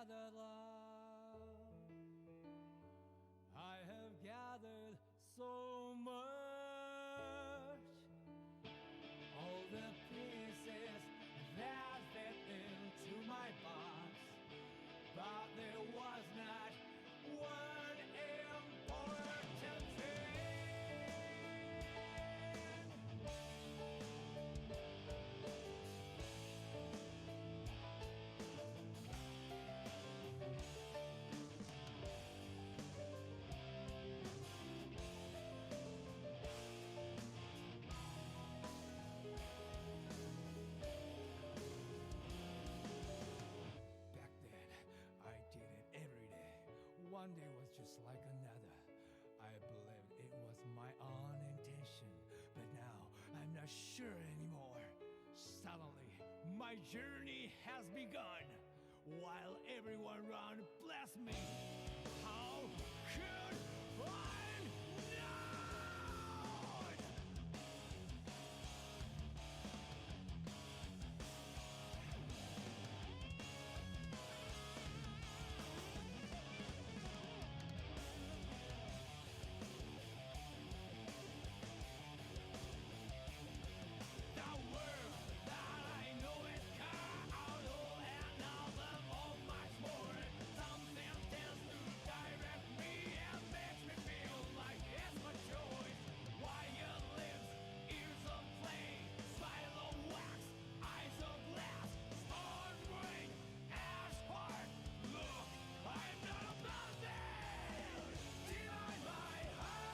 gathered love. I have gathered so much. All the pieces that fit into my box, but there was not one important thing. Back then, I did it every day. One day was just like another. I believed it was my own intention, but now I'm not sure anymore. Suddenly, my journey has begun, while everyone around bless me. How could I know? The world that I know is chaotic, and now I'm all much more. Something tends to direct me and makes me feel like it's my choice. Wired lips, ears of clay, smile of wax, eyes of glass, stone ring, asphalt. Look, I'm not a bad divide my heart.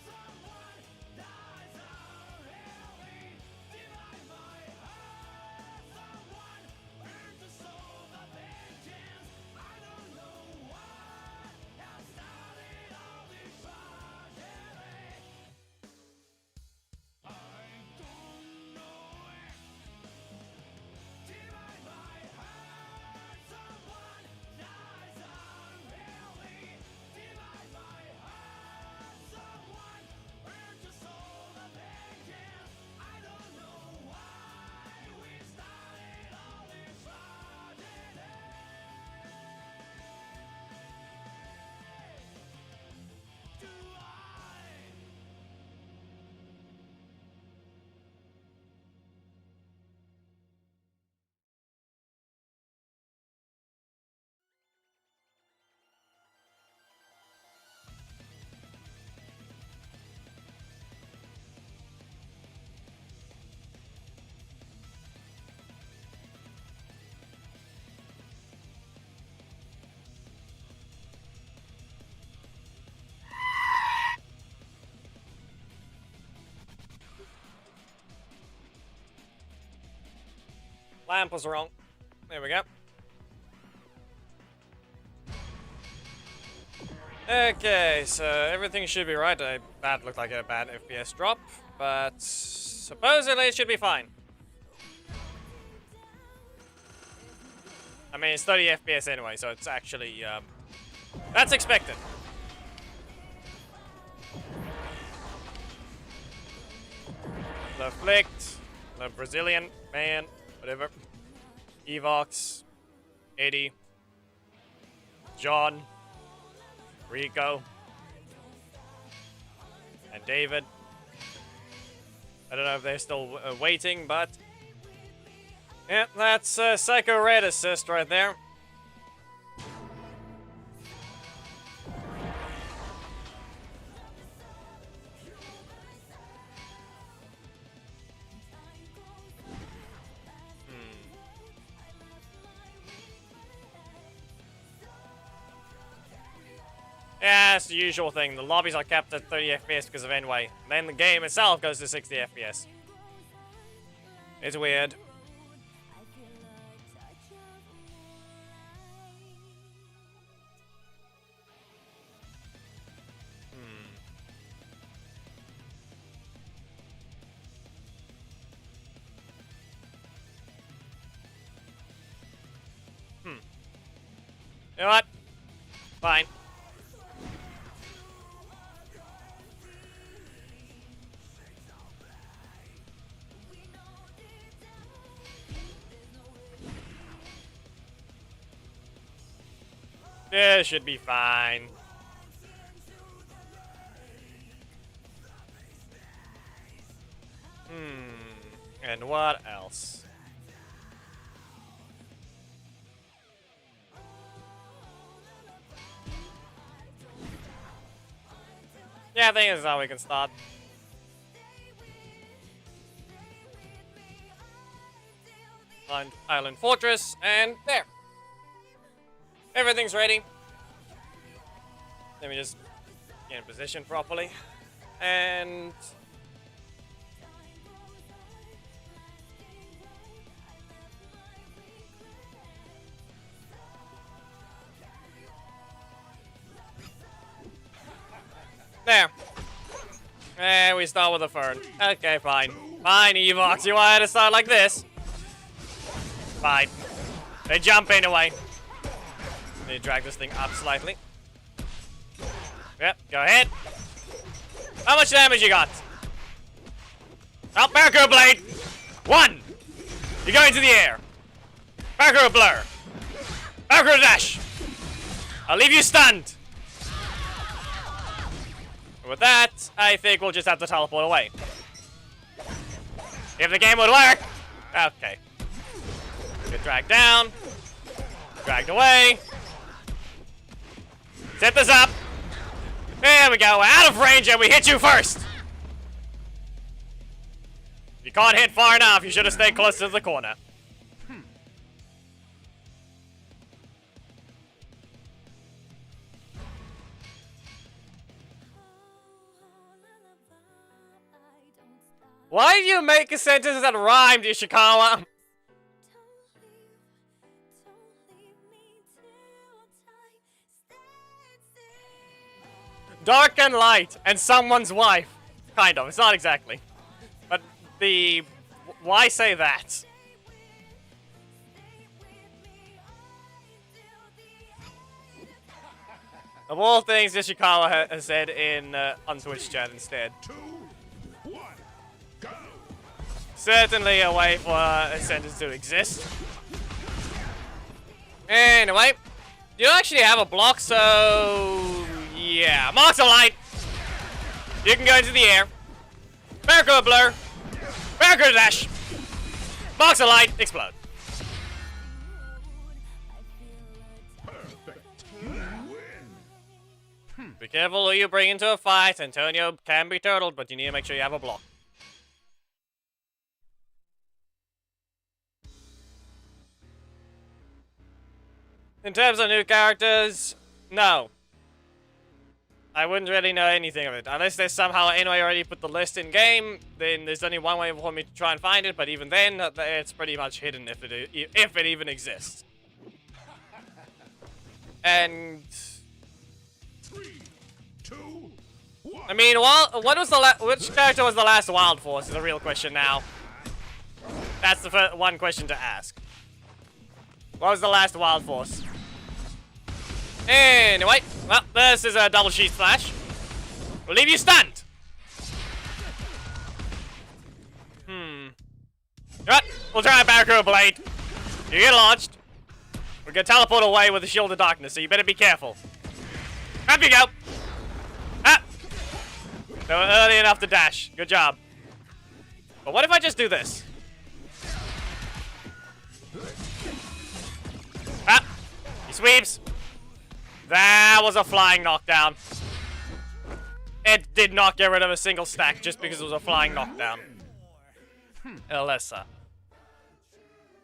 Someone dies unhealthy. Divide my heart. Someone burns the soul of vengeance. I don't know what has started all this tragedy. I don't know it. Divide my heart. Someone dies unhealthy. Divide my heart. Someone burns the soul of vengeance. I don't know why we started all this tragedy. Do I? Lamp was wrong. There we go. Okay, so everything should be right. That looked like a bad FPS drop, but supposedly it should be fine. I mean, it's 30 FPS anyway, so it's actually, that's expected. The Flicked, the Brazilian man, whatever. Evox, Eddie, John, Rico, and David. I don't know if they're still waiting, but yeah, that's Psycho Red assist right there. Yeah, it's the usual thing. The lobbies are capped at 30 FPS because of N-Way. Then the game itself goes to 60 FPS. It's weird. You know what? Fine. This should be fine. And what else? Yeah, I think this is how we can start. Island Fortress, and there. Everything's ready. Let me just get in position properly. And... there. And we start with a fern. Okay, fine. Fine, Evox, you wanted to start like this? Fine. They jump anyway. Let me drag this thing up slightly. Yep, go ahead. How much damage you got? Oh, Barracuda Blade! 1! You go into the air. Barracuda Blur. Barracuda Dash! I'll leave you stunned. With that, I think we'll just have to teleport away. If the game would work! Okay. Get dragged down. Dragged away. Set this up. There we go. We're out of range and we hit you first. If you can't hit far enough, you should have stayed close to the corner. Why do you make a sentence that rhymed, Ishikawa? Dark and light, and someone's wife. Kind of, it's not exactly. But the... why say that? Of all things, Ishikawa has said in on Twitch chat instead. 2, 1, go! Certainly a way for a sentence to exist. Anyway, you don't actually have a block, so... yeah, Marks of Light! You can go into the air. Barracuda Blur. Barracuda Dash. Marks of Light, explode. Be careful who you bring into a fight. Antonio can be turtled, but you need to make sure you have a block. In terms of new characters, no. I wouldn't really know anything of it. Unless there's somehow anyway already put the list in game, then there's only one way for me to try and find it, but even then, it's pretty much hidden if it even exists. And... 3, 2, 1. I mean, which character was the last Wild Force is a real question now. That's the first one question to ask. What was the last Wild Force? Anyway, well, this is a double sheet splash. We'll leave you stunned. Right, we'll try a Barracuda Blade. You get launched. We're gonna teleport away with the Shield of Darkness, so you better be careful. Up you go. Ah! They were early enough to dash. Good job. But what if I just do this? Ah! He sweeps. That was a flying knockdown. It did not get rid of a single stack just because it was a flying knockdown. Elessa.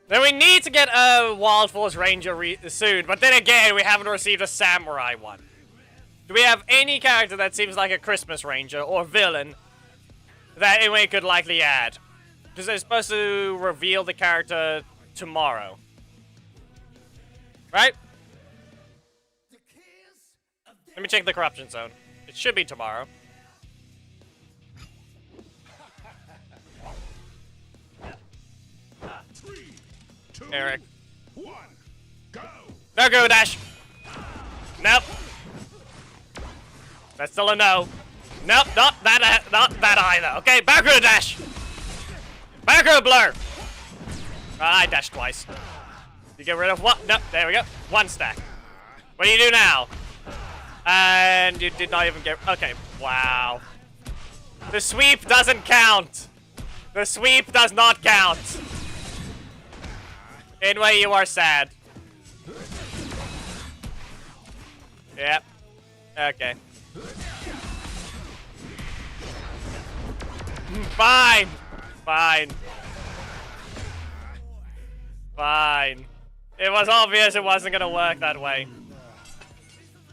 Then we need to get a Wild Force Ranger soon, but then again, we haven't received a Samurai one. Do we have any character that seems like a Christmas Ranger or villain that we could likely add? Because they're supposed to reveal the character tomorrow. Right? Let me check the corruption zone. It should be tomorrow. Eric. 1, go! No go dash. Nope. That's still a no. Nope, not that either. Okay, Barracuda Dash. Barracuda Blur. I dashed twice. You get rid of what? Nope, there we go. 1 stack. What do you do now? And you did not even get... Okay, wow. The sweep doesn't count. The sweep does not count. Anyway, you are sad. Yep. Okay. Fine. Fine. Fine. It was obvious it wasn't gonna work that way.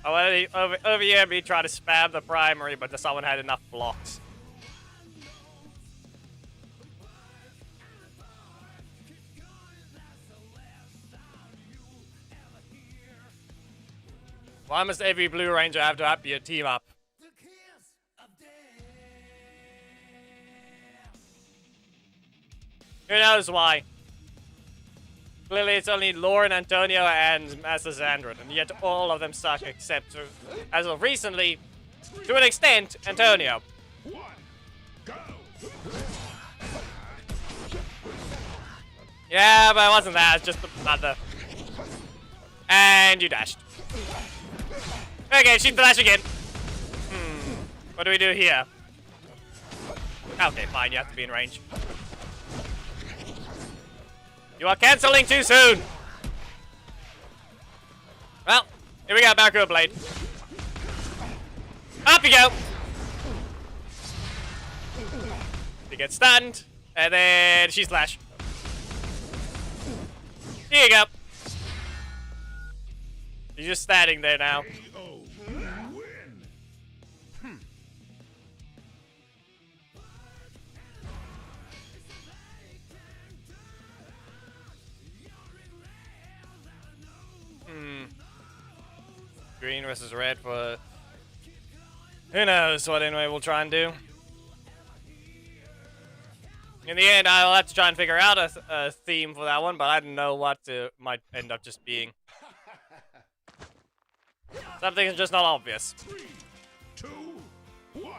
Over here, me trying to spam the primary, but someone had enough blocks. Why must every Blue Ranger have to be a team up? Who knows why? Clearly it's only Lauren, Antonio, and Master Xandrid, and yet all of them suck except, as of recently, to an extent, Antonio. Yeah, but it wasn't that, it's just the mother. And you dashed. Okay, she's dashing again. What do we do here? Okay, fine, you have to be in range. You are cancelling too soon! Well, here we go, Barracuda Blade. Up you go! You get stunned, and then she slash. Here you go. You're just standing there now. Green versus red for... Who knows what anyway we'll try and do. In the end, I'll have to try and figure out a theme for that one, but I don't know what it might end up just being. Something is just not obvious. 3, 2, 1,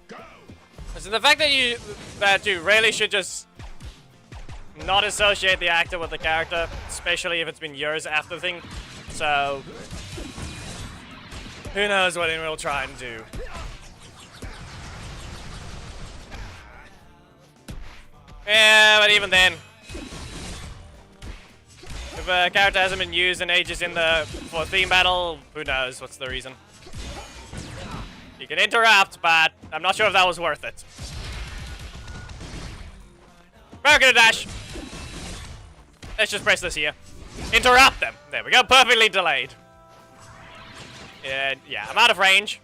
go! So the fact that you really should just not associate the actor with the character, especially if it's been years after the thing. So who knows what we'll try and do. Yeah, but even then, if a character hasn't been used in ages for theme battle, who knows what's the reason. You can interrupt, but I'm not sure if that was worth it. We're gonna dash. Let's just press this here. Interrupt them. There we go, perfectly delayed. And yeah, I'm out of range.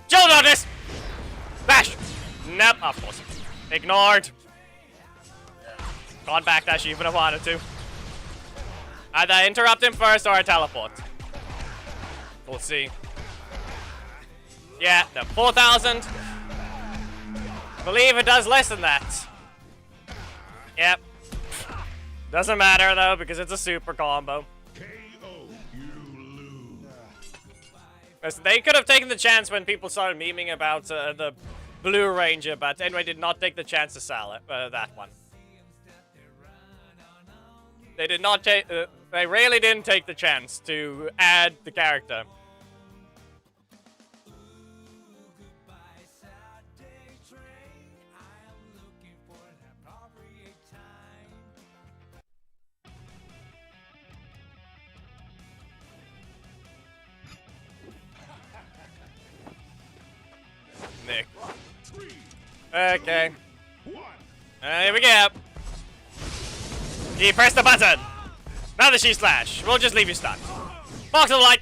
Joe notice! Dash! Nope, of course. Ignored. Can't backdash even if I wanted to. Either interrupt him first or I teleport. We'll see. Yeah, no, 4,000. Believe it does less than that. Yep. Doesn't matter though, because it's a super combo. They could have taken the chance when people started memeing about the Blue Ranger, but anyway, did not take the chance to sell it, that one. They did not take. They really didn't take the chance to add the character. Nick. Okay. Here we go. You press the button. Now that she slash, we'll just leave you stunned. Box of the light.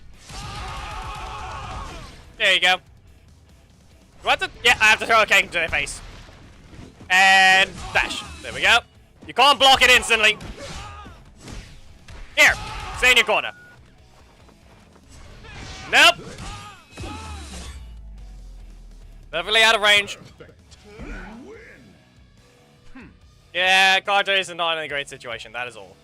There you go. What the? Yeah, I have to throw a cake into their face. And dash. There we go. You can't block it instantly. Here, stay in your corner. Nope. Perfectly out of range. Yeah, Carter is not in a great situation, that is all.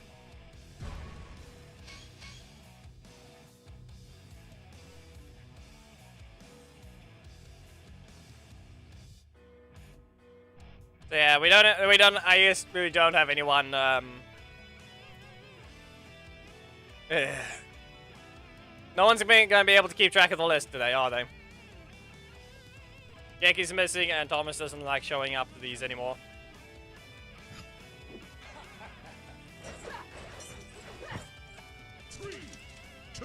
So yeah, I guess we don't have anyone, not No one's gonna be able to keep track of the list today, are they? Yankees missing, and Thomas doesn't like showing up to these anymore. Three, two,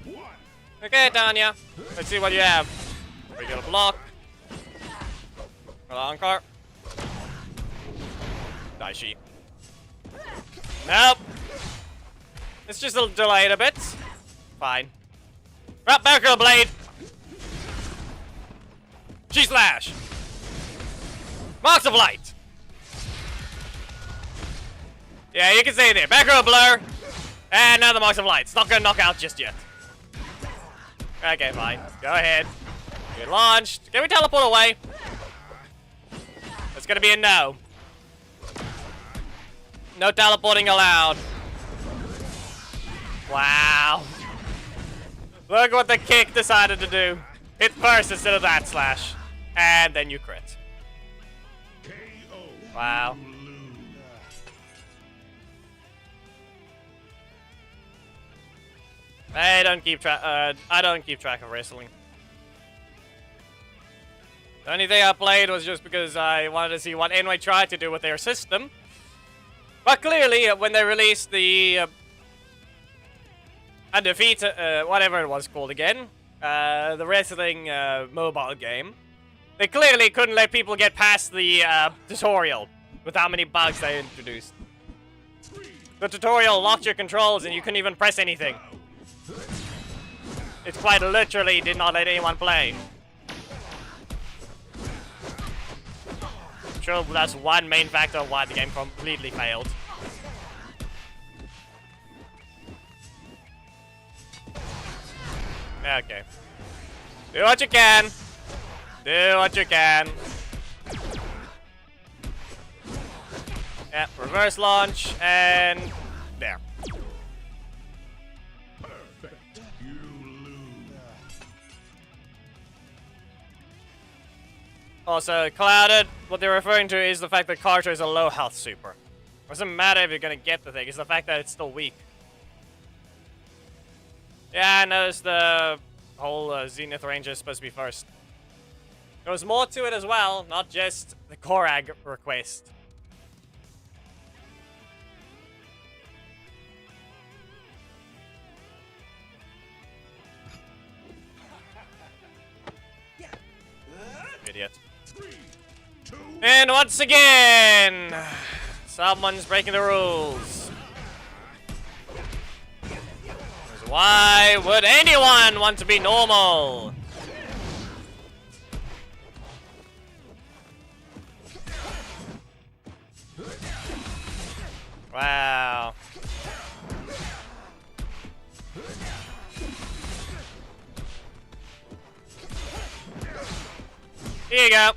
one. Okay, Tanya. Let's see what you have. We got a block. Got an car. Daishi. Nope. It's just delayed a bit. Fine. Right, Barricade Blade. G-Slash. Marks of Light. Yeah, you can say there. Barricade Blur. And now the Marks of Light. It's not gonna knock out just yet. Okay, fine. Go ahead. Get launched. Can we teleport away? It's gonna be a no. No teleporting allowed. Wow. Look what the kick decided to do. Hit first instead of that slash. And then you crit. Wow. I don't keep track of wrestling. The only thing I played was just because I wanted to see what NY tried to do with their system. But clearly, when they released the Undefeated, whatever it was called again, the wrestling mobile game, they clearly couldn't let people get past the tutorial with how many bugs they introduced. The tutorial locked your controls and you couldn't even press anything. It quite literally did not let anyone play. I'm sure that's one main factor of why the game completely failed. Okay. Do what you can. Do what you can. Yeah, reverse launch, and there. Perfect. You lose. Also, Clouded, what they're referring to is the fact that Carter is a low health super. Doesn't matter if you're gonna get the thing, it's the fact that it's still weak. Yeah, I noticed the whole Zenith Ranger is supposed to be first. There was more to it as well, not just the Korag request. Idiot. And once again, someone's breaking the rules. Why would anyone want to be normal? Wow. Here you go.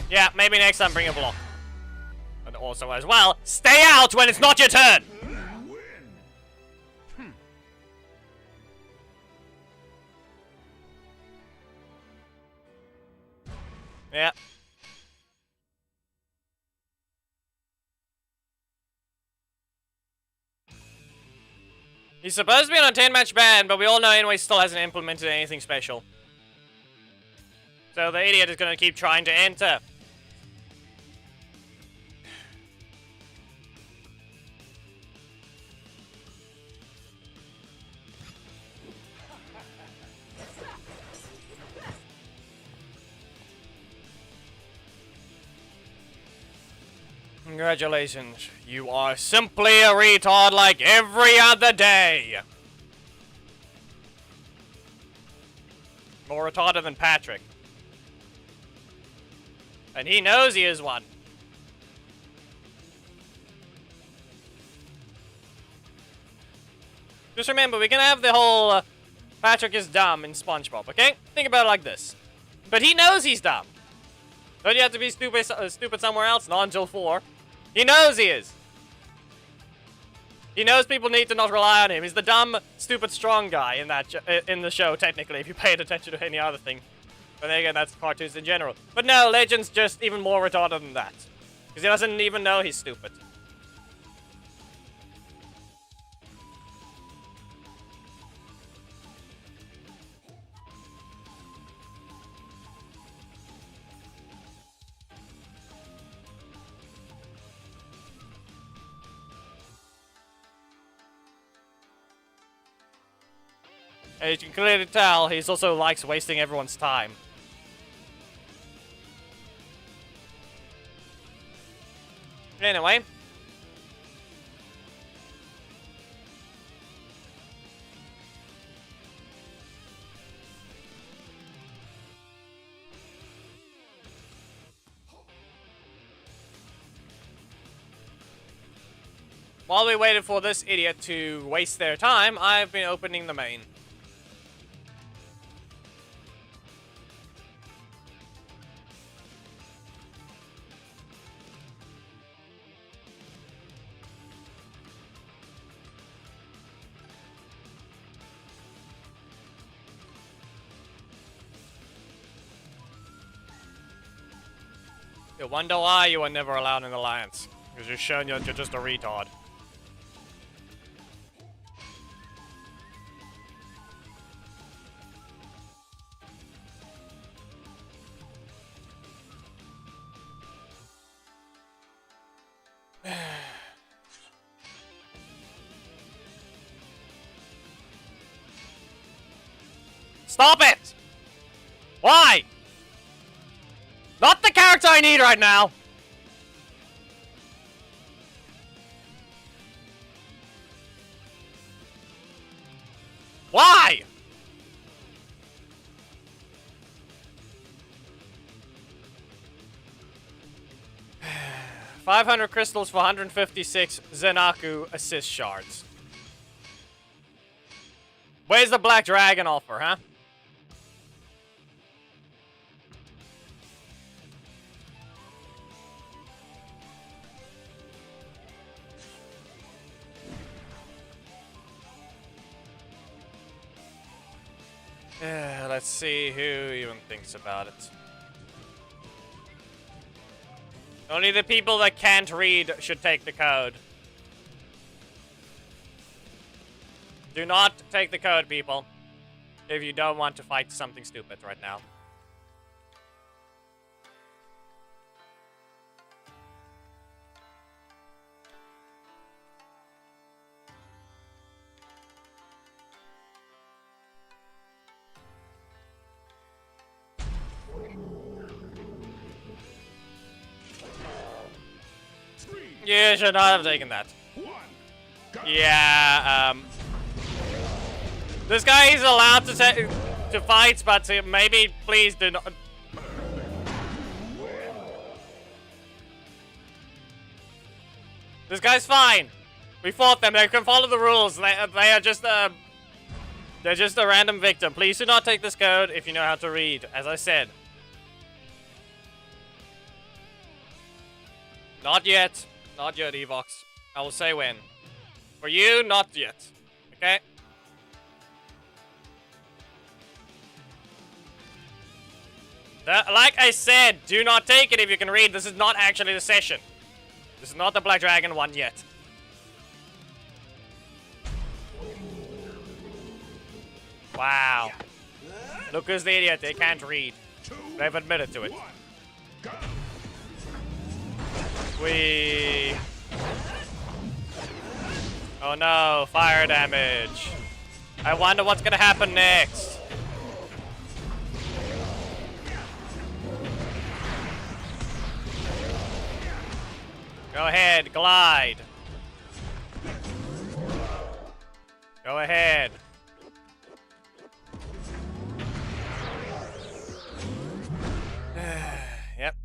Yeah, maybe next time bring a block. But also as well, stay out when it's not your turn! Yeah. He's supposed to be on a 10-match ban, but we all know anyway still hasn't implemented anything special. So the idiot is going to keep trying to enter. Congratulations. You are simply a retard like every other day. More retarded than Patrick. And he knows he is one. Just remember, we can have the whole Patrick is dumb in SpongeBob, okay? Think about it like this. But he knows he's dumb. Don't you have to be stupid somewhere else? Not until 4. He knows he is. He knows people need to not rely on him. He's the dumb, stupid, strong guy in that in the show, technically, if you paid attention to any other thing. But then again, that's cartoons in general. But no, Legend's just even more retarded than that. Because he doesn't even know he's stupid. As you can clearly tell, he also likes wasting everyone's time. Anyway. While we waited for this idiot to waste their time, I've been opening the main. You wonder why you were never allowed in the Alliance. Because you're showing you're just a retard. Stop it! Why? Not the character I need right now! Why? $500 crystals for 156 Zenaku assist shards. Where's the Black Dragon offer, huh? Let's see who even thinks about it. Only the people that can't read should take the code. Do not take the code, people. If you don't want to fight something stupid right now. You should not have taken that. Yeah, this guy is allowed to fight, but maybe please do not. This guy's fine. We fought them. They can follow the rules. They are just they're just a random victim. Please do not take this code if you know how to read. As I said. Not yet. Not yet, Evox. I will say when. For you, not yet. Okay? Like I said, do not take it if you can read. This is not actually the session. This is not the Black Dragon one yet. Wow. Look who's the idiot. They can't read. They've admitted to it. Oh no, fire damage. I wonder what's gonna happen next. Go ahead, glide. Go ahead. Yep.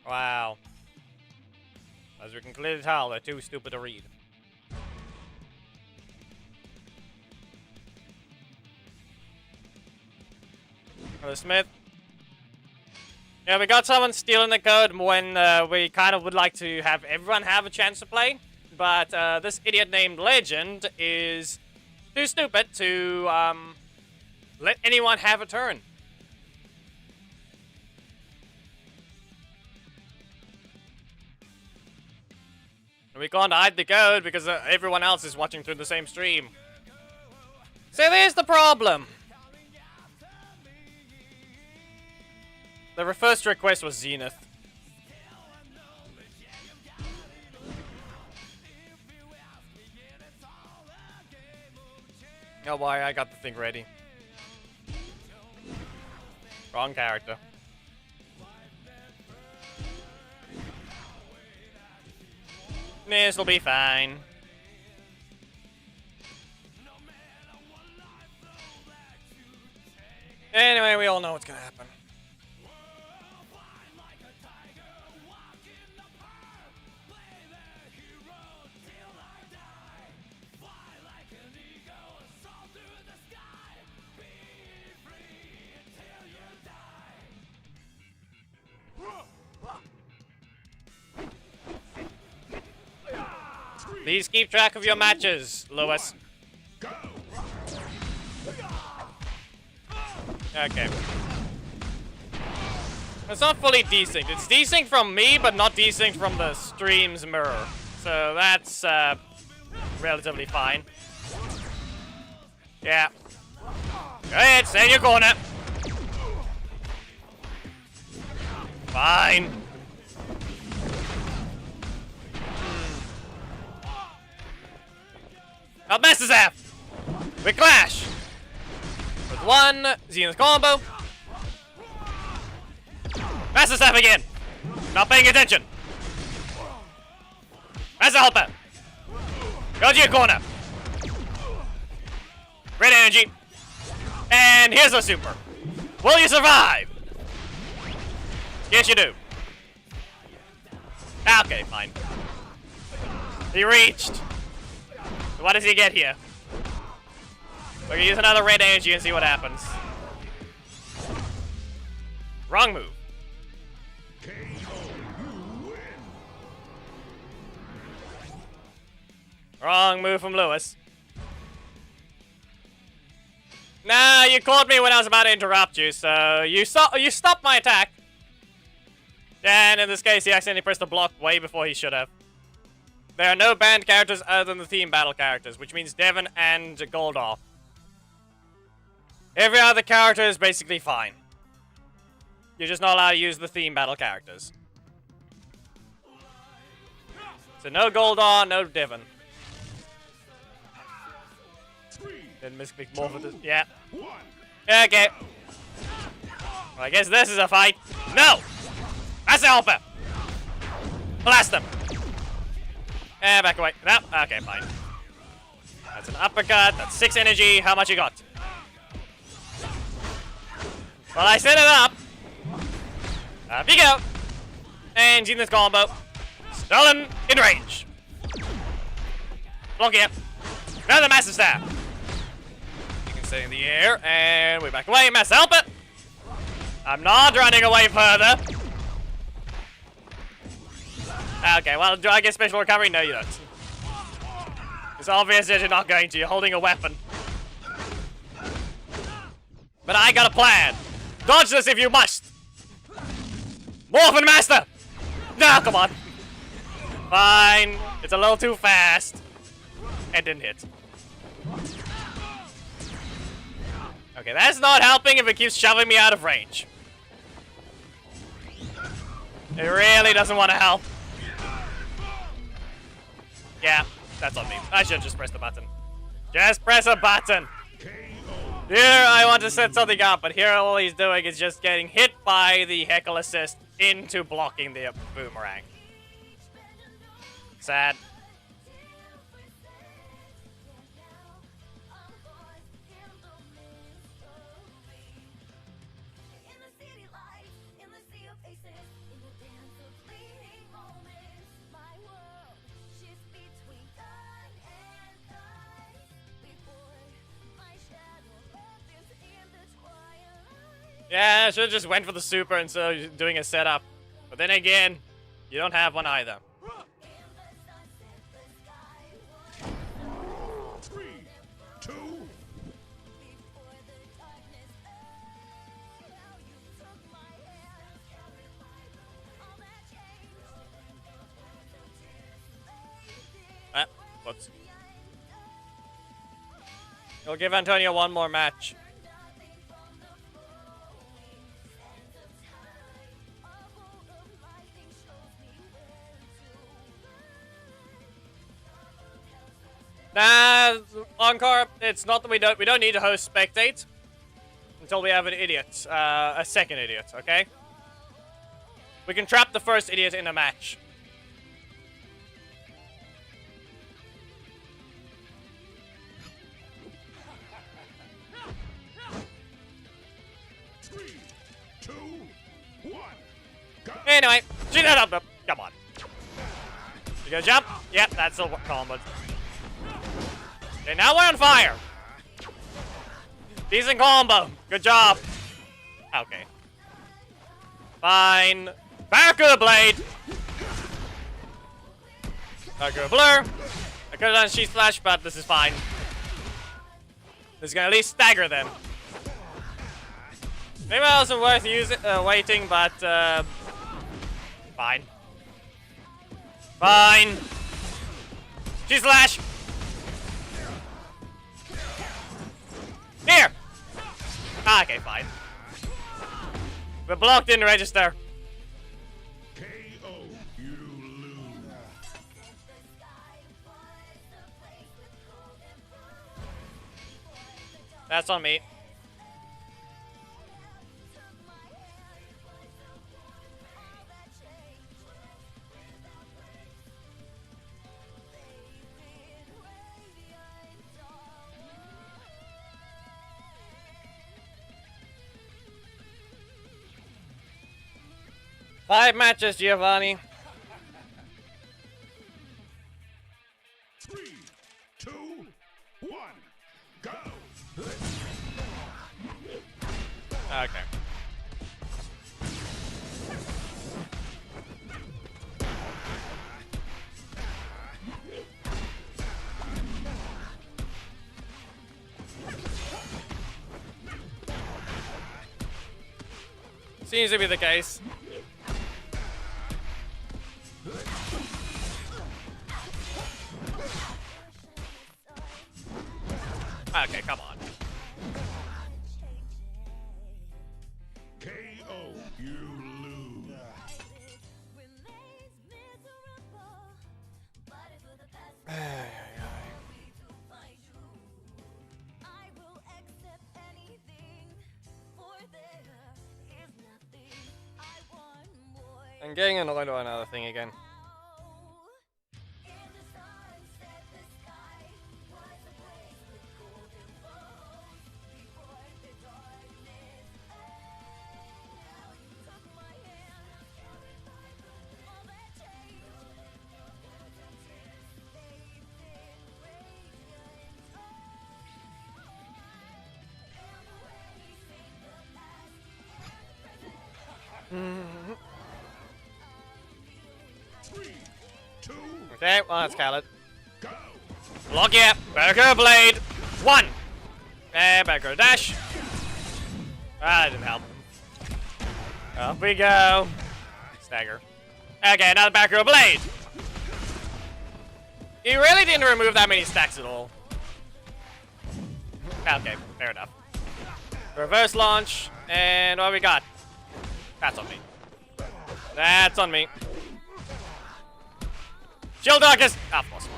Wow. As we can clearly tell, they're too stupid to read. Hello, Smith. Yeah, we got someone stealing the code when we kind of would like to have everyone have a chance to play. But this idiot named Legend is too stupid to let anyone have a turn. We can't hide the code because everyone else is watching through the same stream. So there's the problem. The first request was Zenith. Oh boy, I got the thing ready. Wrong character. This'll be fine. Anyway, we all know what's gonna happen. Please keep track of your matches, Lewis. Okay. It's not fully desynced. It's desynced from me, but not desynced from the stream's mirror. So that's relatively fine. Yeah. Go ahead, stay in your corner. Fine. Up Master's half! We clash! With one Zenith combo. Master Staff again! Not paying attention! Master Helper! Go to your corner! Red energy! And here's a super! Will you survive? Yes, you do. Okay, fine. He reached! What does he get here? We're gonna use another red energy and see what happens. Wrong move. Wrong move from Lewis. Nah, you caught me when I was about to interrupt you, so you stopped my attack. And in this case, he accidentally pressed the block way before he should have. There are no banned characters other than the theme battle characters, which means Devon and Goldar. Every other character is basically fine. You're just not allowed to use the theme battle characters. So no Goldar, no Devon. Didn't misclick more for this. Yeah. Okay. Well, I guess this is a fight. No! That's a helper! Blast them! Back away. No. Okay, fine. That's an uppercut. That's 6 energy. How much you got? Well, I set it up. Up you go. And in this combo. Stolen in range. Block here. Another Master Staff. You can stay in the air. And we back away. Master Helper. I'm not running away further. Okay, well, do I get special recovery? No, you don't. It's obvious that you're not going to. You're holding a weapon. But I got a plan. Dodge this if you must. Morphin Master! No, come on. Fine. It's a little too fast. It didn't hit. Okay, that's not helping if it keeps shoving me out of range. It really doesn't want to help. Yeah, that's on me. I should just press the button. Just press a button. Here, I want to set something up, but here all he's doing is just getting hit by the heckle assist into blocking the boomerang. Sad. Yeah, I should've just went for the super instead of doing a setup. But then again, you don't have one either. 3, 2. Whoops. We'll give Antonio one more match. Nah, Encore, it's not that we don't need to host spectate until we have an idiot, a second idiot, okay? We can trap the first idiot in a match. Three, two, one, go. Anyway, come on. You gonna jump? Yep, that's the combo. Okay, now we're on fire. Decent combo. Good job. Okay. Fine. Barracuda blade. Barracuda blur. I could have done sheet slash, but this is fine. This is gonna at least stagger them. Maybe it wasn't worth waiting, but fine. Fine. Sheet slash. Here! Ah, okay, fine. We're blocked in the register. KO. You lose. That's on me. Five matches, Giovanni. 3, 2, 1, go. Okay. Seems to be the case. Okay, come on. KO. You lose. I'm getting annoyed by another thing again. Okay, well that's Khaled. Lock it up. Barracuda blade. 1. And Barracuda dash. Ah, that didn't help. Up we go. Stagger. Okay, another Barracuda blade. You really didn't remove that many stacks at all. Okay, fair enough. Reverse launch. And what we got? That's on me. That's on me. Shield Darkness! Ah, of course.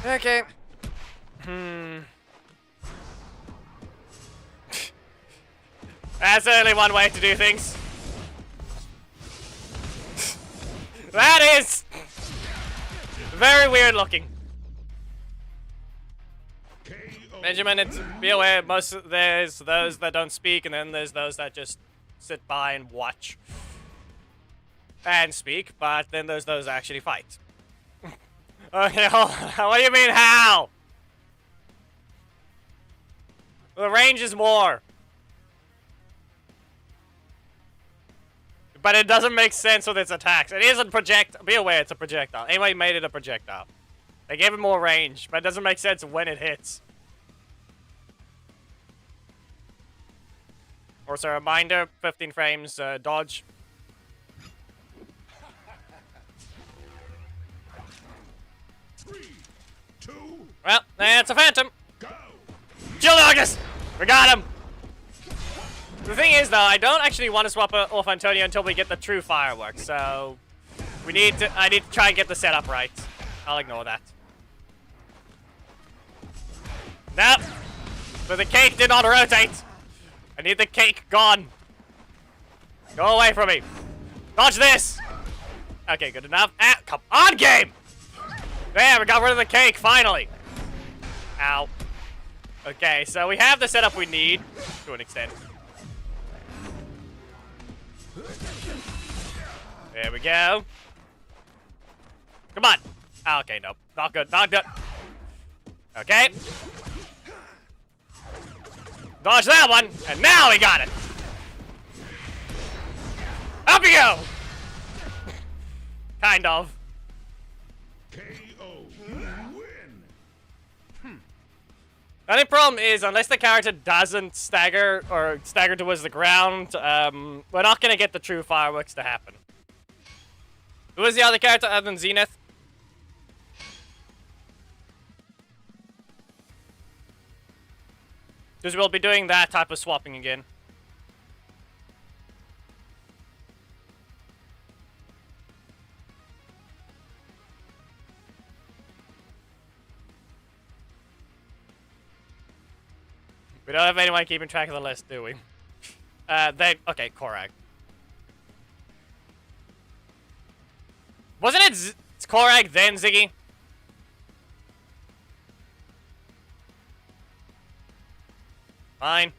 Okay. That's only one way to do things. That is very weird looking. Benjamin, be aware, there's those that don't speak, and then there's those that just sit by and watch. And speak, but then there's those that actually fight. Okay, hold on. What do you mean, how? The range is more. But it doesn't make sense with its attacks. It is a project. Be aware, it's a projectile. Anyway, made it a projectile. They gave it more range, but it doesn't make sense when it hits. Also, a reminder, 15 frames, dodge. Well, that's a phantom. Shield August! We got him! The thing is, though, I don't actually want to swap off Antonio until we get the true fireworks, so... I need to try and get the setup right. I'll ignore that. Nope. But the cake did not rotate. I need the cake gone. Go away from me. Dodge this. Okay, good enough. Ah, come on, game. There, we got rid of the cake, finally. Ow. Okay, so we have the setup we need, to an extent. There we go. Come on. Okay, nope. Not good, not good. Okay. Dodge that one, and now we got it. Up you go. Kind of. KO. You win. The only problem is, unless the character doesn't stagger or stagger towards the ground, we're not gonna get the true fireworks to happen. Who was the other character other than Zenith? Because we'll be doing that type of swapping again. We don't have anyone keeping track of the list, do we? Okay, Korag. Wasn't it Korag then Ziggy? Fine.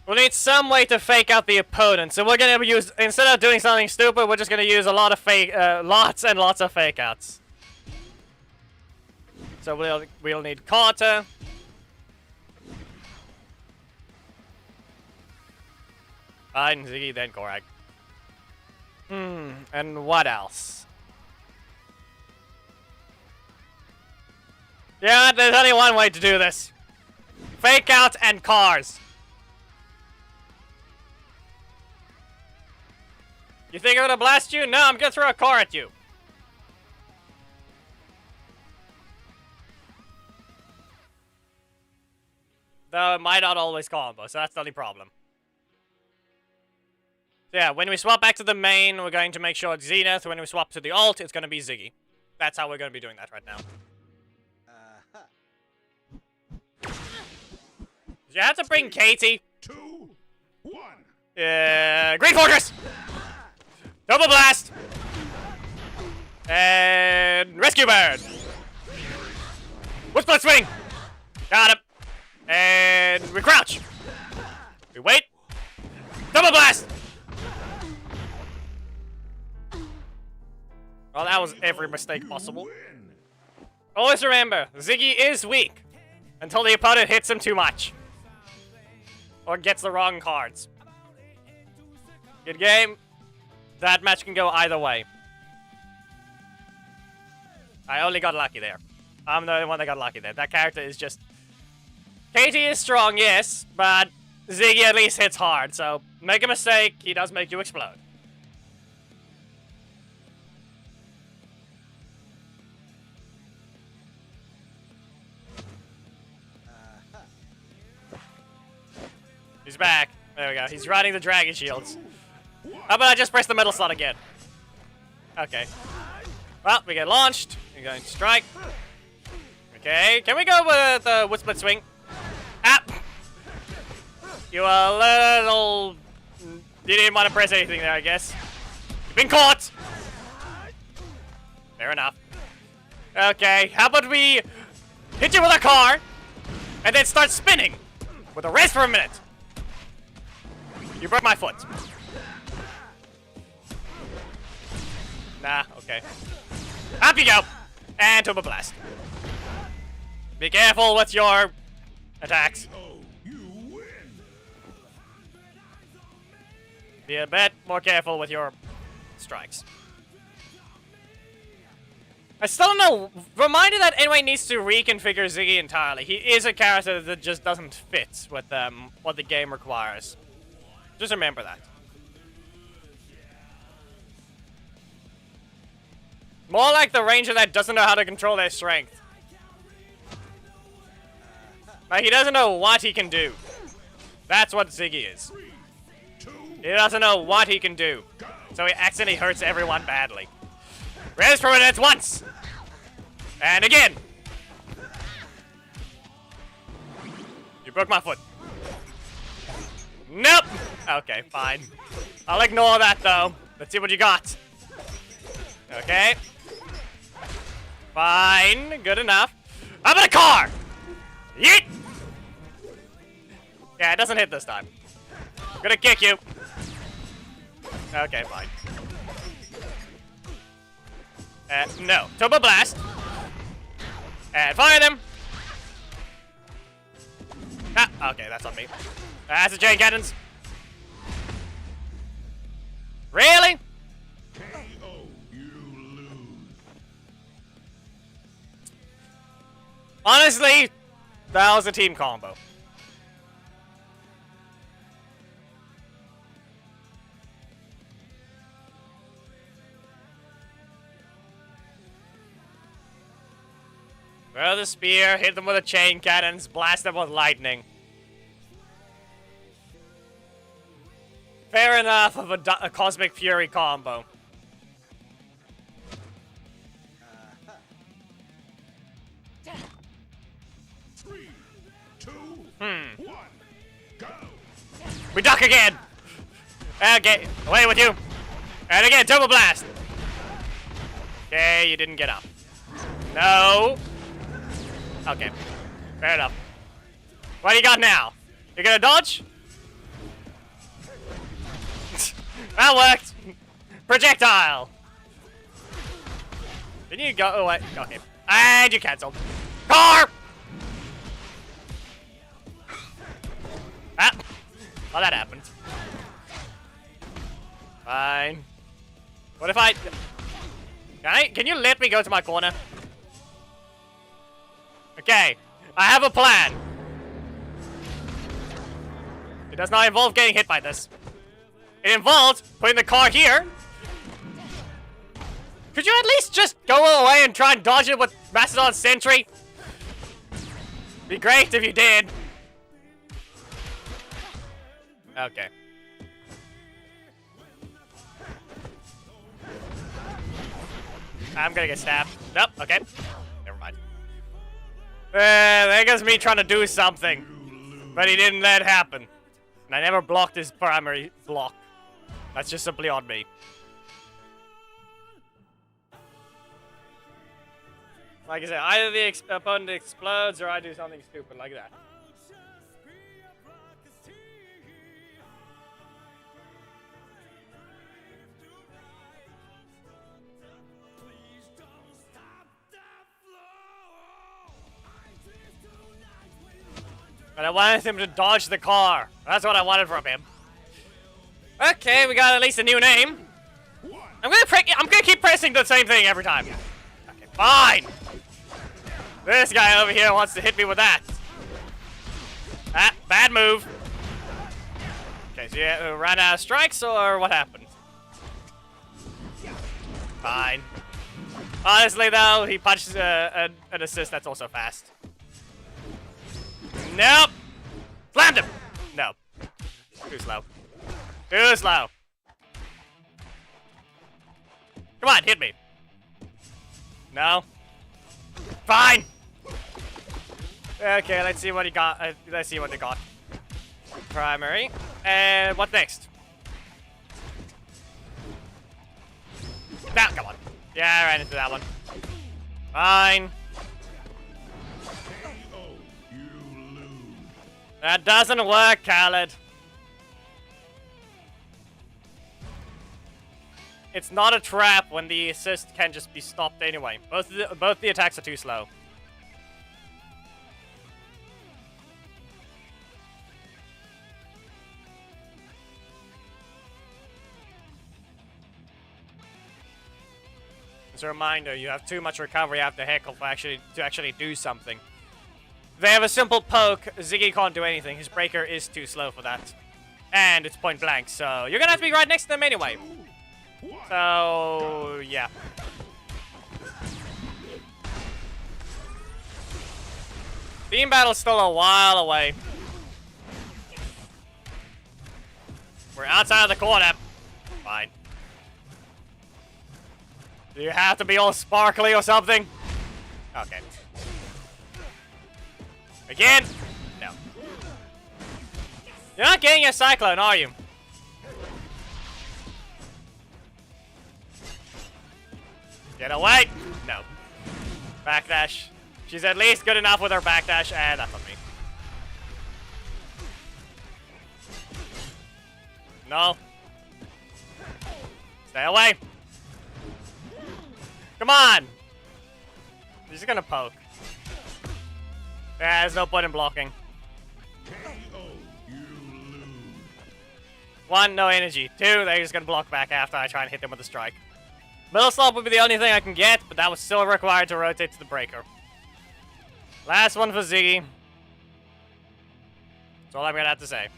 We'll need some way to fake out the opponent, so we're gonna use, instead of doing something stupid, we're just gonna use a lot of fake, lots and lots of fake outs. So we'll need Carter. Fine, Ziggy, then Korag. And what else? Yeah, there's only one way to do this. Fake out and cars. You think I'm gonna blast you? No, I'm gonna throw a car at you. Though it might not always combo, so that's the only problem. So yeah, when we swap back to the main, we're going to make sure it's Zenith. When we swap to the alt, it's going to be Ziggy. That's how we're going to be doing that right now. You have to bring Katie. 2, 1. Green Fortress! Double Blast! And Rescue Bird! Whip Split Swing! Got him! And we crouch! We wait! Double Blast! Well, that was every mistake possible. Always remember, Ziggy is weak until the opponent hits him too much. Or gets the wrong cards. Good game. That match can go either way. I only got lucky there. I'm the only one that got lucky there. That character is just... Katie is strong, yes, but Ziggy at least hits hard, so make a mistake, he does make you explode. He's back. There we go. He's riding the dragon shields. How about I just press the metal slot again? Okay. Well, we get launched. We're going to strike. Okay. Can we go with the wood split swing? Ah! You a little... You didn't want to press anything there, I guess. You've been caught! Fair enough. Okay. How about we hit you with a car and then start spinning with a rest for a minute? You broke my foot. Nah, okay. Up you go! And Turbo Blast. Be careful with your attacks. Be a bit more careful with your strikes. I still don't know. Reminder that anyone needs to reconfigure Ziggy entirely. He is a character that just doesn't fit with what the game requires. Just remember that. More like the ranger that doesn't know how to control their strength. Like, he doesn't know what he can do. That's what Ziggy is. He doesn't know what he can do. So he accidentally hurts everyone badly. Raise permanence once! And again! You broke my foot. Nope! Okay, fine. I'll ignore that, though. Let's see what you got. Okay. Fine. Good enough. How about a car? Yeet! Yeah, it doesn't hit this time. I'm gonna kick you. Okay, fine. No. Turbo Blast. And fire them. Ah, okay, that's on me. That's a chain cannons. Really? KO. You lose. Honestly, that was a team combo. Throw the spear, hit them with the chain cannons, blast them with lightning. Fair enough of a Cosmic Fury combo. Three, two, one, go. We duck again! Okay, away with you. And again, Turbo Blast. Okay, you didn't get up. No. Okay, fair enough. What do you got now? You're gonna dodge? That worked! Projectile! Didn't you go away? Okay. And you cancelled. Car! Ah! Well, that happened. Fine. What if I... Can you let me go to my corner? Okay. I have a plan. It does not involve getting hit by this. It involves putting the car here. Could you at least just go away and try and dodge it with Mastodon Sentry? Be great if you did. Okay. I'm gonna get stabbed. Nope, okay. Never mind. There goes me trying to do something. But he didn't let it happen. And I never blocked his primary block. That's just simply on me. Like I said, either the opponent explodes or I do something stupid like that. But I wanted him to dodge the car. That's what I wanted from him. Okay, we got at least a new name. I'm gonna keep pressing the same thing every time. Okay, fine. This guy over here wants to hit me with that. Ah, bad move. Okay, so you ran out of strikes, or what happened? Fine. Honestly, though, he punched an assist that's also fast. Nope. Slammed him. No. Too slow. Too slow. Come on, hit me. No. Fine. Okay, let's see what he got. Let's see what they got. Primary. And what next? Now, come on. Yeah, I ran into that one. Fine. That doesn't work, Khaled. It's not a trap when the assist can just be stopped anyway. Both the attacks are too slow. As a reminder, you have too much recovery after Heckle to actually do something. They have a simple poke. Ziggy can't do anything. His breaker is too slow for that. And it's point blank, so you're gonna have to be right next to them anyway. So, yeah. Team battle's still a while away. We're outside of the corner. Fine. Do you have to be all sparkly or something? Okay. Again? No. You're not getting your cyclone, are you? Get away! No. Backdash. She's at least good enough with her backdash, and that's on me. No. Stay away. Come on! He's just gonna poke. Yeah, there's no point in blocking. KO, you lose. 1, no energy. 2, they're just gonna block back after I try and hit them with a strike. Middle slot would be the only thing I can get, but that was still required to rotate to the breaker. Last one for Ziggy. That's all I'm gonna have to say.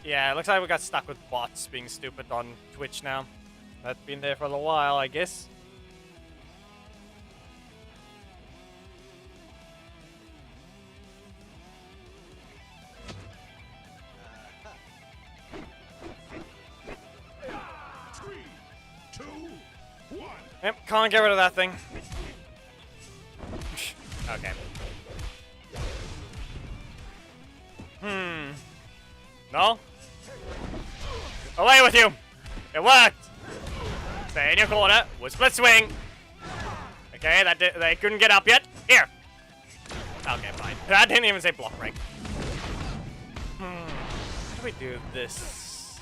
Yeah, it looks like we got stuck with bots being stupid on Twitch now. That's been there for a little while, I guess. Three, two, one. Yep, can't get rid of that thing. Okay. No? Away with you! It worked! Stay in your corner. We'll split swing. Okay, they couldn't get up yet. Here! Okay, fine. That didn't even say block break. How do we do this?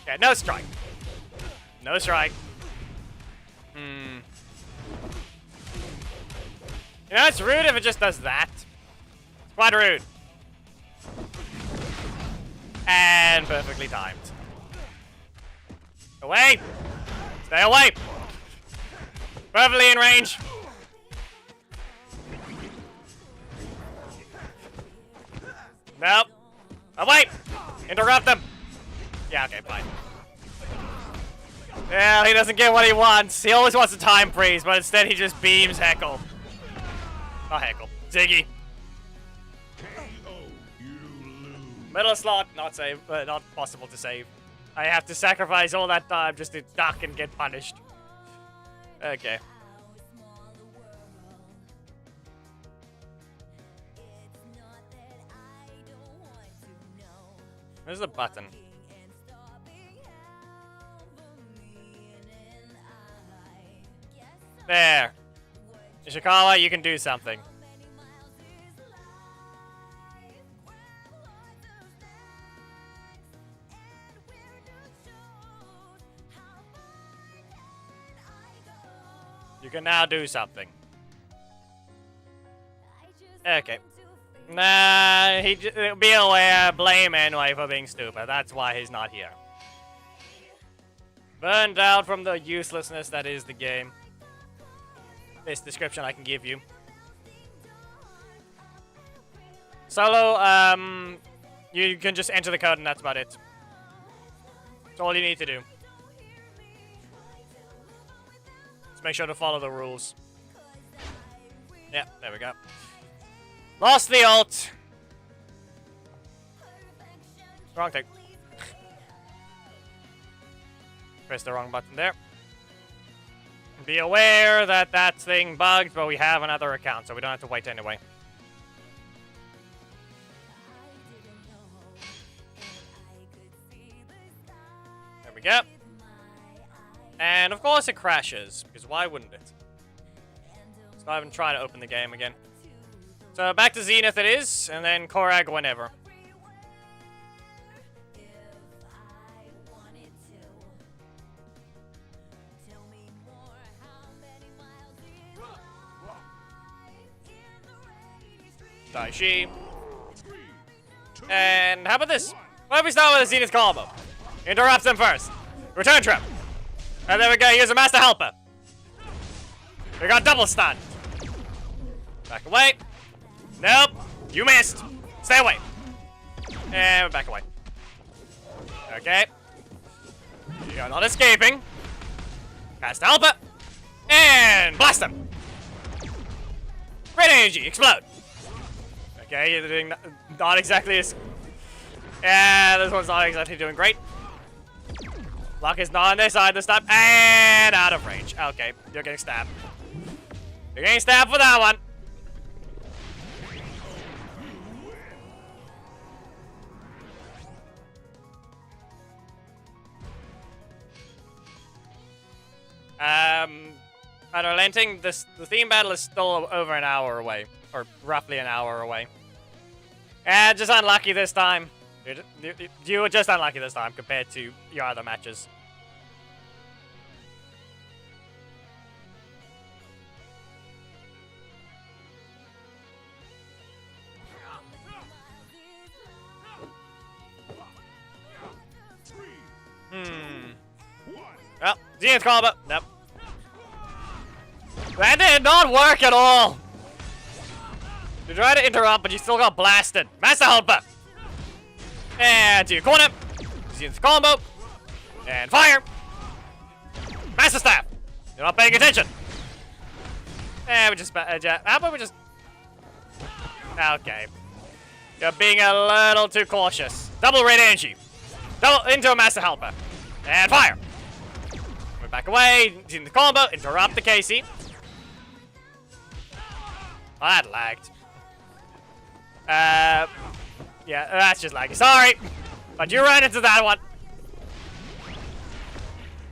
Yeah, no strike. No strike. You know, it's rude if it just does that. It's quite rude. And perfectly timed. Away! Stay away! Perfectly in range. Nope. Away! Interrupt them! Yeah, okay, fine. Yeah, he doesn't get what he wants. He always wants a time freeze, but instead he just beams Heckle. Not Heckle. Ziggy. KO, you lose. Middle slot, not possible to save. I have to sacrifice all that time just to duck and get punished. Okay. Where's the button? There. Ishikawa, you can do something. You can now do something. Okay. Nah, be aware, blame anyway for being stupid. That's why he's not here. Burned out from the uselessness that is the game. Best description I can give you. Solo, you can just enter the code and that's about it. That's all you need to do. Just make sure to follow the rules. Yeah, there we go. Lost the ult. Wrong thing. Press the wrong button there. Be aware that that thing bugged, but we have another account, so we don't have to wait anyway. There we go. And of course it crashes, because why wouldn't it? So I haven't tried to open the game again. So back to Zenith it is, and then Korag whenever. Daishi. And how about this? Why don't we start with a Zenith combo? Interrupt them first. Return trip. And there we go, here's a Master Helper. We got double stun. Back away. Nope. You missed. Stay away. And we're back away. Okay. You're not escaping. Master Helper. And blast them. Red energy. Explode. Okay, you're doing not exactly as... Yeah, this one's not exactly doing great. Luck is not on their side this time. And out of range. Okay, you're getting stabbed. You're getting stabbed for that one. Unrelenting, the theme battle is still over an hour away. Or roughly an hour away. Just unlucky this time. You were just unlucky this time compared to your other matches. Well, Zenith combo. Nope. That did not work at all. You tried to interrupt, but you still got blasted. Master Helper. And to your corner. Zenith combo. And fire. Master Staff. You're not paying attention. And we just... how about we just... Okay. You're being a little too cautious. Double red energy. Double into a Master Helper. And fire. We're back away. Zenith combo. Interrupt the KC. Oh, that lagged. Yeah, that's just laggy. Sorry, but you ran into that one.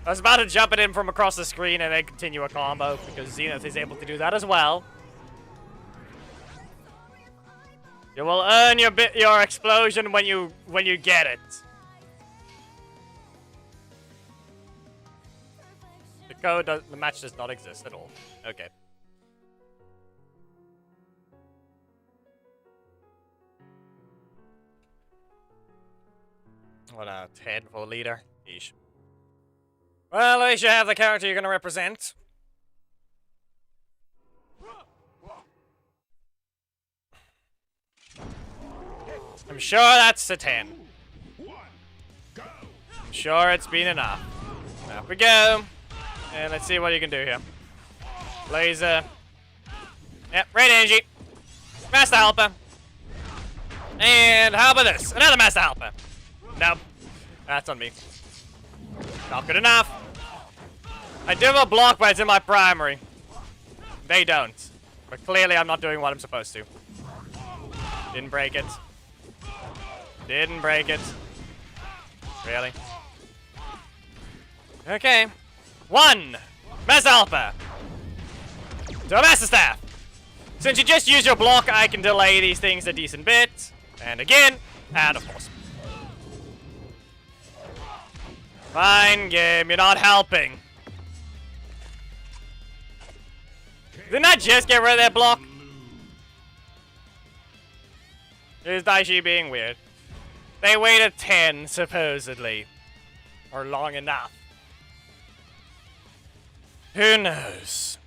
I was about to jump it in from across the screen and then continue a combo because Zenith is able to do that as well. You will earn your explosion when you get it. The match does not exist at all. Okay. What a 10 for leader. Yeesh. Well, at least you have the character you're going to represent. I'm sure that's a 10. I'm sure it's been enough. Up we go. And let's see what you can do here. Laser. Yep, red energy. Master Helper. And how about this? Another Master Helper. Nope. That's on me. Not good enough. I do have a block, but it's in my primary. They don't. But clearly I'm not doing what I'm supposed to. Didn't break it. Didn't break it. Really? Okay. 1. Master Helper. To a Master Staff. Since you just used your block, I can delay these things a decent bit. And again. And of course. Fine game, you're not helping. Didn't I just get rid of that block? Is Daishi being weird? They waited 10, supposedly. Or long enough. Who knows?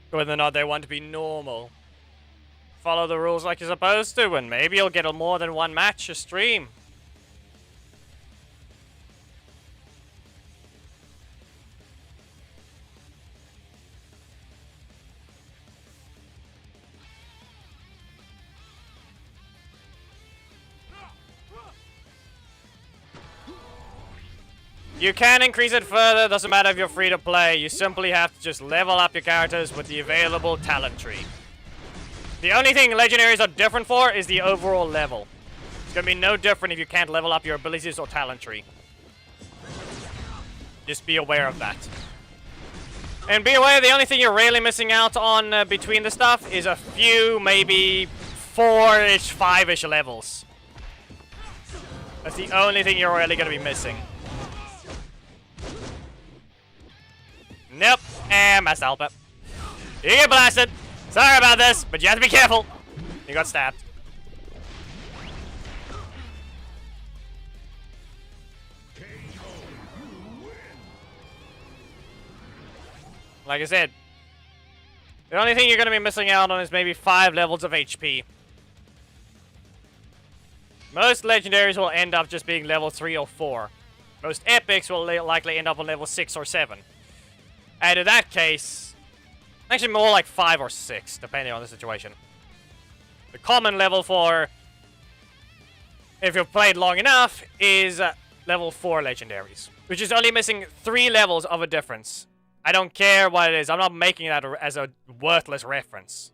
Whether or not they want to be normal. Follow the rules like you're supposed to, and maybe you'll get more than one match a stream. You can increase it further, doesn't matter if you're free to play. You simply have to just level up your characters with the available talent tree. The only thing legendaries are different for is the overall level. It's gonna be no different if you can't level up your abilities or talent tree. Just be aware of that. And be aware, the only thing you're really missing out on between the stuff is a few, maybe 4-ish, 5-ish levels. That's the only thing you're really gonna be missing. Nope. And Master Helper. You get blasted. Sorry about this, but you have to be careful. You got stabbed. Like I said, the only thing you're going to be missing out on is maybe 5 levels of HP. Most legendaries will end up just being level 3 or 4. Most epics will likely end up on level 6 or 7. And in that case, actually more like 5 or 6, depending on the situation. The common level for, if you've played long enough, is level 4 legendaries, which is only missing 3 levels of a difference. I don't care what it is. I'm not making that as a worthless reference.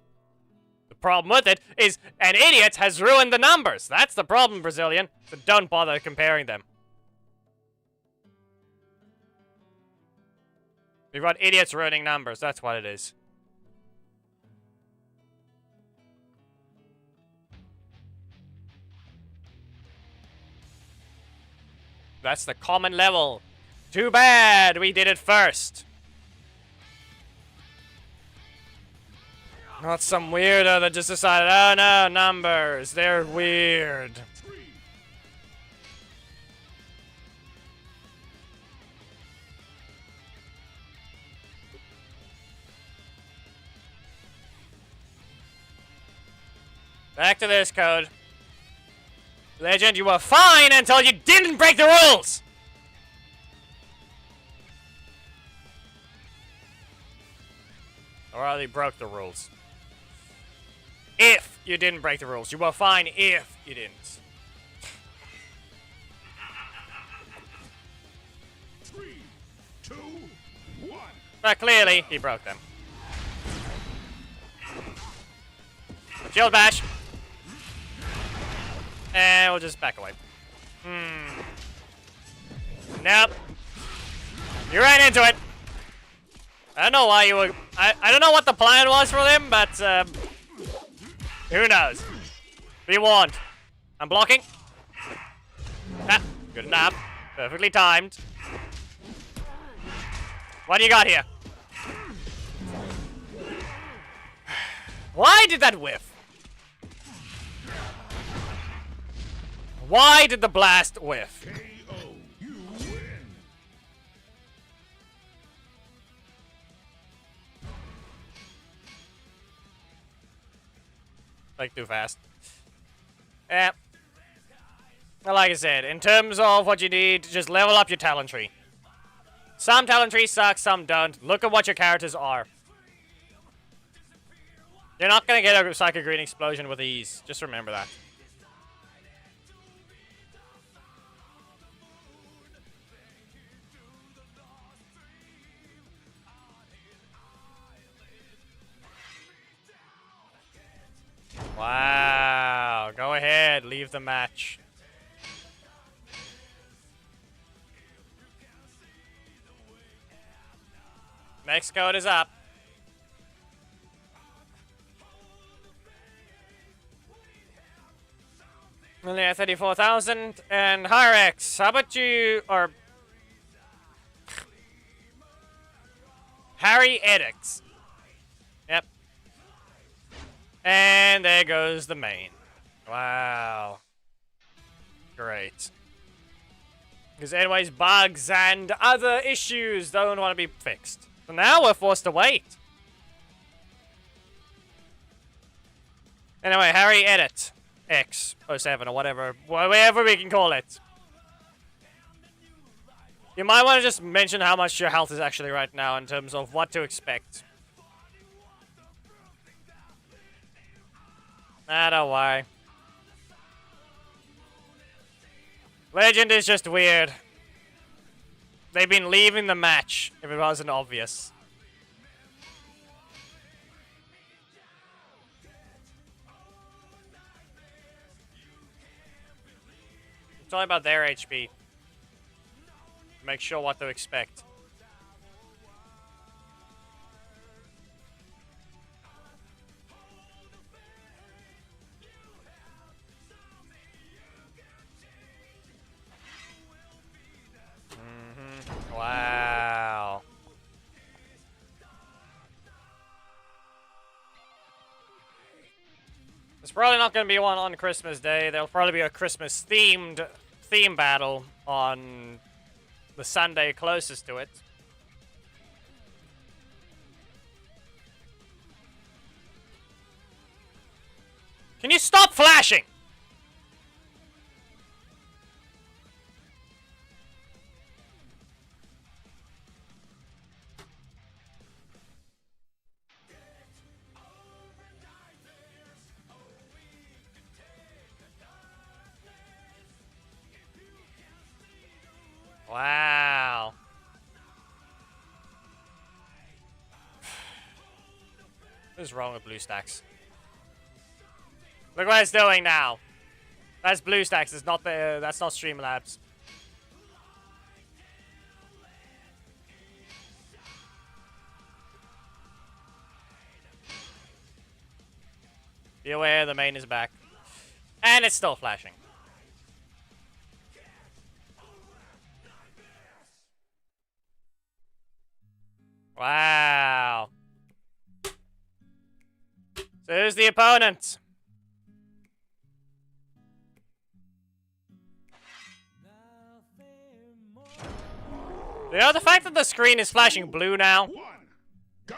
The problem with it is an idiot has ruined the numbers. That's the problem, Brazilian. So don't bother comparing them. We've got idiots ruining numbers. That's what it is. That's the common level. Too bad we did it first. Not some weirdo that just decided, oh no, numbers, they're weird. Back to this code. Legend, you were fine until you didn't break the rules! Or they broke the rules. If you didn't break the rules. You were fine if you didn't. 3, 2, 1. But clearly, he broke them. Shield bash. And we'll just back away. Nope. You ran into it. I don't know why you were... I don't know what the plan was for them, but... who knows? Be warned. I'm blocking. Ah, good enough. Perfectly timed. What do you got here? Why did that whiff? Why did the blast whiff? KO. You win. Like, too fast. Yeah. Like I said, in terms of what you need, just level up your talent tree. Some talent trees suck, some don't. Look at what your characters are. You're not gonna get a Psychic Green Explosion with ease. Just remember that. Wow. Go ahead. Leave the match. Next code is up. Only at 34,000. And Hyrex, how about you... Or... Harry Edix. Yep. And there goes the main. Wow. Great. Because anyways, bugs and other issues don't want to be fixed. So now we're forced to wait. Anyway, Harry Edit X07 or whatever, whatever we can call it. You might want to just mention how much your health is actually right now in terms of what to expect. I don't know why. Legend is just weird. They've been leaving the match, if it wasn't obvious. It's all about their HP. Make sure what to expect. Wow. There's probably not going to be one on Christmas Day. There'll probably be a Christmas-themed theme battle on the Sunday closest to it. Can you stop flashing? Wow. What is wrong with BlueStacks? Look what it's doing now. That's BlueStacks. It's not the. That's not Streamlabs. Be aware, the main is back, and it's still flashing. Wow. So who's the opponent? You know, the fact that the screen is flashing blue now. One, go.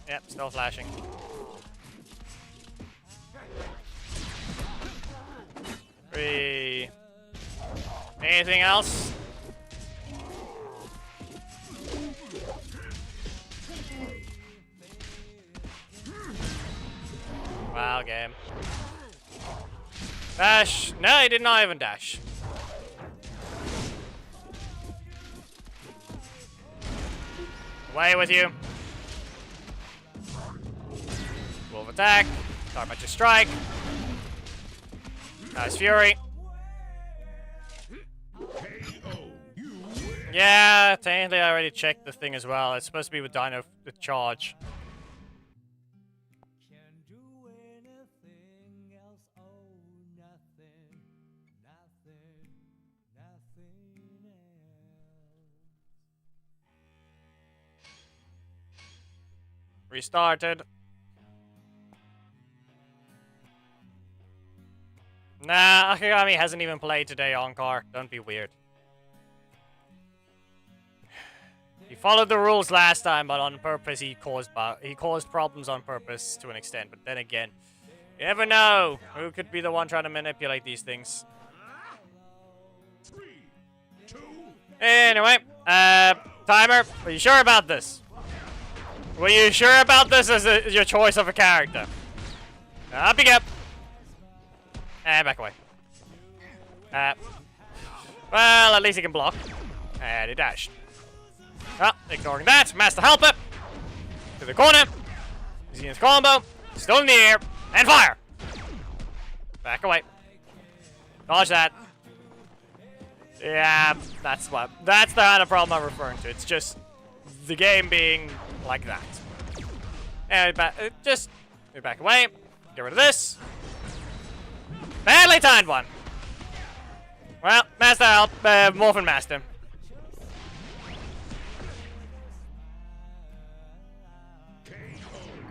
Yep, still flashing. Three. Anything else? Wow, game. Dash. No, he did not even dash. Away with you. Wolf attack. Start by just strike. Nice fury. Yeah, technically I already checked the thing as well. It's supposed to be with Dino with charge. Restarted. Nah, Akagami hasn't even played today on car. Don't be weird. He followed the rules last time, but on purpose he caused problems on purpose to an extent. But then again, you never know who could be the one trying to manipulate these things. 3, 2. Anyway, timer, are you sure about this? Were you sure about this as your choice of a character? Up you go. And back away. Well, at least he can block. And he dashed. Oh, ignoring that. Master Helper. To the corner. Using his combo. Still in the air. And fire. Back away. Dodge that. Yeah, that's the kind of problem I'm referring to. It's just the game being like that. And just back away. Get rid of this. Badly timed one. Well, Master help, Morphin Master.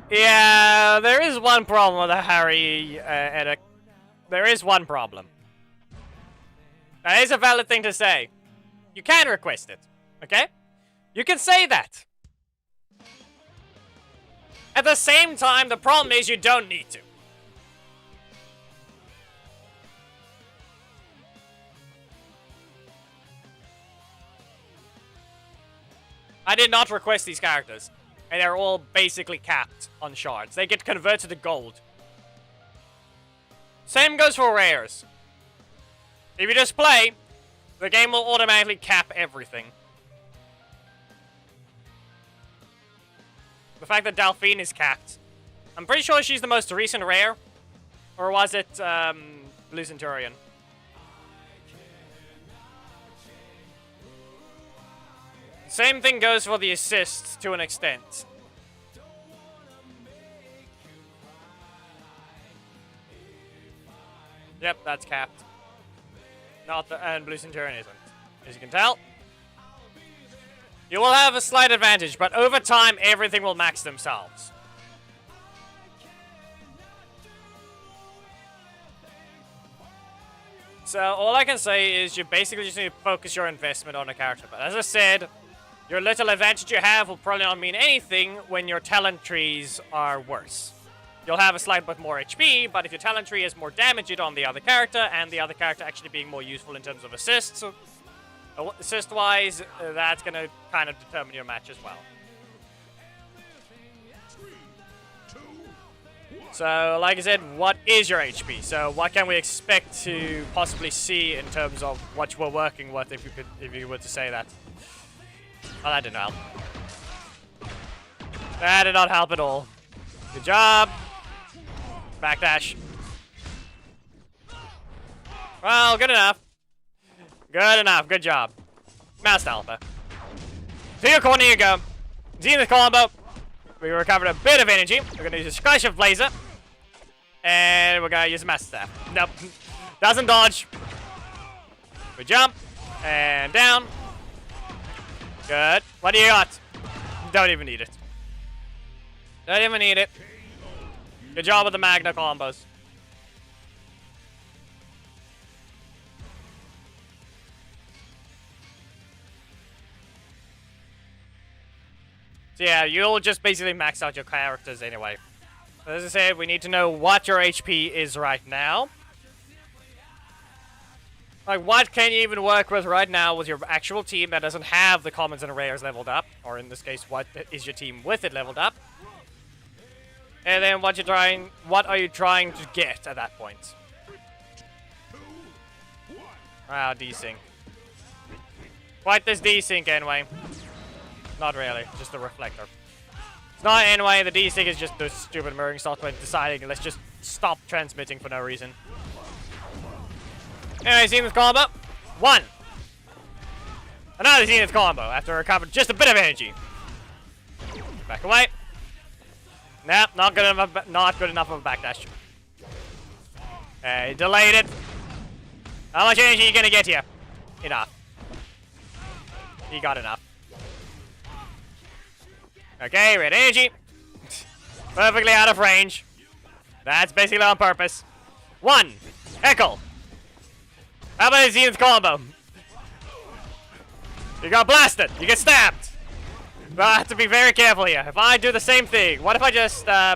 Yeah, there is one problem with Harry Eddick. There is one problem. That is a valid thing to say. You can request it, okay? You can say that. At the same time, the problem is you don't need to. I did not request these characters, and they're all basically capped on shards. They get converted to gold. Same goes for rares. If you just play, the game will automatically cap everything. The fact that Delphine is capped. I'm pretty sure she's the most recent rare. Or was it, Blue Centurion? Same thing goes for the assists to an extent. Yep, that's capped. Not the, and Blue Centurion isn't. As you can tell. You will have a slight advantage, but over time, everything will max themselves. So, all I can say is you basically just need to focus your investment on a character. But as I said, your little advantage you have will probably not mean anything when your talent trees are worse. You'll have a slight bit more HP, but if your talent tree has more damage it on the other character, and the other character actually being more useful in terms of assists, assist-wise, that's going to kind of determine your match as well. So, like I said, what is your HP? So, what can we expect to possibly see in terms of what we're working with, if you were to say that? Oh, that didn't help. That did not help at all. Good job. Backdash. Well, good enough. Good enough. Good job. Master Alpha. To your corner you go. Zenith combo. We recovered a bit of energy. We're going to use a Sky Shift Blazer. And we're going to use a Master Staff. Nope. Doesn't dodge. We jump. And down. Good. What do you got? Don't even need it. Don't even need it. Good job with the Magna combos. So yeah, you'll just basically max out your characters anyway. As I said, we need to know what your HP is right now. Like, what can you even work with right now with your actual team that doesn't have the commons and rares leveled up? Or in this case, what is your team with it leveled up? And then what are you trying to get at that point? Ah, desync. What does desync anyway? Not really, just the reflector. It's not anyway, the desync is just the stupid mirroring software deciding let's just stop transmitting for no reason. Anyway, Zenith combo. 1. Another Zenith combo after recovered just a bit of energy. Back away. Nope, not good enough of a backdash. He delayed it. How much energy are you gonna get here? Enough. He got enough. Okay, red energy. Perfectly out of range. That's basically on purpose. 1. Heckle. How about a Zenith combo? You got blasted. You get stabbed. But I have to be very careful here. If I do the same thing, what if I just, no.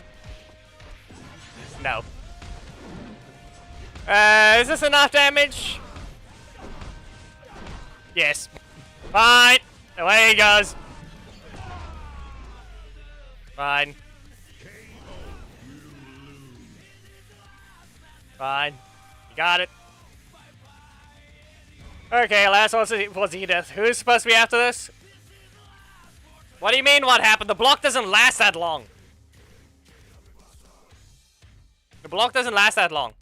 Is this enough damage? Yes. Fine. Away he goes. Fine. Fine. You got it. Okay, last one was Edith. Who's supposed to be after this? What do you mean what happened? The block doesn't last that long. The block doesn't last that long.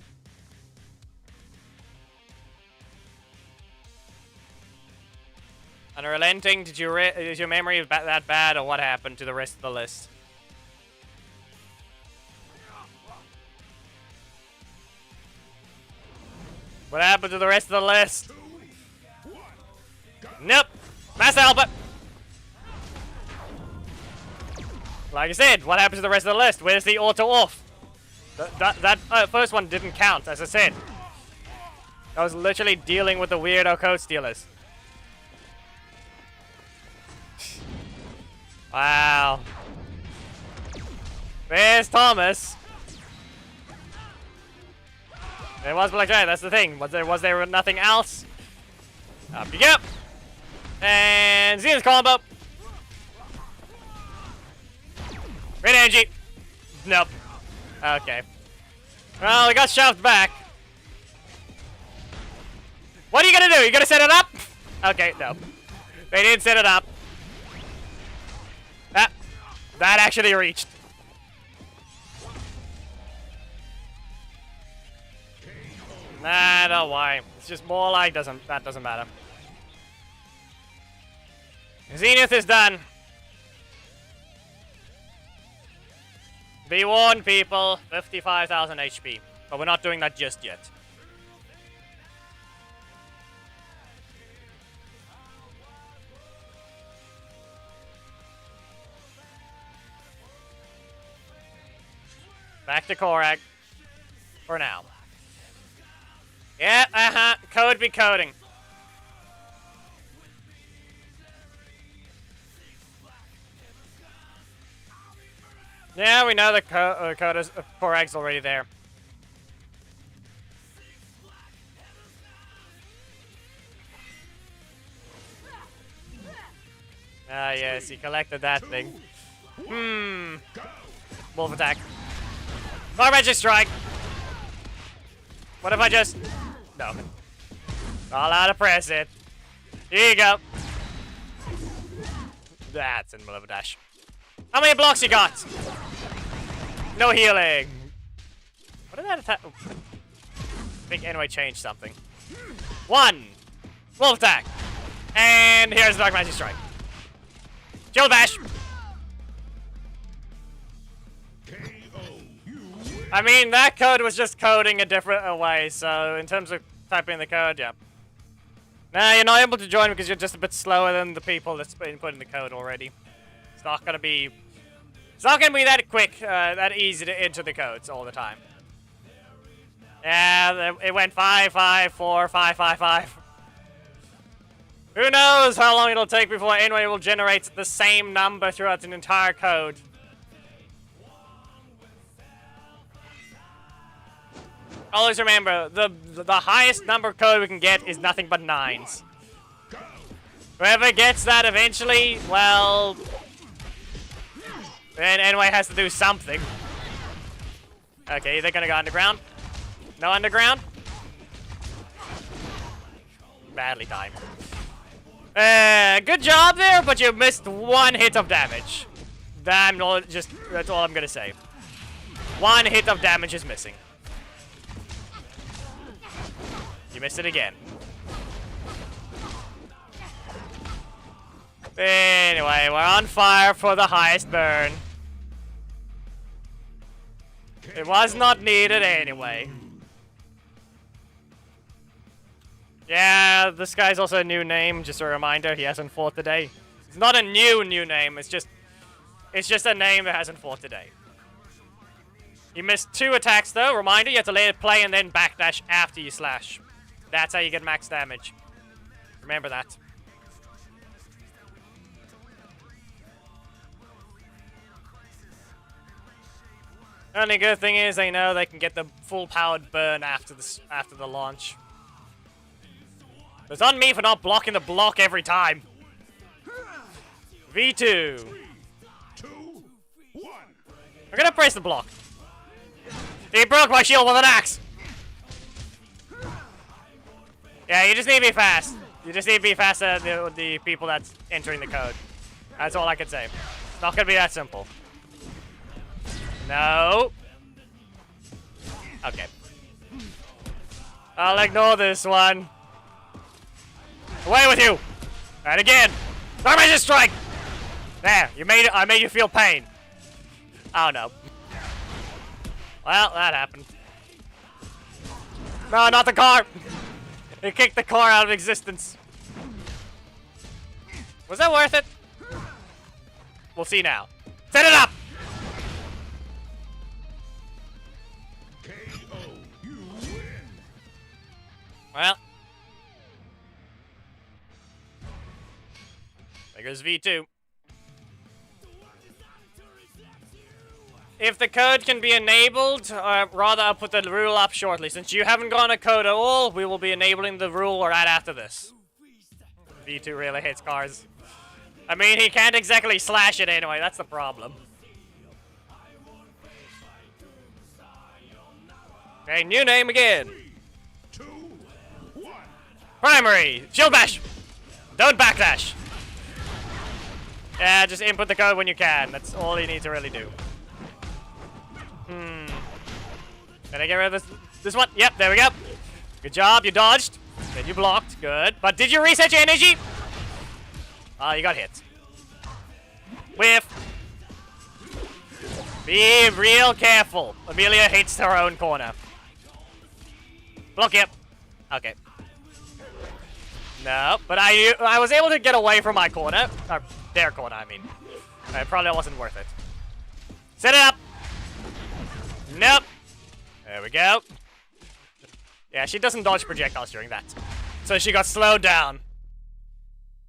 Unrelenting, is your memory that bad, or what happened to the rest of the list? What happened to the rest of the list? Nope. Master Alpha. Like I said, what happens to the rest of the list? Where's the auto off? That first one didn't count, as I said. I was literally dealing with the weirdo code stealers. Wow. There's Thomas. There was Blackjack, that's the thing. Was there nothing else? Up you go. And Zenith combo. Red energy. Nope. Okay. Well, it got shoved back. What are you gonna do? You gonna set it up? Okay, no. They didn't set it up. That actually reached. Nah, don't worry. It's just more like that doesn't matter. Zenith is done. Be warned, people. 55,000 HP. But we're not doing that just yet. Back to Korag. For now. Yeah, Code be coding. Yeah, we know the code is Korag's already there. Ah, yes, he collected that thing. Wolf attack. Dark Magic Strike! What if I just... No. All out of press it. Here you go. That's in the middle of a dash. How many blocks you got? No healing. What did that attack? Oh. I think anyway changed something. 1. Wolf attack. And here's the Dark Magic Strike. Chill bash. I mean, that code was just coding a different way, so in terms of typing the code, yeah. Nah, you're not able to join because you're just a bit slower than the people that's been putting the code already. It's not gonna be that quick, that easy to enter the codes all the time. Yeah, it went 5, 5, 4, 5, 5, 5. Who knows how long it'll take before anybody will generate the same number throughout an entire code. Always remember, the highest number code we can get is nothing but 9s. Whoever gets that eventually, well... then anyway has to do something. Okay, they're gonna go underground. No underground? Badly timed. Good job there, but you missed 1 hit of damage. That's all I'm gonna say. 1 hit of damage is missing. You missed it again. Anyway, we're on fire for the highest burn. It was not needed anyway. Yeah, this guy's also a new name, just a reminder, he hasn't fought today. It's not a new name, it's just a name that hasn't fought today. You missed 2 attacks though, reminder, you have to let it play and then backdash after you slash. That's how you get max damage. Remember that. Only good thing is they know they can get the full powered burn after the launch. It's on me for not blocking the block every time. V2. 3, 2, 1. I'm gonna press the block. He broke my shield with an axe. Yeah, you just need to be fast. You just need to be faster than the people that's entering the code. That's all I can say. It's not gonna be that simple. No. Okay. I'll ignore this one. Away with you! And again! Dark Magic Strike! There, I made you feel pain. Oh no. Well, that happened. No, not the car! It kicked the car out of existence. Was that worth it? We'll see now. Set it up! Well. There goes V2. If the code can be enabled, rather I'll put the rule up shortly. Since you haven't gone a code at all, we will be enabling the rule right after this. V2 really hates cars. I mean, he can't exactly slash it anyway, that's the problem. Okay, new name again. 3, 2, 1. Primary! Shield bash! Don't backdash! Yeah, just input the code when you can. That's all you need to really do. Can I get rid of this one? Yep, there we go. Good job, you dodged. Then you blocked. Good. But did you reset your energy? Oh, you got hit. Whiff. Be real careful. Amelia hates her own corner. Block, yep. Okay. No, but I was able to get away from my corner. Or their corner, I mean. It probably wasn't worth it. Set it up. Nope. There we go. Yeah, she doesn't dodge projectiles during that. So she got slowed down.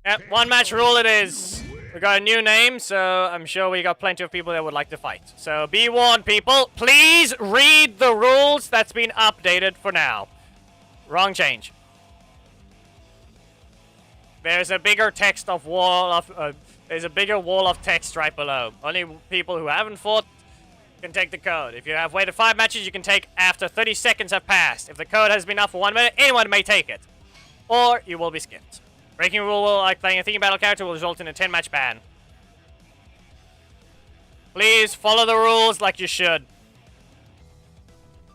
Yep, 1 match rule it is. We got a new name, so I'm sure we got plenty of people that would like to fight. So be warned, people. Please read the rules that's been updated for now. Wrong change. There's a bigger text of wall of there's a bigger wall of text right below. Only people who haven't fought can take the code. If you have waited 5 matches, you can take after 30 seconds have passed. If the code has been up for 1 minute, anyone may take it. Or you will be skipped. Breaking a rule like playing a theme battle character will result in a 10-match ban. Please follow the rules like you should.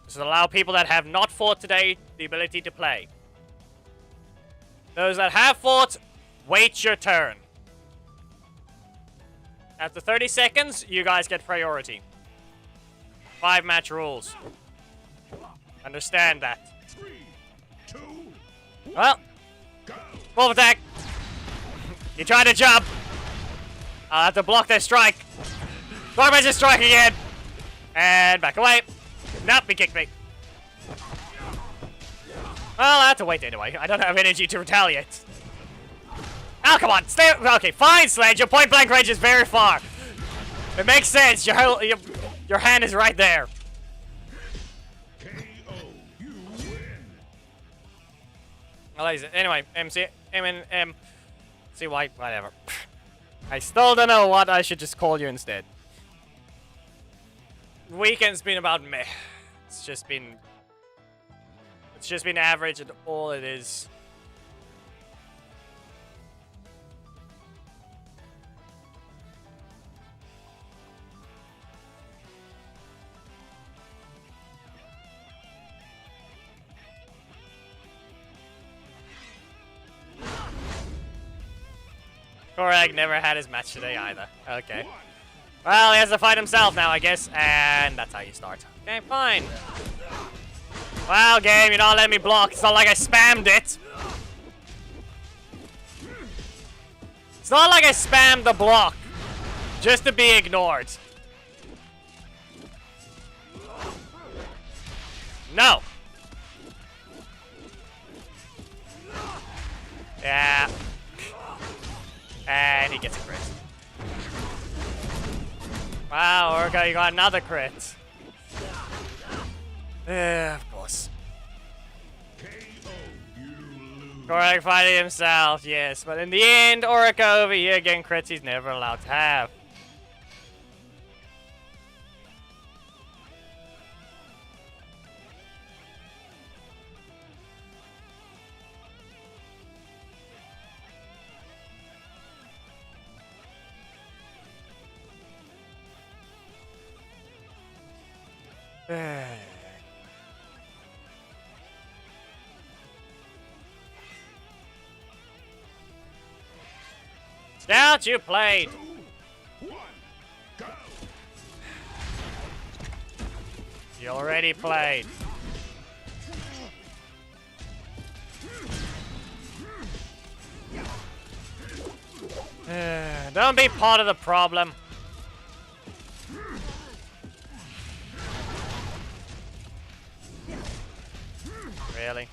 This will allow people that have not fought today the ability to play. Those that have fought, wait your turn. After 30 seconds, you guys get priority. 5-match rules. Understand that. 3, 2, 1, Well, go. wolf attack. You tried to jump. I'll have to block their strike. Dark Magic strike again. And back away. Nope, he kicked me. Well, I have to wait anyway. I don't have energy to retaliate. Oh, come on. Stay. Okay, fine, Sledge. Your point blank range is very far. It makes sense. Your hand is right there. KO. You win. Well, anyway, CY, whatever. I still don't know what I should just call you instead. Weekend's been about meh. It's just been average and all it is. Korag never had his match today either. Okay. Well, he has to fight himself now, I guess. And that's how you start. Okay, fine. Wow, game, you're not letting me block. It's not like I spammed it. It's not like I spammed the block. Just to be ignored. No. Yeah. And he gets a crit. Wow, Orca, you got another crit. Of course. KO. You lose. Korag fighting himself, yes. But in the end, Orica over here getting crits he's never allowed to have. Scout, you played. 2, 1, go. You already played. Don't be part of the problem. Really?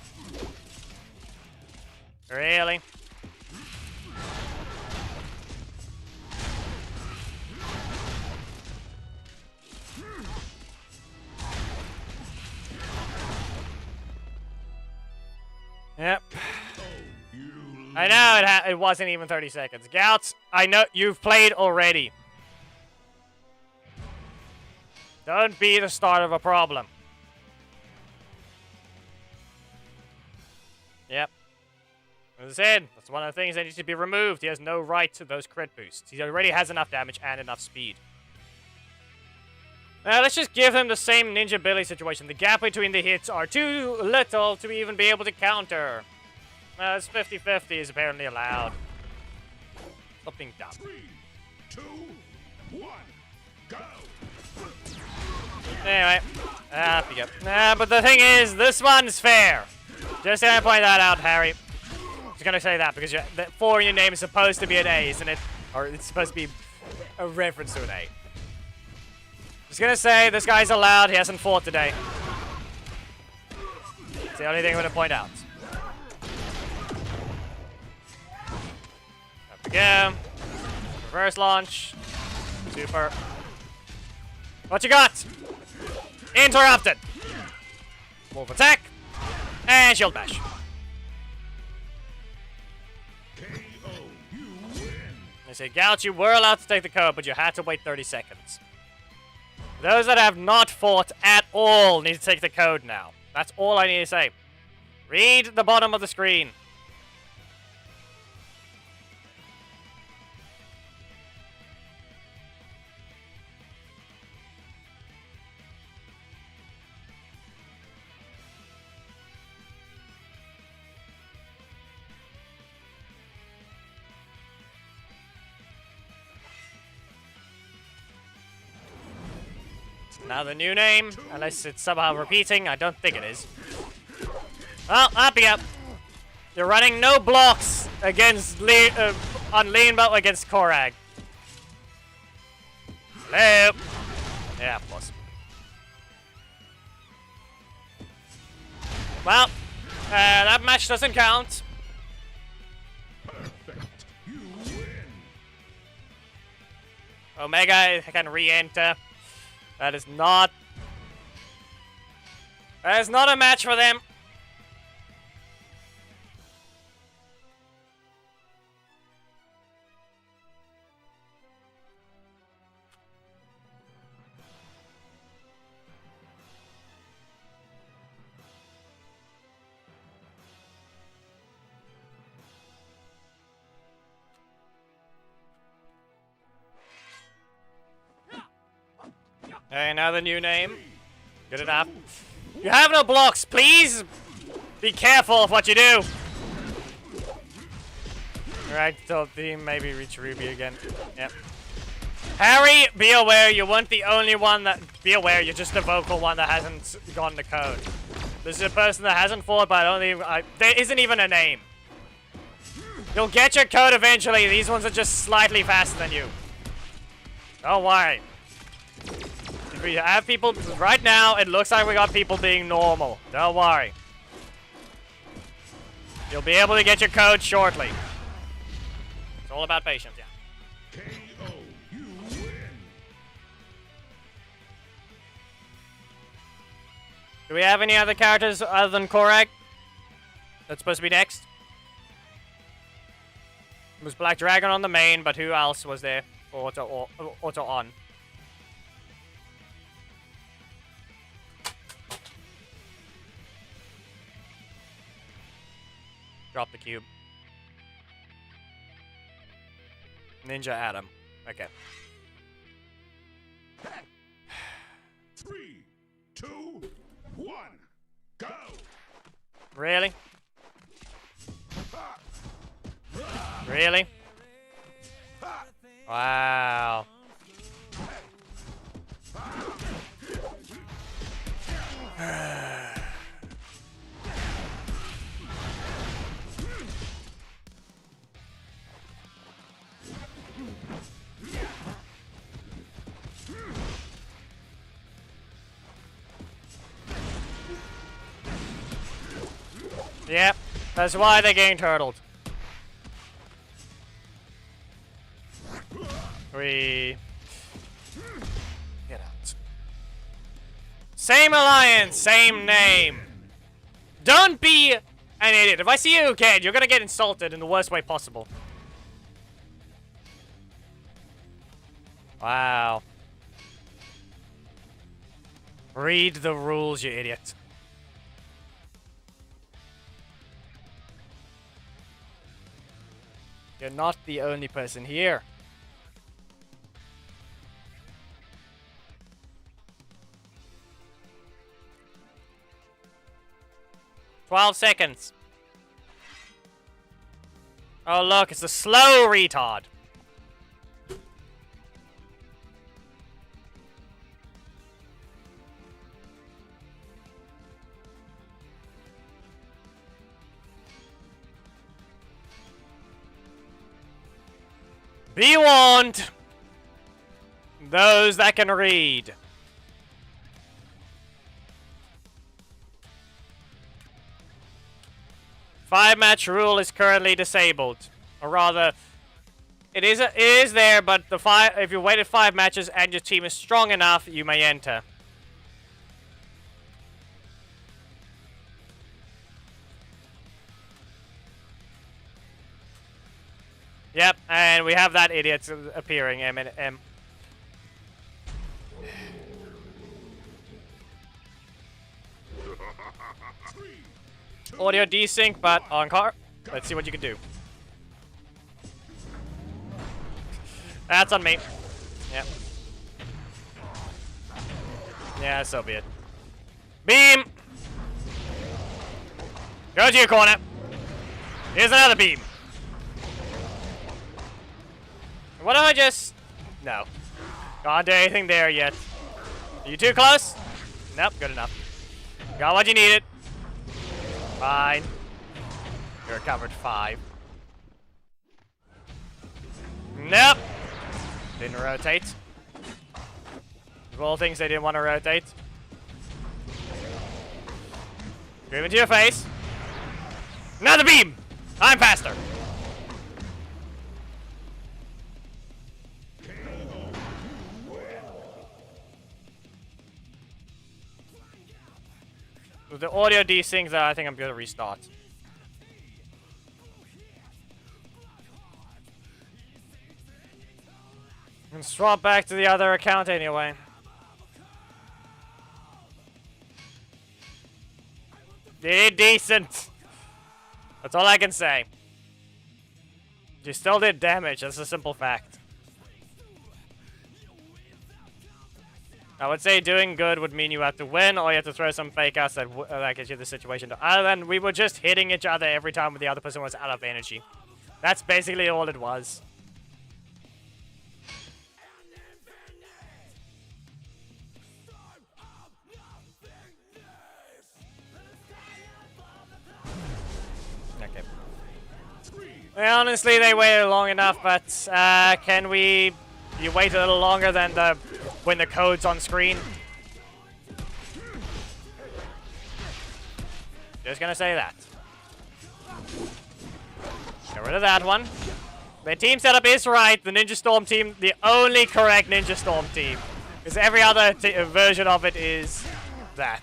Really? Yep. I know it wasn't even 30 seconds. Gouts, I know you've played already. Don't be the start of a problem. Yep. As I said, that's one of the things that needs to be removed. He has no right to those crit boosts. He already has enough damage and enough speed. Now, let's just give him the same Ninja Billy situation. The gap between the hits are too little to even be able to counter. It's 50-50 is apparently allowed. Stop being dumb. 3, 2, 1, go. Anyway, up you go. But the thing is, this one's fair. Just gonna point that out, Harry. Just gonna say that because the 4 in your name is supposed to be an A, isn't it? Or it's supposed to be a reference to an A. Just gonna say this guy's allowed. He hasn't fought today. It's the only thing I'm gonna point out. Up we go. Reverse launch. Super. What you got? Interrupted. Wolf attack. And shield bash. KO. You win. They say, Gouch, you were allowed to take the code, but you had to wait 30 seconds. Those that have not fought at all need to take the code now. That's all I need to say. Read the bottom of the screen. Now the new name, unless it's somehow repeating, I don't think it is. Well, up you. You're running no blocks against on lean but against Korag. Hello. Yeah, plus. Well, that match doesn't count. Perfect. You win. Omega can re-enter. That is not a match for them. Okay, now the new name. Good enough. You have no blocks, please! Be careful of what you do! Alright, so team maybe reach Ruby again. Yep. Harry, be aware you weren't the only one that... Be aware, you're just the vocal one that hasn't gotten the code. This is a person that hasn't fought, but I don't even... there isn't even a name. You'll get your code eventually, these ones are just slightly faster than you. Don't worry. We have people right now. It looks like we got people being normal. Don't worry. You'll be able to get your code shortly. It's all about patience, yeah. KO. You win. Do we have any other characters other than Korag? That's supposed to be next. It was Black Dragon on the main, but who else was there? Auto on. Drop the cube. Ninja Adam. Okay. 3, 2, 1, go. Really? Really? Wow. Yep, that's why they're getting turtled. We get out. Same alliance, same name. Don't be an idiot. If I see you again, you're gonna get insulted in the worst way possible. Wow. Read the rules, you idiot. You're not the only person here. "12 seconds. Oh look, it's a slow retard. Be warned, those that can read. Five-match rule is currently disabled, or rather, it is there. But if you waited 5 matches and your team is strong enough, you may enter. Yep, and we have that idiot appearing, M. Audio desync, but on car. Let's see what you can do. That's on me. Yep. Yeah, so be it. Beam! Go to your corner. Here's another beam. What if I just... No. Can't do anything there yet. Are you too close? Nope, good enough. Got what you needed. Fine. You recovered 5. Nope. Didn't rotate. Of all things they didn't want to rotate. Give it to your face. Another beam! I'm faster. With the audio desync, I think I'm gonna restart. And swap back to the other account anyway. Did decent. That's all I can say. You still did damage, that's a simple fact. I would say doing good would mean you have to win, or you have to throw some fake outs that gets you the situation. Other than we were just hitting each other every time the other person was out of energy. That's basically all it was. Okay. Well, honestly, they waited long enough, but can we... You wait a little longer than when the code's on screen? Just gonna say that. Get rid of that one. The team setup is right. The Ninja Storm team, the only correct Ninja Storm team. Because every other version of it is that.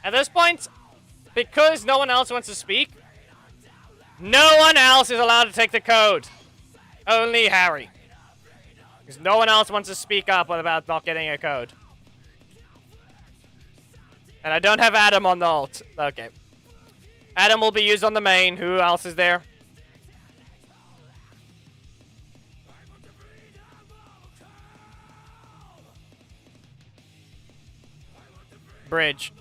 At this point, because no one else wants to speak, no one else is allowed to take the code. Only Harry. Because no one else wants to speak up about not getting a code. And I don't have Adam on the ult. Okay. Adam will be used on the main. Who else is there? Bridge.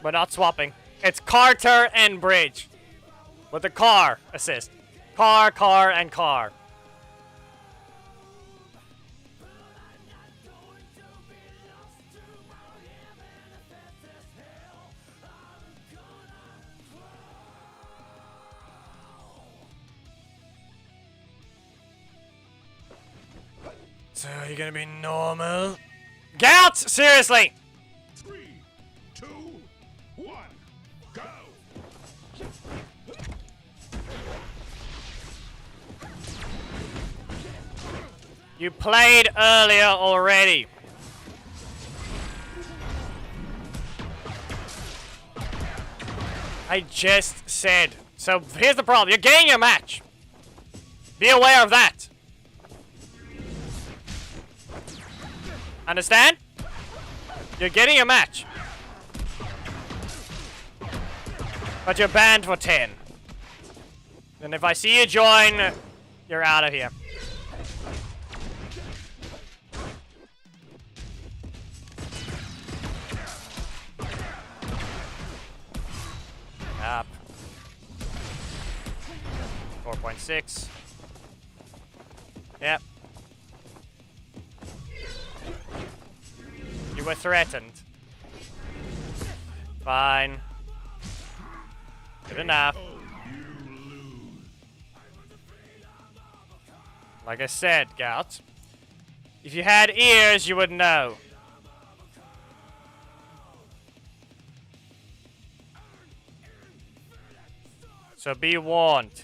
We're not swapping. It's Carter and Bridge. With the car assist. Car, and car. So you're gonna be normal? Gout! Seriously! 3, 2, 1, go! You played earlier already. I just said. So here's the problem. You're getting your match. Be aware of that. Understand? You're getting a match. But you're banned for 10. And if I see you join, you're out of here. Up. 4.6. Yep. You were threatened. Fine. Good enough. Like I said, Gout, if you had ears, you would know. So be warned.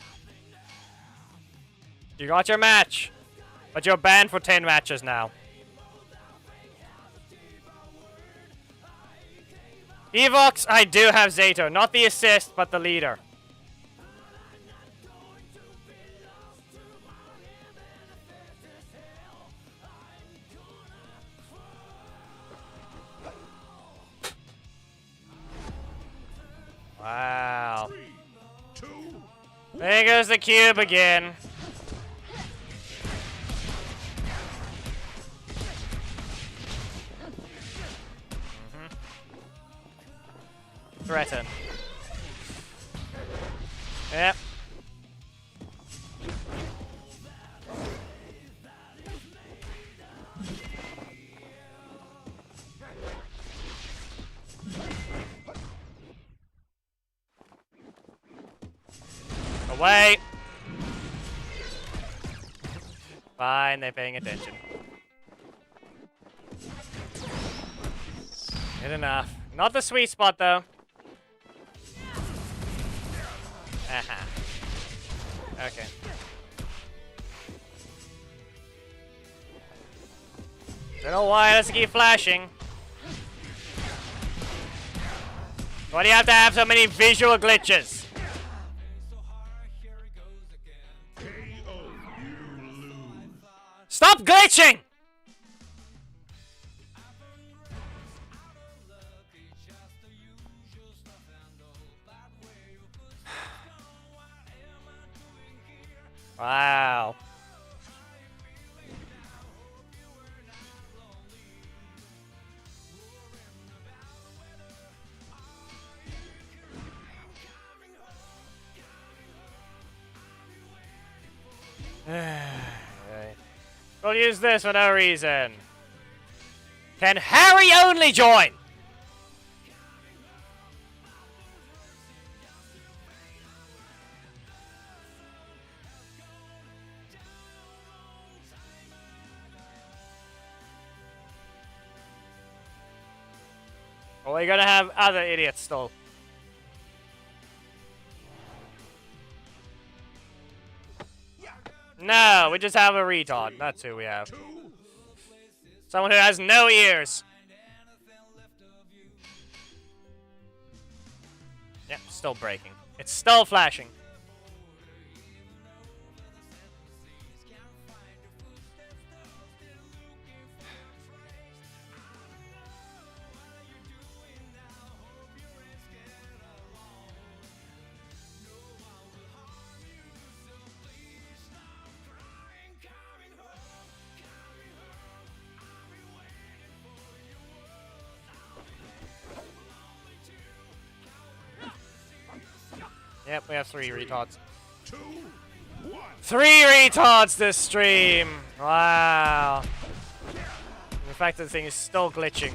You got your match, but you're banned for 10 matches now. Evox, I do have Zato. Not the assist, but the leader. There goes the cube again. Threaten. Yep. Away. Fine, they're paying attention. Good enough. Not the sweet spot, though. Aha. Okay. Don't know why it has to keep flashing. Why do you have to have so many visual glitches? Stop glitching! Wow. We'll use this for no reason. Can Harry only join? Or are you gonna have other idiots still? No, we just have a retard. That's who we have. Someone who has no ears. Yep, still breaking. It's still flashing. Yep, we have 3 retards. 2, 1. 3 retards this stream! Wow. The fact that the thing is still glitching.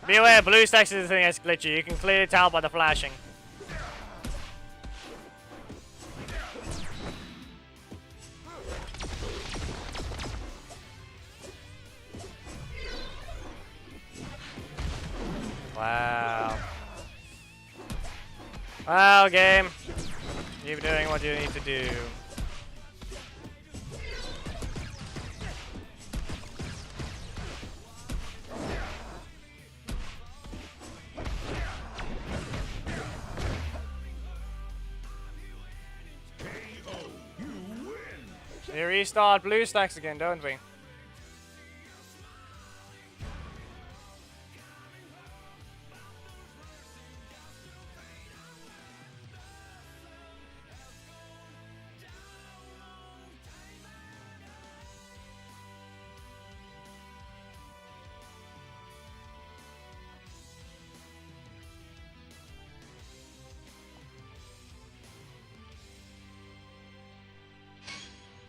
Be aware, blue stacks is the thing that's glitchy. You can clearly tell by the flashing. Wow. Wow, game. Keep doing what you need to do. We restart blue stacks again, don't we?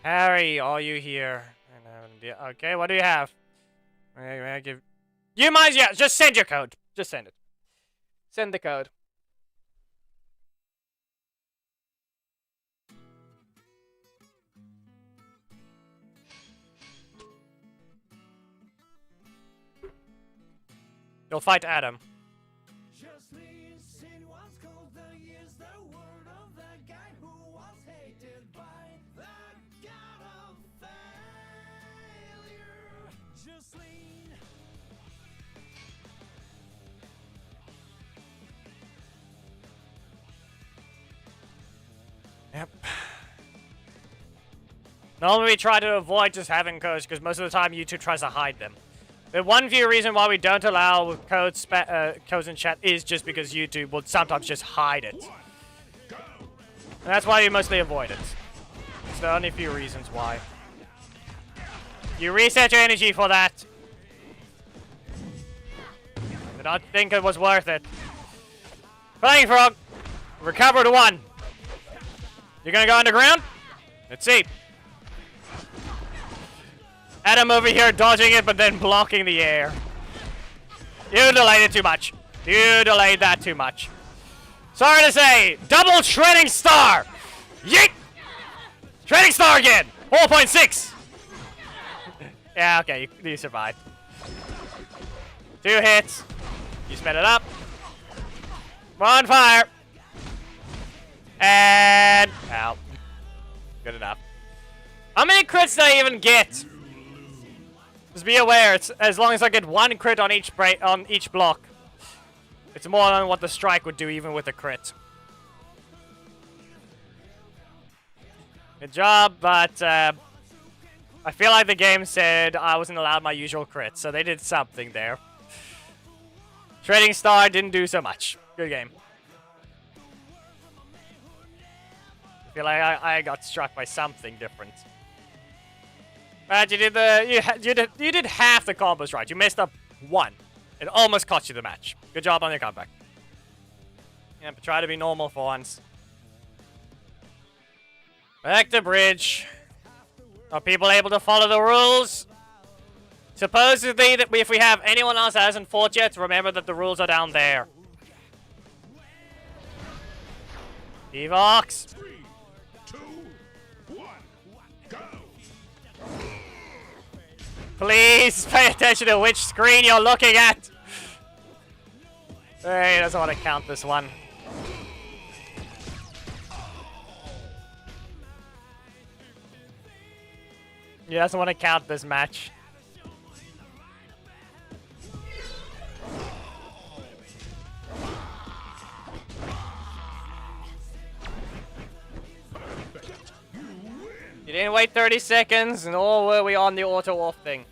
Harry, are you here? Okay, what do you have? May I give... You might, yeah, just send your code. Just send it. Send the code. You'll fight Adam. Yep. Normally we try to avoid just having codes because most of the time YouTube tries to hide them. The one few reason why we don't allow codes in chat is just because YouTube will sometimes just hide it. That's why you mostly avoid it. It's the only few reasons why. You reset your energy for that. I don't think it was worth it. Flying Frog, recover to 1. You're gonna go underground? Let's see. Adam over here dodging it, but then blocking the air. You delayed it too much. You delayed that too much. Sorry to say, double Shredding Star! Yeet! Shredding Star again! 4.6! Yeah, okay, you survived. 2 hits. You sped it up. We're on fire. And out. Good enough. How many crits did I even get? Just be aware, it's as long as I get 1 crit on each block. It's more than what the strike would do even with a crit. Good job, but I feel like the game said I wasn't allowed my usual crit, so they did something there. Shredding Star didn't do so much. Good game. I feel like I got struck by something different. But you did half the combos right. You messed up 1. It almost cost you the match. Good job on your comeback. Yeah, but try to be normal for once. Back to bridge. Are people able to follow the rules? Supposedly, that if we have anyone else that hasn't fought yet, remember that the rules are down there. Evox. 3, 2, 1, go! Please pay attention to which screen you're looking at. Hey, he doesn't want to count this one. He doesn't want to count this match. You didn't wait 30 seconds, nor were we on the auto-off thing.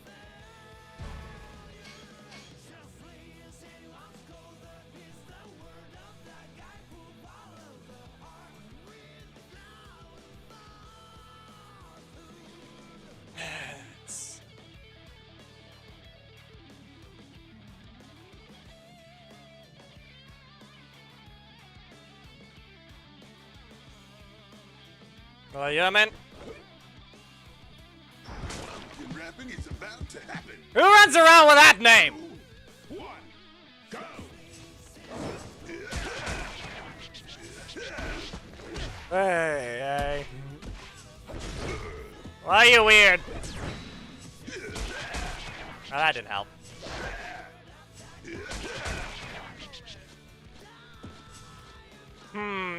Well, yeah, man. Rapping is about to happen. Who runs around with that name? 1, go! Hey, hey. Why are you weird? Oh, that didn't help.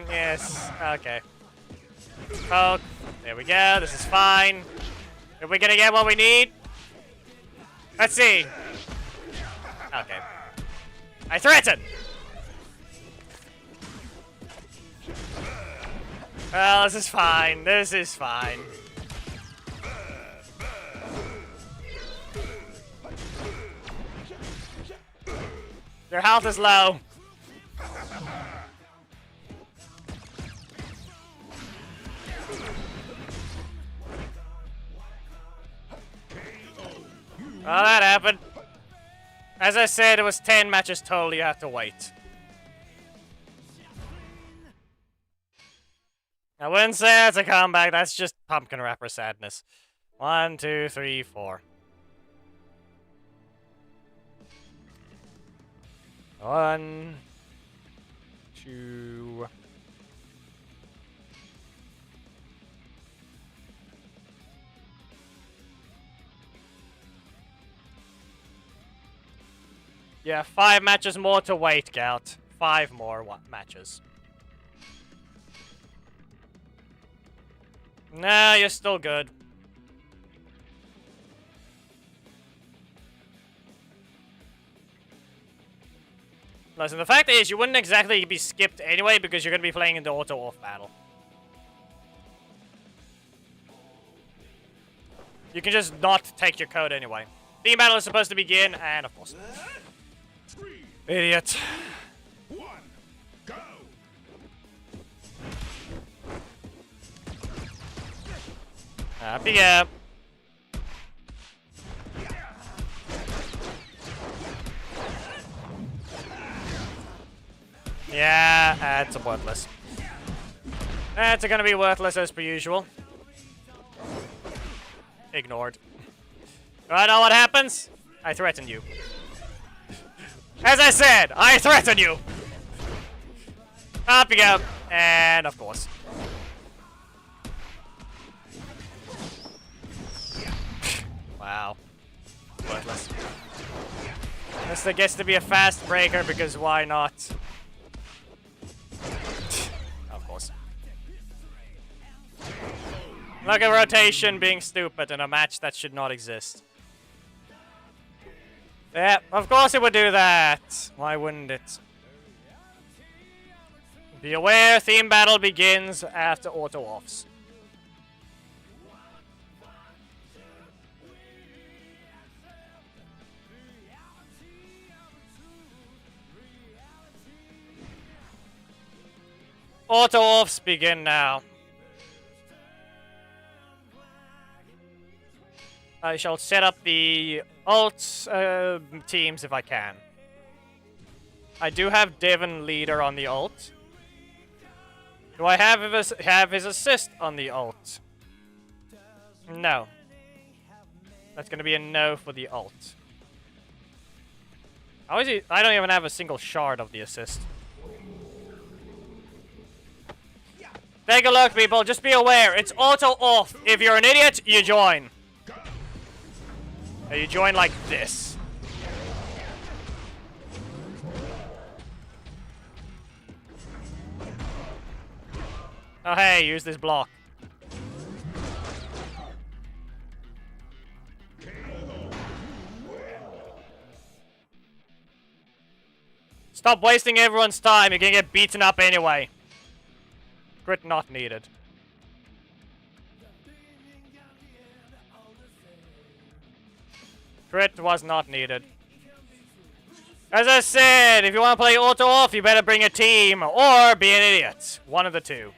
Yes. Okay. Oh, there we go. This is fine. Are we gonna get what we need? Let's see. Okay. I threaten! Well, this is fine. This is fine. Your health is low. Well, that happened. As I said, it was 10 matches total. You have to wait. I wouldn't say that's a comeback. That's just pumpkin wrapper sadness. 1, 2, 3, 4. 1, 2. Yeah, 5 matches more to wait, Gout. 5 more matches. Nah, you're still good. Listen, the fact is, you wouldn't exactly be skipped anyway because you're going to be playing in the auto-off battle. You can just not take your code anyway. Team battle is supposed to begin, and of course. 3, Idiot. 1, go! Up you go. Yeah, that's worthless. That's gonna be worthless as per usual. Ignored. Do I know what happens? I threaten you. As I said, I threaten you! Up you go. And of course. Wow. Worthless. This gets to be a fast breaker because why not? Of course. Look at rotation being stupid in a match that should not exist. Yeah, of course it would do that. Why wouldn't it? Be aware, theme battle begins after auto-offs. Auto-offs begin now. I shall set up the ult teams if I can. I do have Devon leader on the ult. Do I have his assist on the ult? No. That's gonna be a no for the ult. How is he? I don't even have a single shard of the assist. Take a look, people. Just be aware. It's auto off. If you're an idiot, you join. You join like this. Oh, hey, use this block. Stop wasting everyone's time. You're gonna get beaten up anyway. Crit not needed. Crit was not needed. As I said, if you want to play auto off, you better bring a team or be an idiot. One of the two.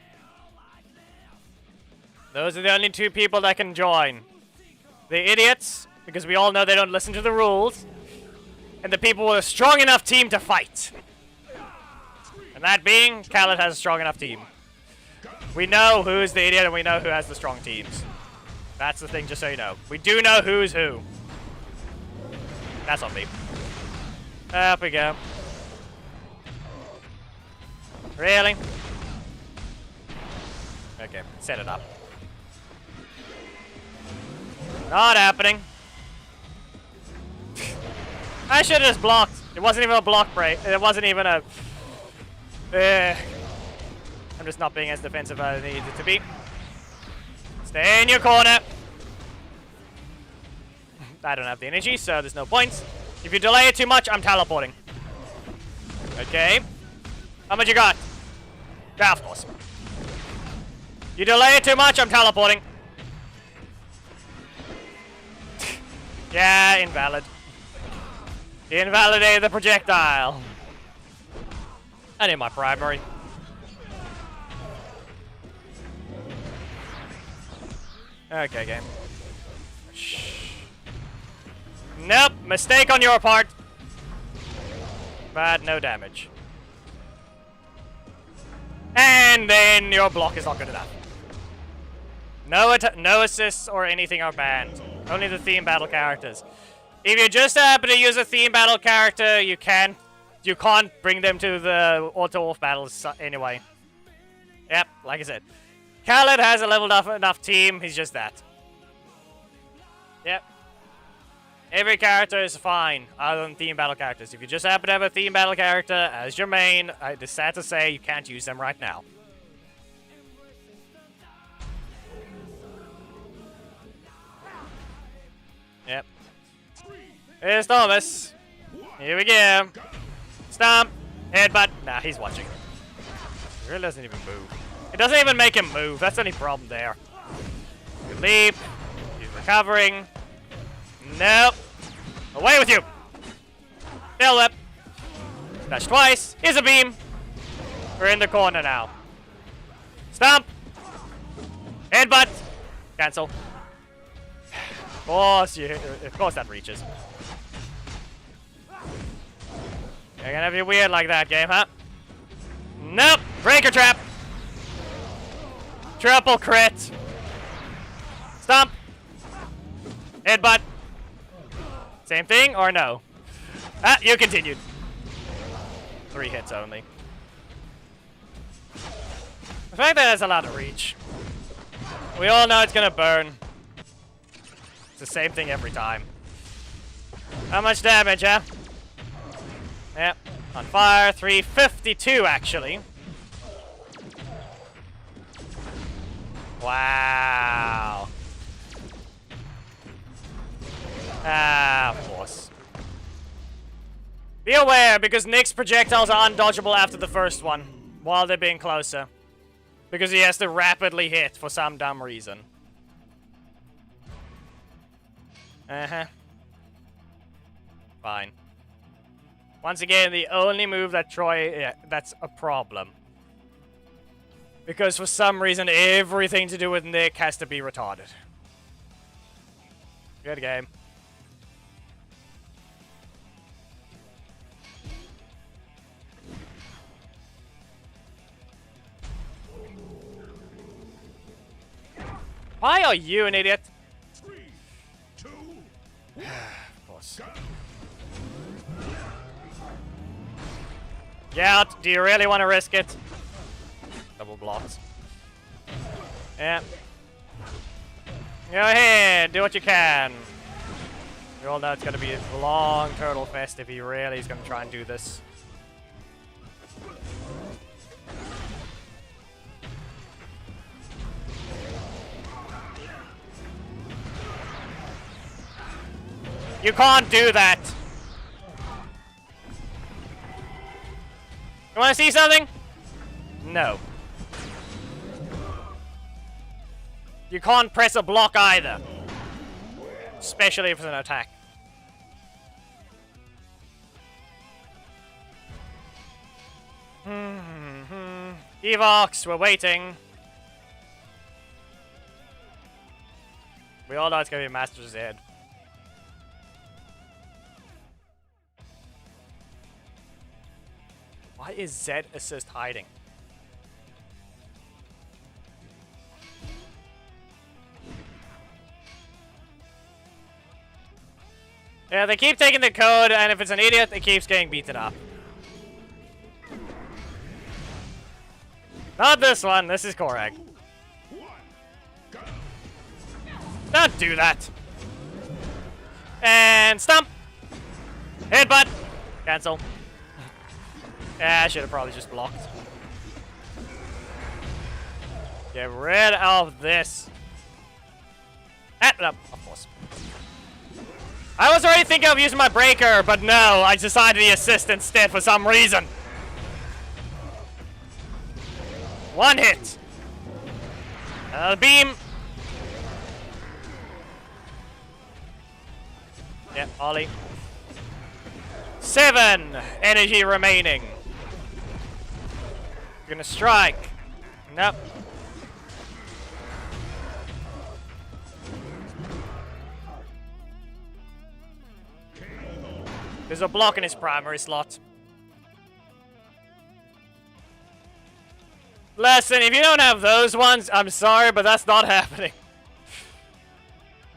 Those are the only two people that can join. The idiots, because we all know they don't listen to the rules. And the people with a strong enough team to fight. And that being, Khaled has a strong enough team. We know who's the idiot and we know who has the strong teams. That's the thing, just so you know. We do know who's who. That's on me. Up we go. Really? Okay, set it up. Not happening. I should have just blocked. It wasn't even a block break. It wasn't even a... I'm just not being as defensive as I needed to be. Stay in your corner. I don't have the energy, so there's no points. If you delay it too much, I'm teleporting. Okay. How much you got? Yeah, of course. You delay it too much, I'm teleporting. Yeah, invalid. Invalidated the projectile. I need my primary. Okay, game. Shh. Nope, mistake on your part. But no damage. And then your block is not good enough. No assists or anything are banned. Only the theme battle characters. If you just happen to use a theme battle character, you can't bring them to the auto-off battles anyway. Yep, like I said. Khaled has a leveled up enough team, he's just that. Yep. Every character is fine, other than theme battle characters. If you just happen to have a theme battle character as your main, it's sad to say you can't use them right now. Yep. Here's Thomas. Here we go. Stomp. Headbutt. Nah, he's watching. He really doesn't even move. It doesn't even make him move. That's the only problem there. Good leap. He's recovering. Nope. Away with you. Tail whip. Dash twice. Here's a beam. We're in the corner now. Stomp. Headbutt. Cancel. Of course that reaches. You're gonna be weird like that, game, huh? Nope! Breaker trap! Triple crit! Stomp! Headbutt! Same thing, or no? Ah, you continued. 3 hits only. The fact that that's a lot of reach. We all know it's gonna burn. It's the same thing every time. How much damage, huh? Yep. On fire, 352 actually. Wow. Ah, of course. Be aware, because Nick's projectiles are undodgeable after the first one, while they're being closer. Because he has to rapidly hit for some dumb reason. Uh-huh. Fine. Once again, the only move that Troy... Yeah, that's a problem. Because for some reason, everything to do with Nick has to be retarded. Good game. Why are you an idiot? 3, 2, Of course. Get out. Do you really want to risk it? Double blocks. Yeah. Go ahead. Do what you can. We all know it's going to be a long turtle fest if he really is going to try and do this. You can't do that! You wanna see something? No. You can't press a block either. Especially if it's an attack. Evox, we're waiting. We all know it's gonna be Master's Head. Why is Z assist hiding? Yeah, they keep taking the code, and if it's an idiot, it keeps getting beaten up. Not this one, this is Korag. Don't do that. And stomp. Headbutt. Cancel. Yeah, I should have probably just blocked. Get rid of this. Ah, no, of course. I was already thinking of using my breaker, but no, I decided the assist instead for some reason. 1 hit. Beam. Yeah, Ollie. 7 energy remaining. Gonna strike. Nope. There's a block in his primary slot. Listen, if you don't have those ones, I'm sorry, but that's not happening.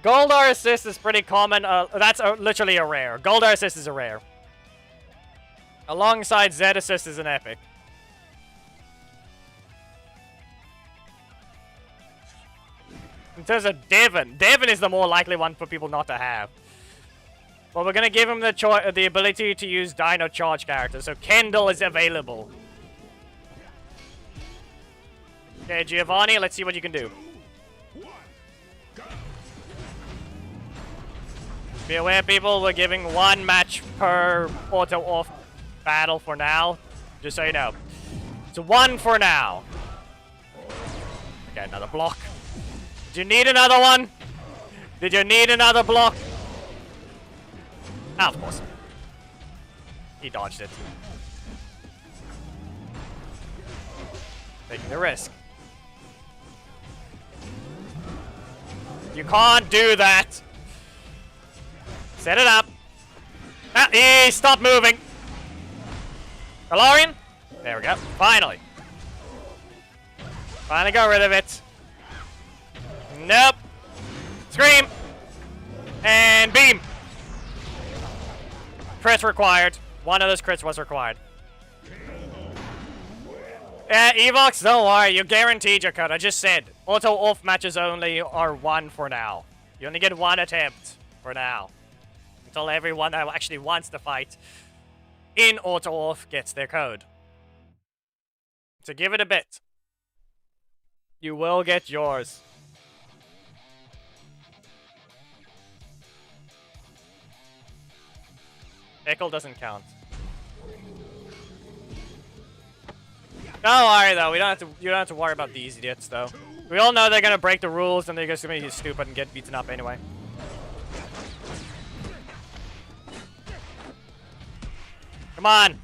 Goldar assist is pretty common. That's literally a rare. Goldar assist is a rare. Alongside Z assist is an epic. In terms of Devon is the more likely one for people not to have. Well, we're gonna give him the ability to use Dino Charge characters, so Kendall is available. Okay, Giovanni, let's see what you can do. Be aware, people, we're giving 1 match per auto-off battle for now. Just so you know. It's 1 for now. Okay, another block. Did you need another one? Did you need another block? Ah, of course. He dodged it. Taking the risk. You can't do that! Set it up. Ah, stop moving. Galarian? There we go. Finally. Finally got rid of it. Nope. Scream. And beam. Crits required. One of those crits was required. Evox, don't worry. You guaranteed your code. I just said. Auto-off matches only are one for now. You only get one attempt for now. Until everyone that actually wants to fight in auto-off gets their code. So give it a bit. You will get yours. Pickle doesn't count. Don't worry though, you don't have to worry about these idiots though. We all know they're gonna break the rules and they're just gonna be stupid and get beaten up anyway. Come on!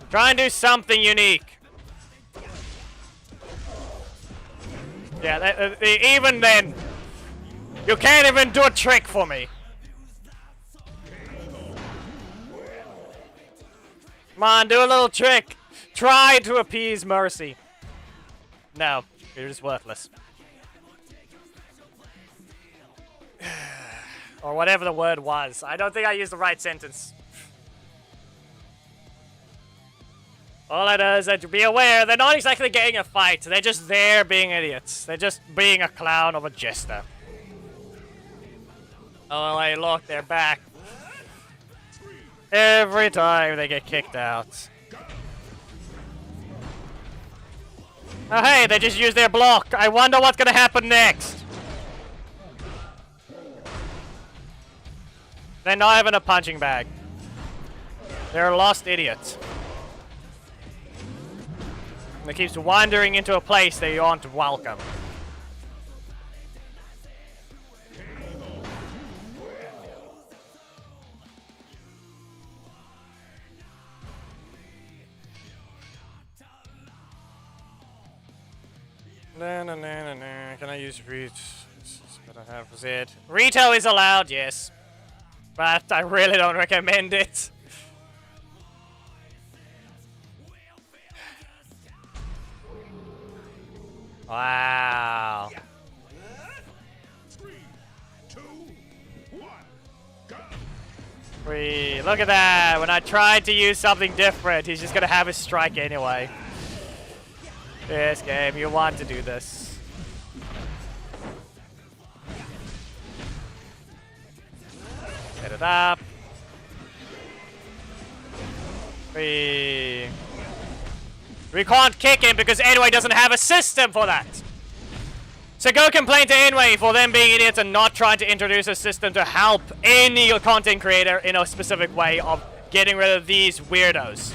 Try and do something unique. Yeah, even then, you can't even do a trick for me. Come on, do a little trick. Try to appease Mercy. No, you're just worthless. Or whatever the word was. I don't think I used the right sentence. All it is that to be aware, they're not exactly getting a fight. They're just there being idiots. They're just being a clown of a jester. Oh, hey, look, they're back. Every time they get kicked out. Oh, hey, they just used their block. I wonder what's gonna happen next. They're not even a punching bag. They're lost idiots. It keeps wandering into a place they aren't welcome. Can I use reach? What I have is it. Retail is allowed, yes. But I really don't recommend it. Wow. 3, 2, 1, go. Look at that. When I tried to use something different, he's just gonna have his strike anyway. This game, you want to do this. Set it up. We can't kick him because Enway doesn't have a system for that. So go complain to Enway for them being idiots and not trying to introduce a system to help any content creator in a specific way of getting rid of these weirdos.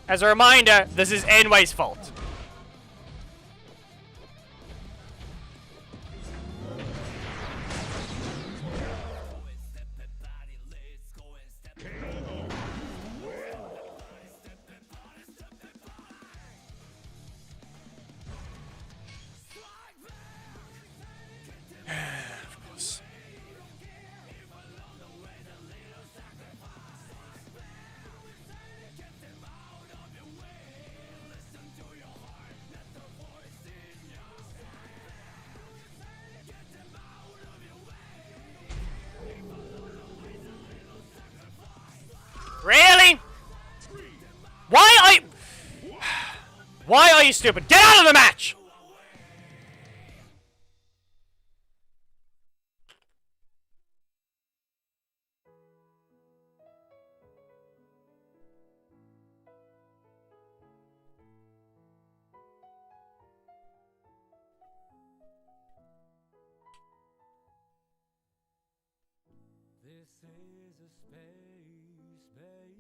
As a reminder, this is Enway's fault. Really? Why are you stupid? Get out of the match!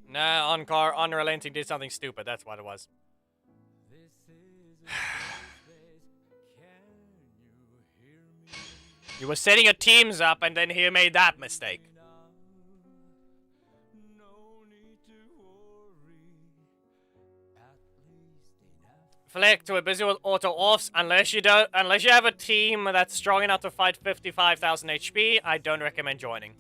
Nah, Unrelenting did something stupid. That's what it was. He was setting your teams up and then he made that mistake. Flick to a busy with auto offs. Unless you have a team that's strong enough to fight 55,000 HP, I don't recommend joining.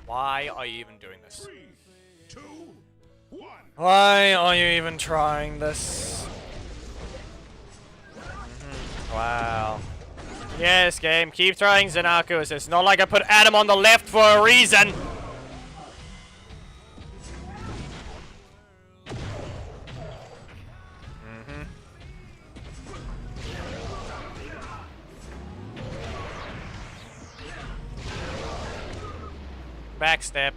Why are you even doing this? 3, 2, 1. Why are you even trying this? Wow. Yes, game. Keep trying Zenakus. It's not like I put Adam on the left for a reason. Backstep.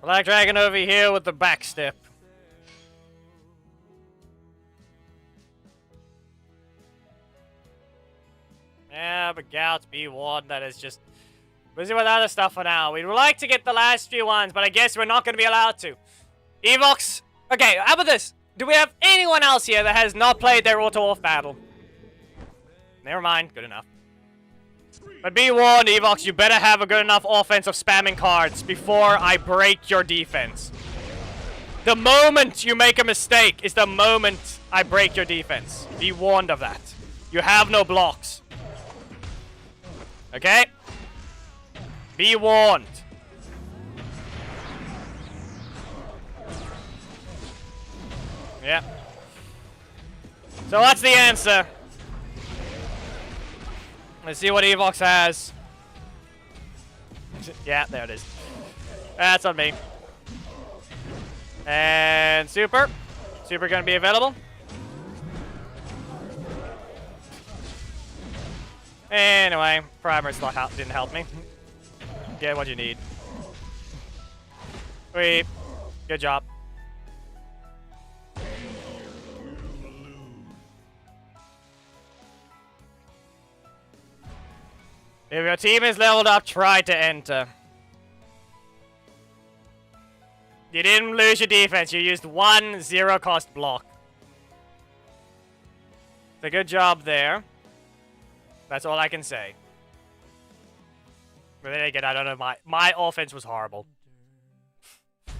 Black Dragon over here with the backstep. Yeah, but Gout's B1, that is just busy with other stuff for now. We'd like to get the last few ones, but I guess we're not going to be allowed to. Evox. Okay, how about this? Do we have anyone else here that has not played their auto-off battle? Never mind, good enough. But be warned, Evox, you better have a good enough offense of spamming cards before I break your defense. The moment you make a mistake is the moment I break your defense. Be warned of that. You have no blocks. Okay? Be warned. Yeah. So what's the answer? Let's see what Evox has. Yeah, there it is. That's on me. And Super. Super gonna be available. Anyway, Primer's didn't help me. Get what you need. Sweet. Good job. If your team is leveled up, try to enter. You didn't lose your defense. You used one zero-cost block. It's a good job there. That's all I can say. But then again, I don't know. My offense was horrible. Do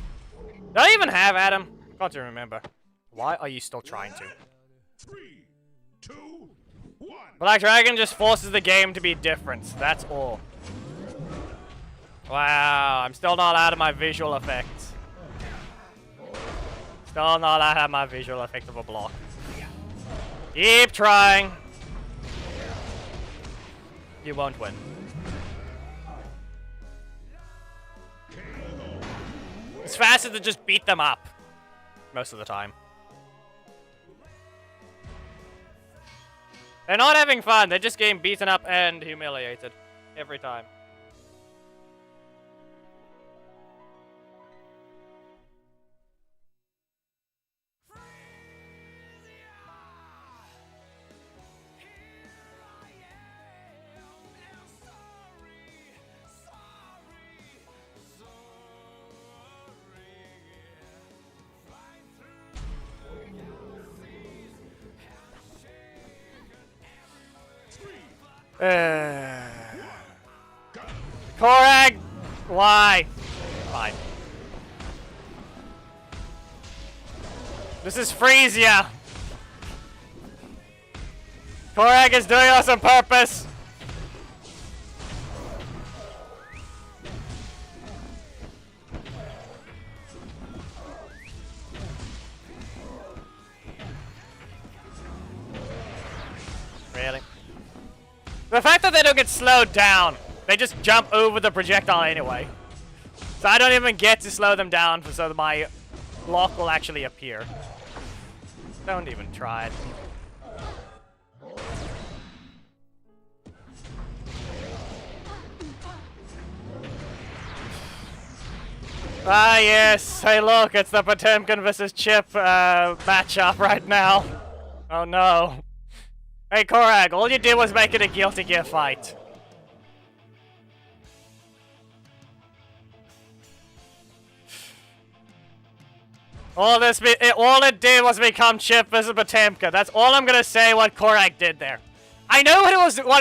I even have Adam? Can't even remember. Why are you still trying to? 3, 2, 1. Black Dragon just forces the game to be different. That's all. Wow, I'm still not out of my visual effects. Still not out of my visual effect of a block. Keep trying. You won't win. It's faster to just beat them up. Most of the time. They're not having fun. They're just getting beaten up and humiliated. Every time. Korag! Why? Fine. This is Frisia! Korag is doing this on purpose! Really? The fact that they don't get slowed down, they just jump over the projectile anyway. So I don't even get to slow them down so that my block will actually appear. Don't even try it. Ah yes, hey look, it's the Potemkin versus Chip matchup right now. Oh no. Hey Korag, all you did was make it a Guilty Gear fight. All it did was become Chip versus Potemkin. That's all I'm gonna say what Korak did there. I know what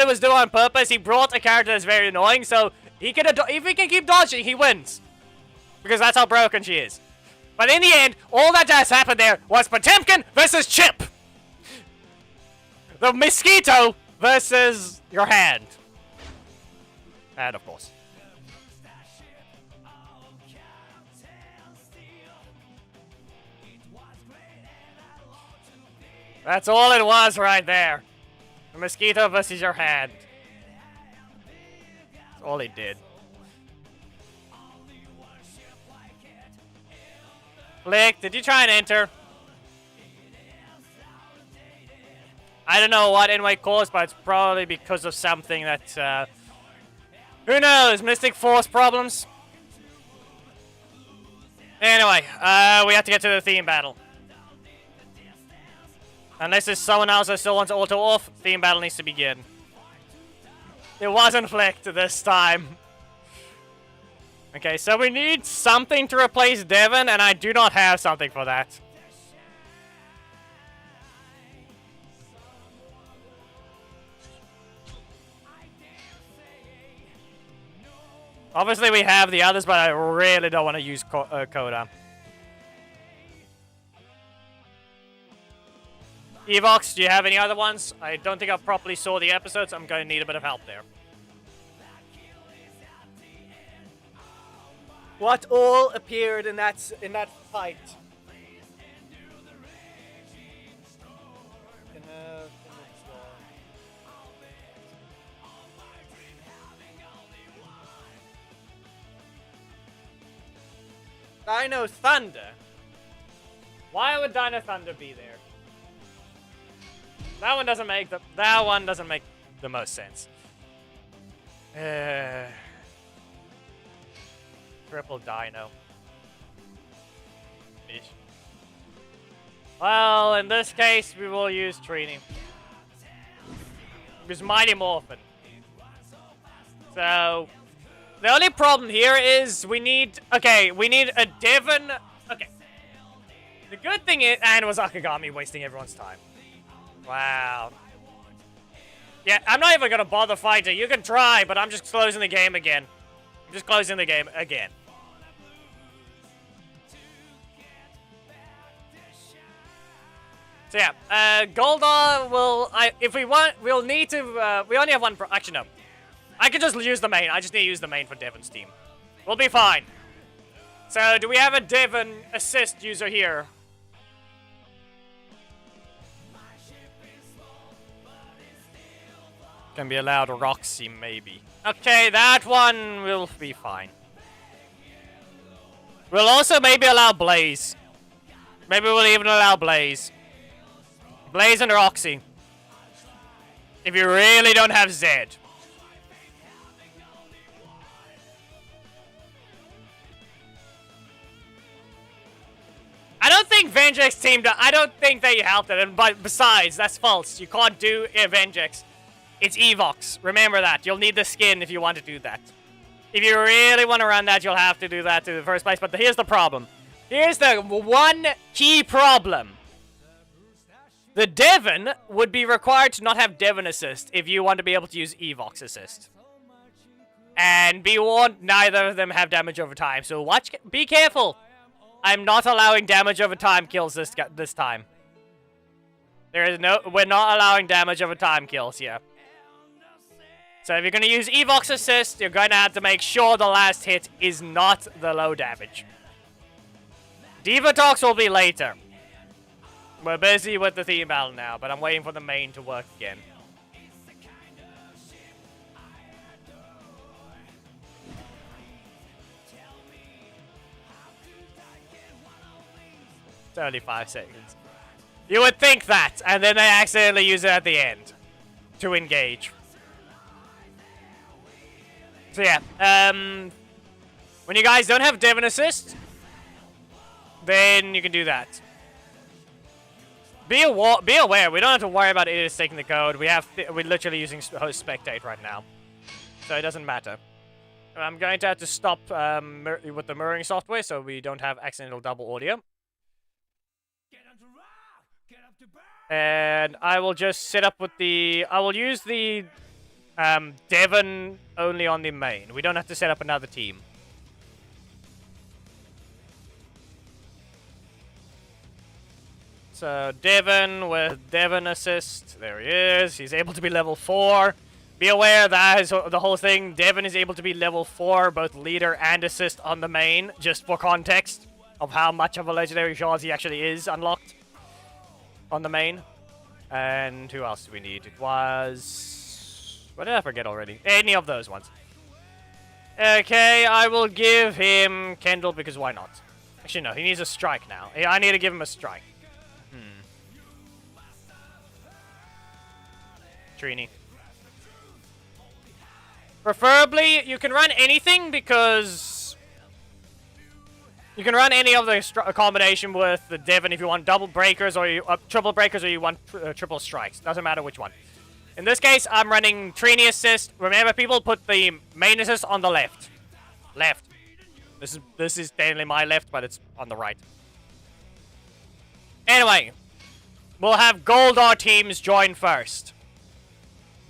it was doing on purpose. He brought a character that's very annoying, so if he can keep dodging, he wins. Because that's how broken she is. But in the end, all that has happened there was Potemkin versus Chip. The mosquito versus your hand. And of course. That's all it was right there. The mosquito versus your hand. That's all he did. Flick, did you try and enter? I don't know what anyway caused, but it's probably because of something that, who knows? Mystic Force problems? Anyway, we have to get to the theme battle. Unless there's someone else that still wants auto off, theme battle needs to begin. It wasn't flicked this time. Okay, so we need something to replace Devon, and I do not have something for that. Obviously we have the others, but I really don't want to use Coda. Evox, do you have any other ones? I don't think I properly saw the episodes. I'm going to need a bit of help there. What all appeared in that fight? Dino Thunder? Why would Dino Thunder be there? That one doesn't make the most sense. Triple Dino. Fish. Well, in this case, we will use Trini. Because Mighty Morphin. So, the only problem here is we need a Devon. Okay. The good thing is, and it was Akagami wasting everyone's time. Wow. Yeah, I'm not even gonna bother fighting. You can try, but I'm just closing the game again. I'm just closing the game again. So yeah, Goldar will. If we want, we'll need to. We only have one. Actually, no. I can just use the main. I just need to use the main for Devon's team. We'll be fine. So, do we have a Devon assist user here? Can be allowed Roxy, maybe. Okay, that one will be fine. We'll also maybe allow Blaze. Maybe we'll even allow Blaze. Blaze and Roxy. If you really don't have Zed. I don't think Vengex teamed up. I don't think they helped it. But besides, that's false. You can't do Vengex. It's Evox. Remember that. You'll need the skin if you want to do that. If you really want to run that, you'll have to do that to the first place. But here's the problem. Here's the one key problem. The Devon would be required to not have Devon assist if you want to be able to use Evox assist. And be warned, neither of them have damage over time. So be careful. I'm not allowing damage over time kills this time. We're not allowing damage over time kills here. So if you're going to use Evox assist, you're going to have to make sure the last hit is not the low damage. Divatox will be later. We're busy with the theme battle now, but I'm waiting for the main to work again. It's only 5 seconds. You would think that, and then they accidentally use it at the end to engage. So yeah, when you guys don't have Devon assist, then you can do that. Be aware, we don't have to worry about it taking the code. We're literally using host spectate right now, so it doesn't matter. I'm going to have to stop with the mirroring software so we don't have accidental double audio. And I will just set up with the... I will use the Devon only on the main. We don't have to set up another team. So Devon with Devon assist. There he is. He's able to be level 4. Be aware that is the whole thing. Devon is able to be level 4, both leader and assist on the main, just for context of how much of a legendary shard he actually is unlocked on the main. And who else do we need? It was... What did I forget already? Any of those ones. Okay, I will give him Kendall because why not? Actually, no, he needs a strike now. I need to give him a strike. Trini. Preferably, you can run anything because you can run any of the combination with the Devon if you want double breakers or you triple breakers or you want triple strikes. Doesn't matter which one. In this case, I'm running Trini assist. Remember, people put the main assist on the left. Left. This is technically my left, but it's on the right. Anyway, we'll have Goldar teams join first.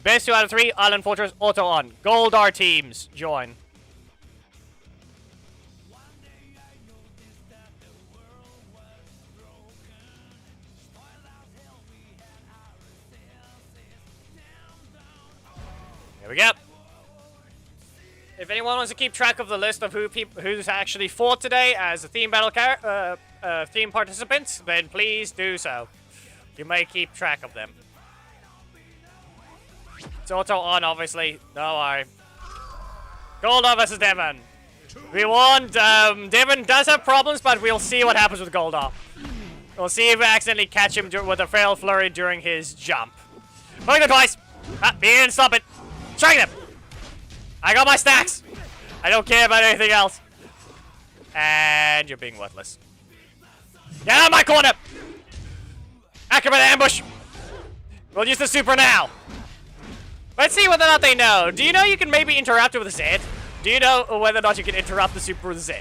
Best 2 out of 3, Island Fortress, auto on. Goldar teams, join. Here we go. If anyone wants to keep track of the list of who's actually fought today as a theme battle theme participants, then please do so. You may keep track of them. It's auto on, obviously. Don't worry. Goldar versus Devon. We want, Devon does have problems, but we'll see what happens with Goldar. We'll see if we accidentally catch him with a fail flurry during his jump. Look at it twice. He didn't stop it. Strike them. I got my stacks. I don't care about anything else. And you're being worthless. Get out of my corner. Acrobat ambush. We'll use the super now. Let's see whether or not they know. Do you know you can maybe interrupt it with a Z? Do you know whether or not you can interrupt the super with a Z?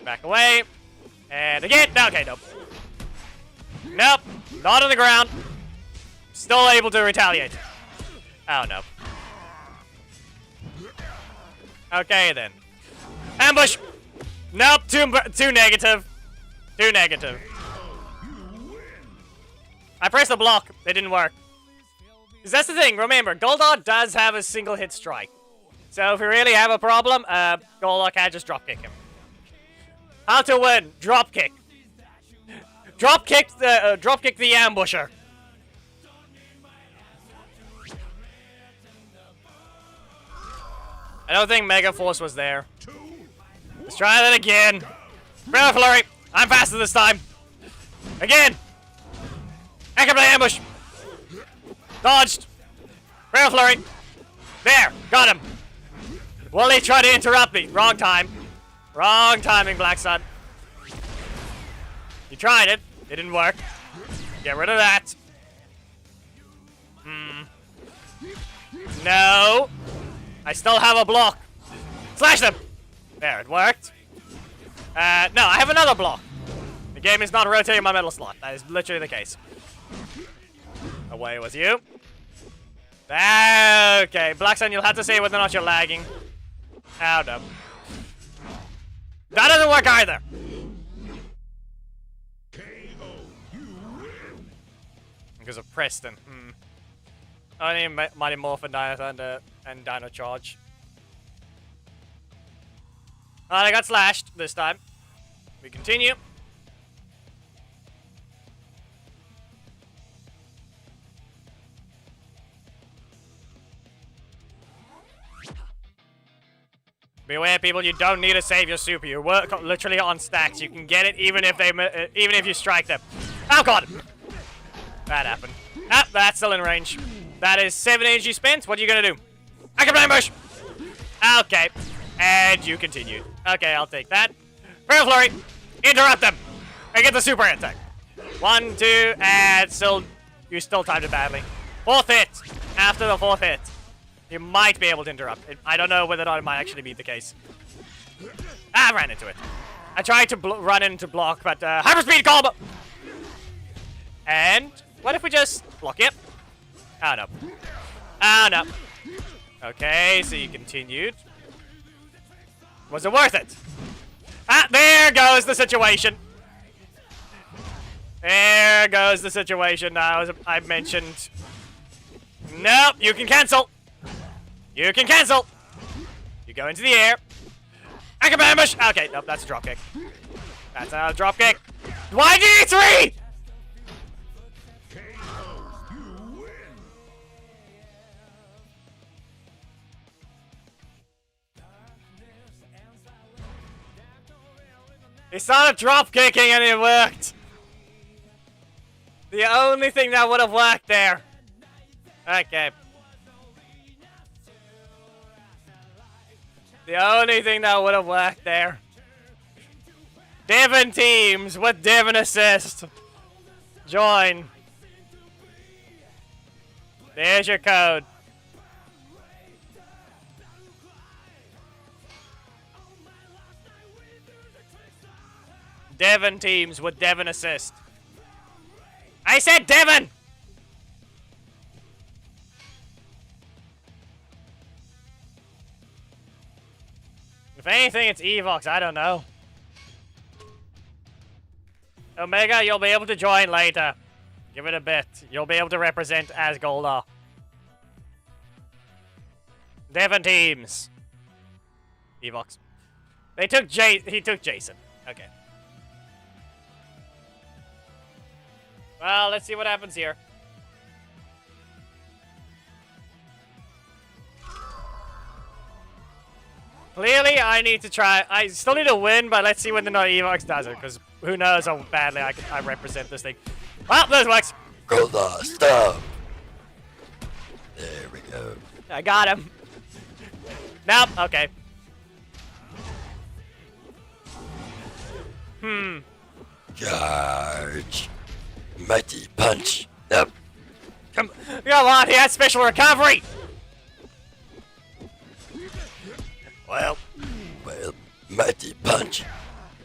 Back away. And again. No, okay, nope. Nope. Not on the ground. Still able to retaliate. Oh, no. Okay, then. Ambush! Nope, too negative. Too negative. I pressed the block. It didn't work. Because that's the thing, remember, Goldar does have a single hit strike. So if we really have a problem, Goldar can just drop kick him. How to win? Drop kick. Drop kick the ambusher. I don't think Mega Force was there. Let's try that again. Rail Flurry. I'm faster this time. Again. Acrobat ambush. Dodged. Rail Flurry. There. Got him. Well, he tried to interrupt me. Wrong time. Wrong timing, Black Sun. You tried it. It didn't work. Get rid of that. No. I still have a block. Slash them. There, it worked. No, I have another block. The game is not rotating my metal slot. That is literally the case. Away with you. Okay, Black Sun, you'll have to say whether or not you're lagging. Oh, no. That doesn't work either. Because of Preston. I need Mighty Morphin, Dino Thunder, and Dino Charge. Alright, I got slashed this time. We continue. Beware, people! You don't need to save your super. You work literally on stacks. You can get it even if you strike them. Oh god! That happened. Ah, that's still in range. That is 7 energy spent. What are you gonna do? I can ambush. Okay, and you continue. Okay, I'll take that. Rail Flurry. Interrupt them. And get the super attack. 1, 2, and still, you still timed it badly. 4th hit. After the 4th hit. You might be able to interrupt. I don't know whether or not it might actually be the case. I ran into it. I tried to run into block, but hyperspeed combo! And what if we just block it? Oh, no. Oh, no. Okay, so you continued. Was it worth it? Ah, there goes the situation. There goes the situation I mentioned. Nope, you can cancel. You can cancel. You go into the air. Active ambush. Okay, nope, that's a drop kick. That's a drop kick. YG3! You win. He started drop kicking and it worked. The only thing that would have worked there. Okay. The only thing that would have worked there. Devon teams with Devon assist. Join. There's your code. Devon teams with Devon assist. I said Devon! If anything, it's Evox. I don't know. Omega, you'll be able to join later. Give it a bit. You'll be able to represent as Goldar. Devon teams. Evox. He took Jason. Okay. Well, let's see what happens here. Clearly, I need to try. I still need to win, but let's see when the Evox does it, because who knows how badly I represent this thing. Well, this works. Goldar, stop! There we go. I got him. Nope. Okay. Charge! Mighty punch! Nope. Come on, he has special recovery! Well, mighty punch!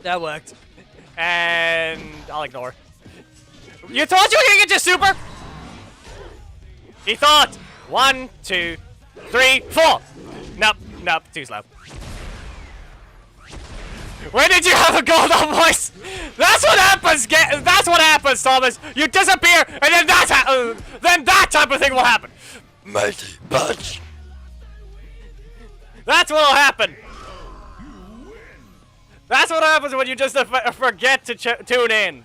That worked. And I'll ignore. You thought you were gonna get your super? He thought. 1, 2, 3, 4. Nope, nope, too slow. Where did you have a Goldar voice? That's what happens. That's what happens, Thomas. You disappear, and then that type of thing will happen. Mighty punch! That's what'll happen. That's what happens when you just forget to tune in.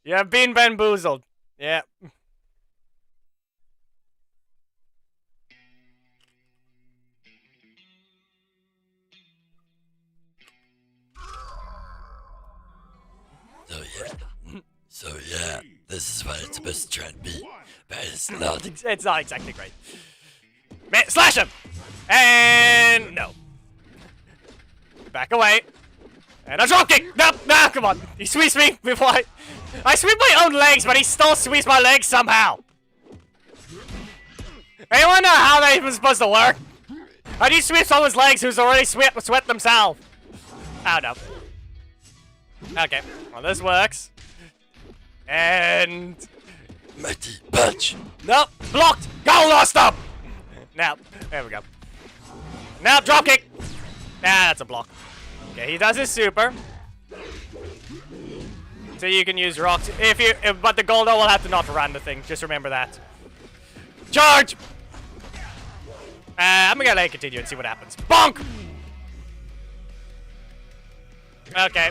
You have been bamboozled. Yeah. So yeah, this is what it's supposed to try and be, but it's not. It's not exactly great. Man, slash him! And no. Back away. And a drop kick! No, no, come on. He sweeps me before I sweep my own legs, but he still sweeps my legs somehow. Anyone know how that even supposed to work? How do you sweep someone's legs who's already sweat themselves? Oh no. Okay, well this works. And Mighty punch! nope, blocked! Goldar, stop! Now, there we go. Now, drop kick! Nah, that's a block. Okay, he does his super. So you can use rocks. But the Goldar will have to not run the thing. Just remember that. Charge! I'm gonna let it continue and see what happens. Bonk! Okay.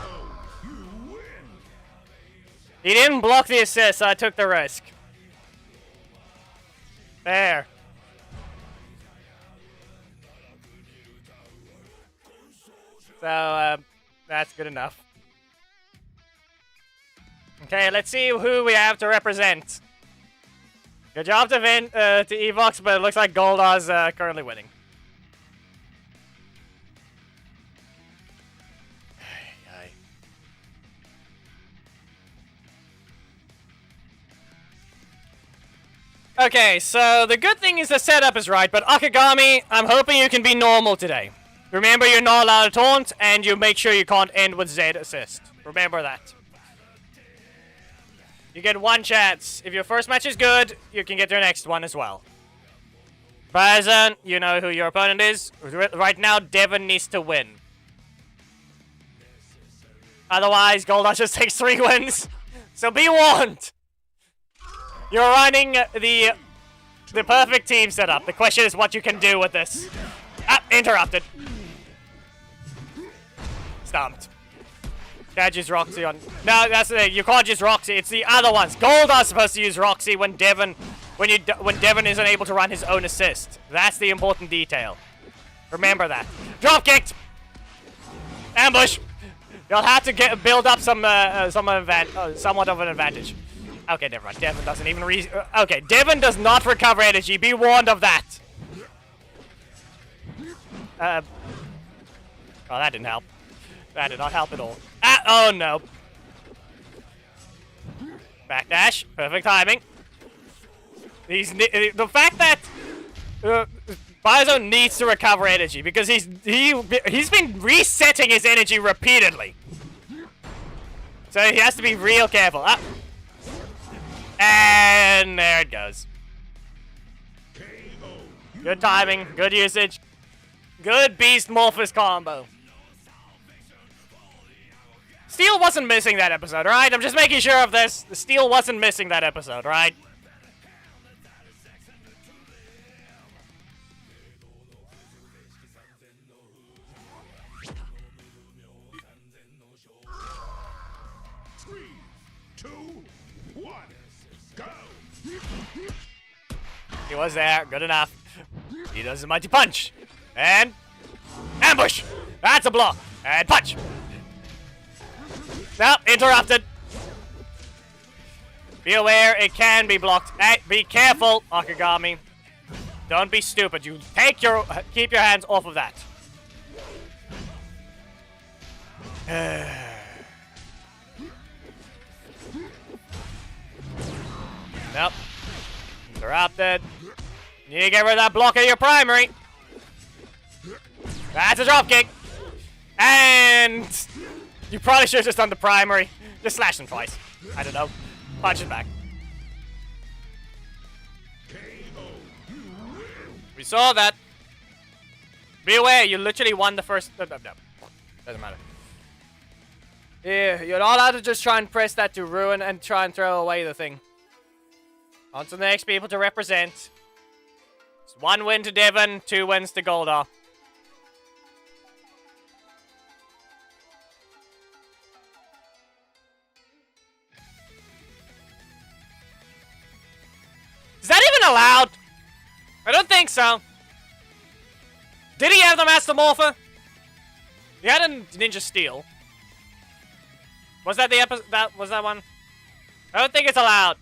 He didn't block the assist, so I took the risk. There. So, that's good enough. Okay, let's see who we have to represent. Good job to Evox, but it looks like Goldar's currently winning. Okay, so the good thing is the setup is right, but Akagami, I'm hoping you can be normal today. Remember, you're not allowed to taunt, and you make sure you can't end with Z assist. Remember that. You get one chance. If your first match is good, you can get your next one as well. Present, you know who your opponent is. Right now, Devon needs to win. Otherwise, Goldar just takes 3 wins. So be warned. You're running the perfect team setup. The question is what you can do with this. Ah, interrupted. Stumped. Can't use Roxy on... No, that's the thing. You can't use Roxy. It's the other ones. Goldar's supposed to use Roxy when Devon isn't able to run his own assist. That's the important detail. Remember that. Drop kicked. Ambush. You'll have to build up somewhat of an advantage. Okay, never mind. Devon doesn't even okay, Devon does not recover energy. Be warned of that. Oh, that didn't help. That did not help at all. Ah, oh no. Backdash. Perfect timing. The fact that Biozone needs to recover energy because he's been resetting his energy repeatedly. So he has to be real careful. Ah. And there it goes. Good timing, good usage. Good Beast Morphous combo. Steel wasn't missing that episode, right? I'm just making sure of this. The Steel wasn't missing that episode, right? He was there, good enough. He does a mighty punch. And ambush! That's a block. And punch! Nope, interrupted. Be aware, it can be blocked. Hey, be careful, Akagami. Don't be stupid. You keep your hands off of that. Nope. Interrupted. You need to get rid of that block of your primary. That's a dropkick. And you probably should have just done the primary. Just slash him twice. I don't know. Punch it back. We saw that. Be aware, you literally won the first... No. Doesn't matter. Yeah, you're not allowed to just try and press that to ruin and try and throw away the thing. On to the next people to represent. It's 1 win to Devon, 2 wins to Goldar. Is that even allowed? I don't think so. Did he have the Master Morpher? He had a Ninja Steel. Was that the episode? Was that one? I don't think it's allowed.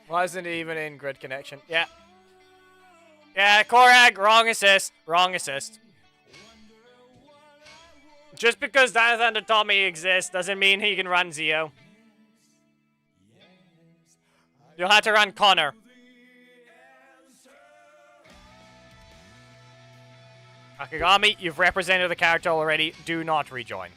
Wasn't even in grid connection. Yeah. Yeah, Korag, wrong assist. Wrong assist. Just because Dino Thunder Tommy exists doesn't mean he can run Zio. You'll have to run Connor. Akagami, you've represented the character already. Do not rejoin.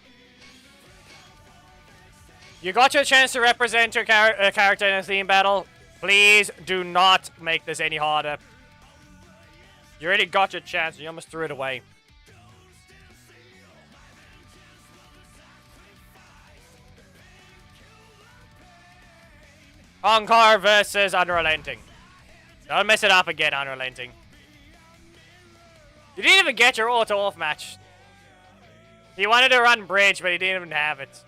You got your chance to represent your character in a theme battle. Please do not make this any harder. You already got your chance. You almost threw it away. Onkar versus Unrelenting. Don't mess it up again, Unrelenting. You didn't even get your auto-off match. He wanted to run bridge, but he didn't even have it.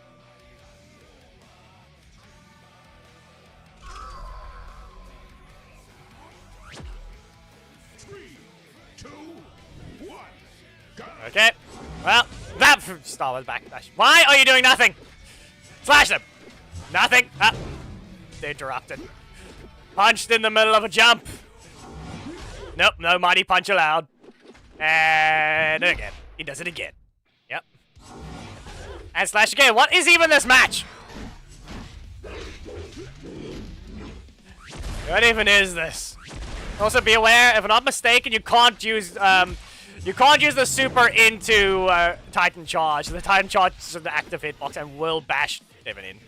Okay. Well, that Star Wars backdash. Why are you doing nothing? Slash them. Nothing. Ah. Interrupted. Punched in the middle of a jump. Nope, no mighty punch allowed. And again. He does it again. Yep. And slash again. What is even this match? What even is this? Also, be aware, if I'm not mistaken, you can't use the super into Titan Charge. The Titan Charge is an active hitbox and will bash Devin in.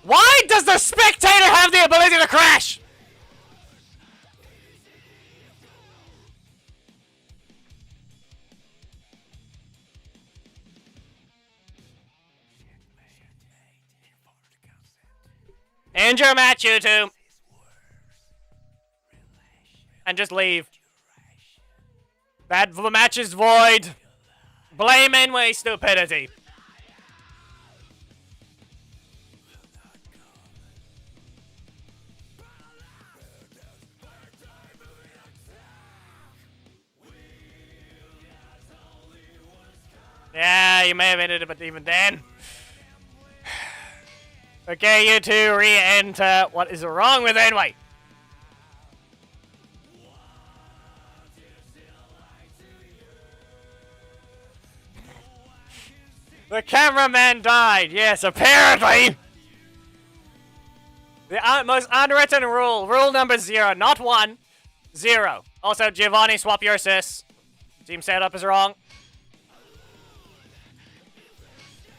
Why does the spectator have the ability to crash? End your match, you two. And just leave. That the match is void. Blame Enway's stupidity. Yeah, you may have ended it, but even then. Okay, you two re-enter. What is wrong with Enway? The cameraman died. Yes, apparently. The most unwritten rule. Rule number 0, not 1. 0. Also, Giovanni, swap your assists. Team setup is wrong.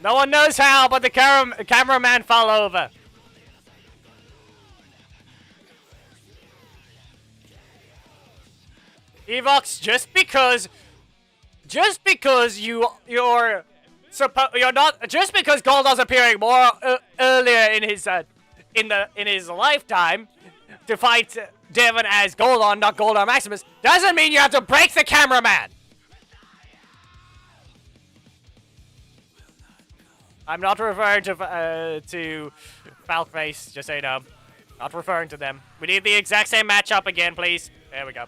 No one knows how, but the cameraman fell over. Evox, just because you're not, just because Goldar's appearing more earlier in his lifetime to fight Devin as Goldar, not Goldar Maximus, doesn't mean you have to break the cameraman. I'm not referring to Falkface, just so you know. Not referring to them. We need the exact same matchup again, please. There we go.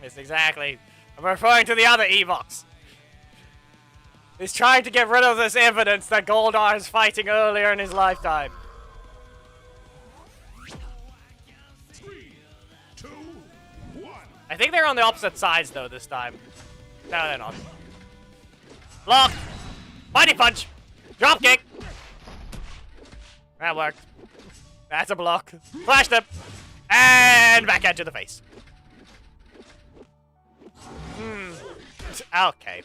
Yes, exactly. I'm referring to the other Evox. He's trying to get rid of this evidence that Goldar is fighting earlier in his lifetime. 3, 2, 1. I think they're on the opposite sides, though, this time. No, they're not. Block! Mighty punch! Drop kick! That worked. That's a block. Flashed him! And back into the face. Okay.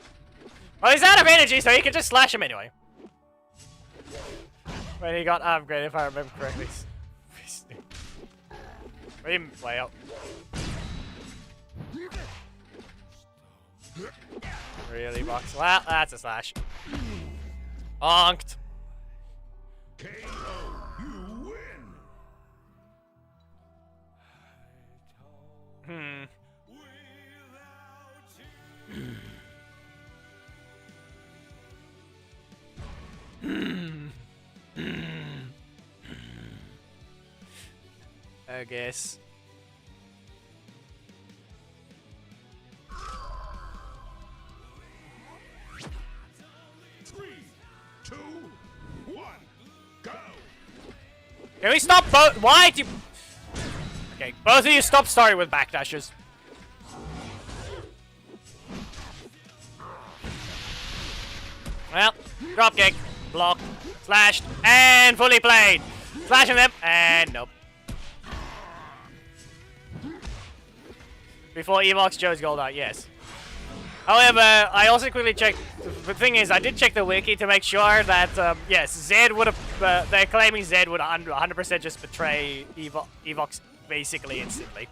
Well, he's out of energy, so he can just slash him anyway. When he got upgraded, if I remember correctly. Way up. Really, Box? Well, that's a slash. Honked. KO, you win. I guess. Three, two, one, go. Can we stop both? Why do you... Okay, both of you stop starting with backdashes. Well, drop kick, blocked, slashed, and fully played. Slashing them, and nope. Before Evox chose Goldar, yes. However, I also quickly checked. The thing is, I did check the wiki to make sure that, yes, Zed would have. They're claiming Zed would 100% just betray Evox basically instantly.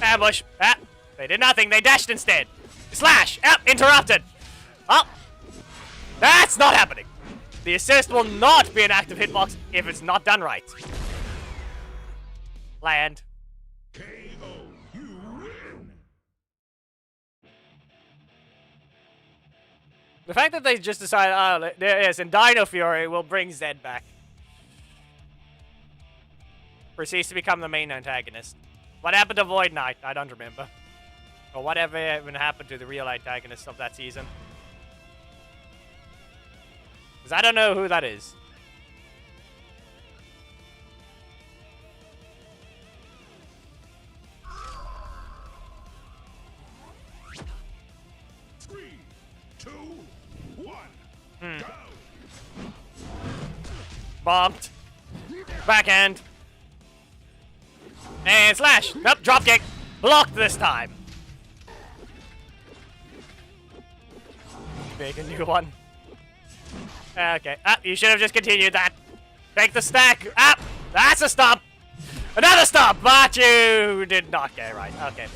Ambush. Ah, they did nothing. They dashed instead. Slash. Ah, interrupted. Oh, that's not happening. The assist will not be an active hitbox if it's not done right. Land. KO, you win. The fact that they just decided, oh, yes, and Dino Fury will bring Zed back. Proceeds to become the main antagonist. What happened to Void Knight? I don't remember. Or whatever even happened to the real antagonist of that season. Because I don't know who that is. Three, two, one, Bombed. Backhand. And slash. Nope, drop kick. Blocked this time. Make a new one. Okay. You should have just continued that. Take the stack. That's a stomp. Another stomp, but you did not get it right. Okay.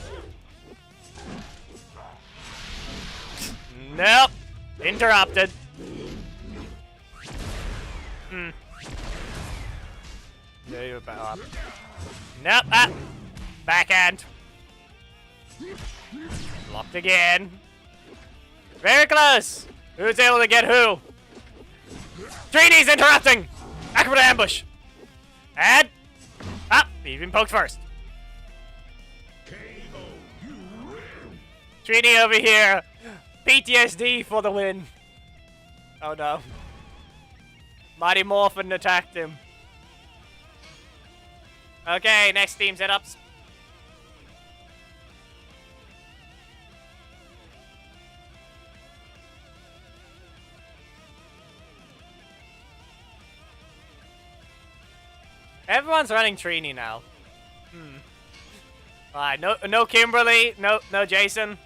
Nope. Interrupted. Yeah, you're better up. Nope. Backhand. Blocked again. Very close. Who's able to get who? 3D's interrupting. Acrobat ambush. And even poked first. 3D over here. PTSD for the win. Oh no. Mighty Morphin attacked him. Okay, next team setups. Everyone's running Trini now. Alright, no Kimberly, no Jason.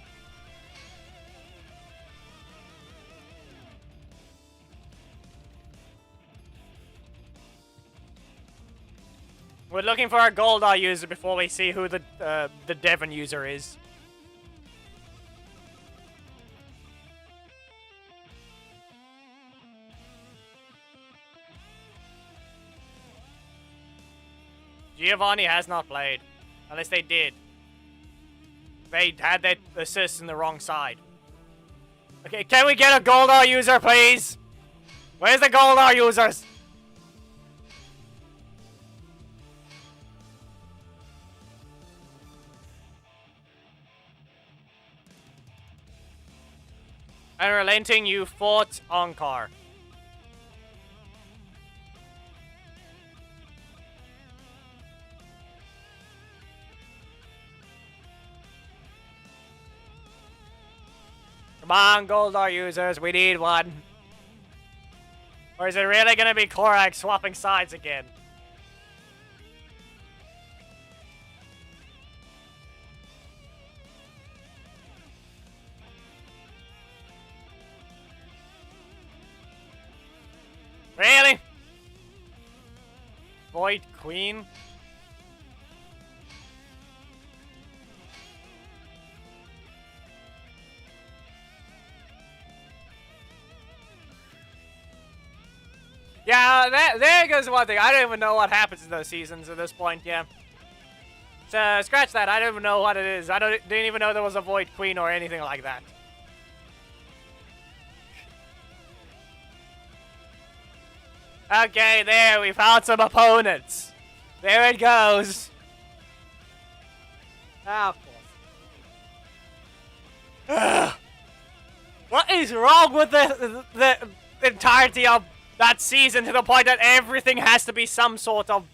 We're looking for a Goldar user before we see who the Devon user is. Giovanni has not played. Unless they did. They had their assists in the wrong side. Okay, can we get a Goldar user, please? Where's the Goldar users? Unrelenting, you fought Onkar. Come on, Goldar users, we need one. Or is it really gonna be Korag swapping sides again? Really? Void Queen? Yeah, there goes one thing. I don't even know what happens in those seasons at this point, yeah. So, scratch that. I don't even know what it is. Didn't even know there was a Void Queen or anything like that. Okay, there, we found some opponents. There it goes. Ah, of course. What is wrong with the entirety of that season to the point that everything has to be some sort of...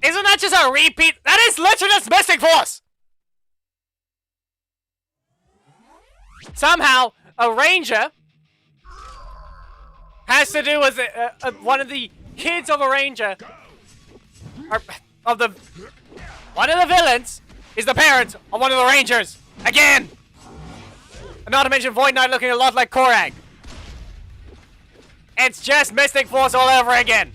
Isn't that just a repeat? That is literally just Mystic Force! Somehow, a Ranger has to do with one of the kids of a Ranger, one of the villains is the parent of one of the Rangers. Again! And not to mention Void Knight looking a lot like Korag. It's just Mystic Force all over again.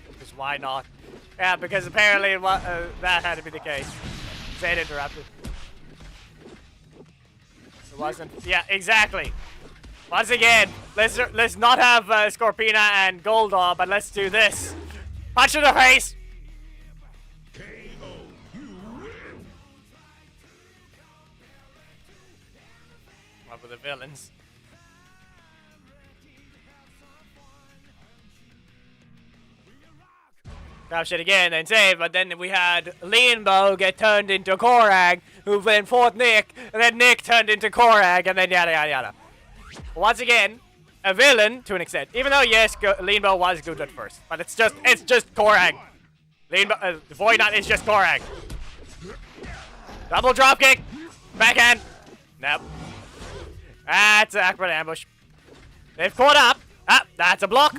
Because why not? Yeah, because apparently that had to be the case. Zed interrupted. It wasn't. Yeah, exactly. Once again, let's not have Scorpina and Goldar, but let's do this. Punch in the face. KO, you win. What were the villains? Grab shit again and save, but then we had Leonbo get turned into Korag, who then fought Nick, and then Nick turned into Korag, and then yada yada yada. Once again, a villain to an extent. Even though, yes, Leanbow was good at first. But it's just Korag. Void Knight is just Korag. Double dropkick. Backhand. Nope. That's an accurate ambush. They've caught up. Ah, that's a block.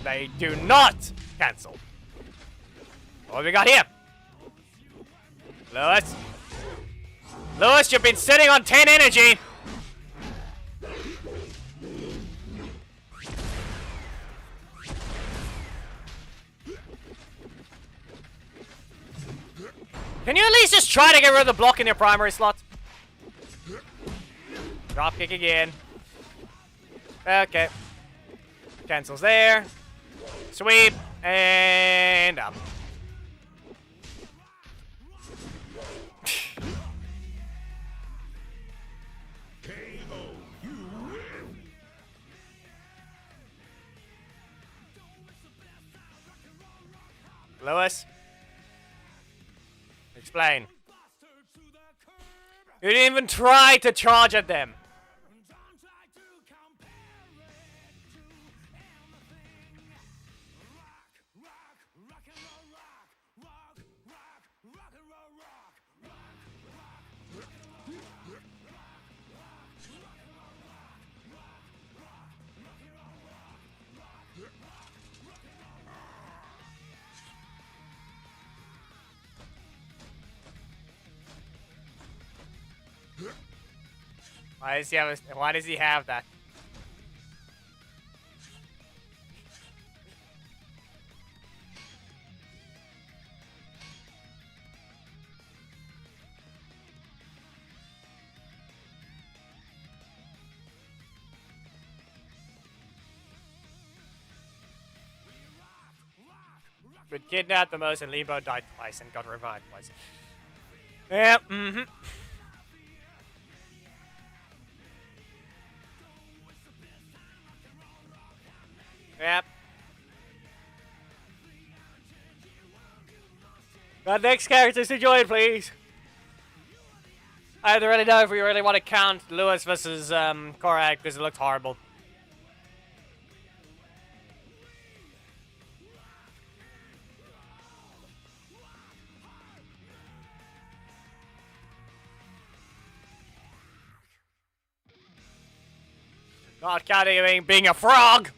They do not cancel. What have we got here? Lewis. Lewis, you've been sitting on 10 energy. Can you at least just try to get rid of the block in your primary slot? Drop kick again. Okay. Cancels there. Sweep. And up. Lewis. Explain. You didn't even try to charge at them. Why does he have that? Been kidnapped the most and Lebo died twice and got revived twice. Yeah, Yep. Got next characters to join, please. I don't really know if we really want to count Lewis versus Korag because it looks horrible. Not counting him being a frog.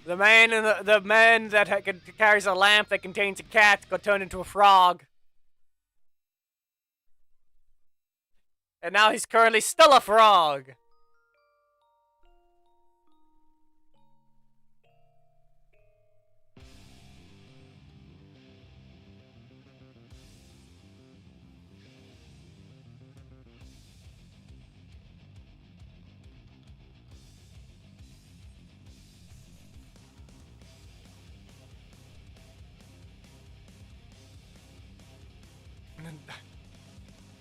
The man that carries a lamp that contains a cat got turned into a frog. And now he's currently still a frog.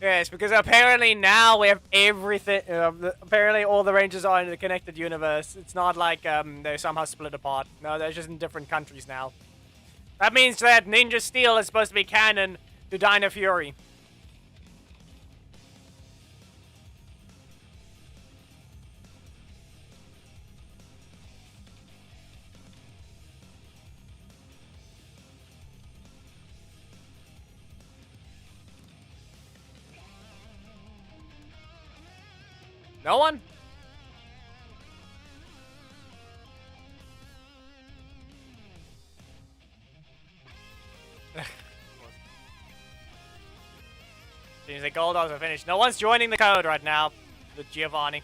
Yes, because apparently now we have everything. Apparently all the Rangers are in the connected universe. It's not like they're somehow split apart. No, they're just in different countries now. That means that Ninja Steel is supposed to be canon to Dino Fury. No one? Seems like Goldars are finished. No one's joining the code right now. The Giovanni.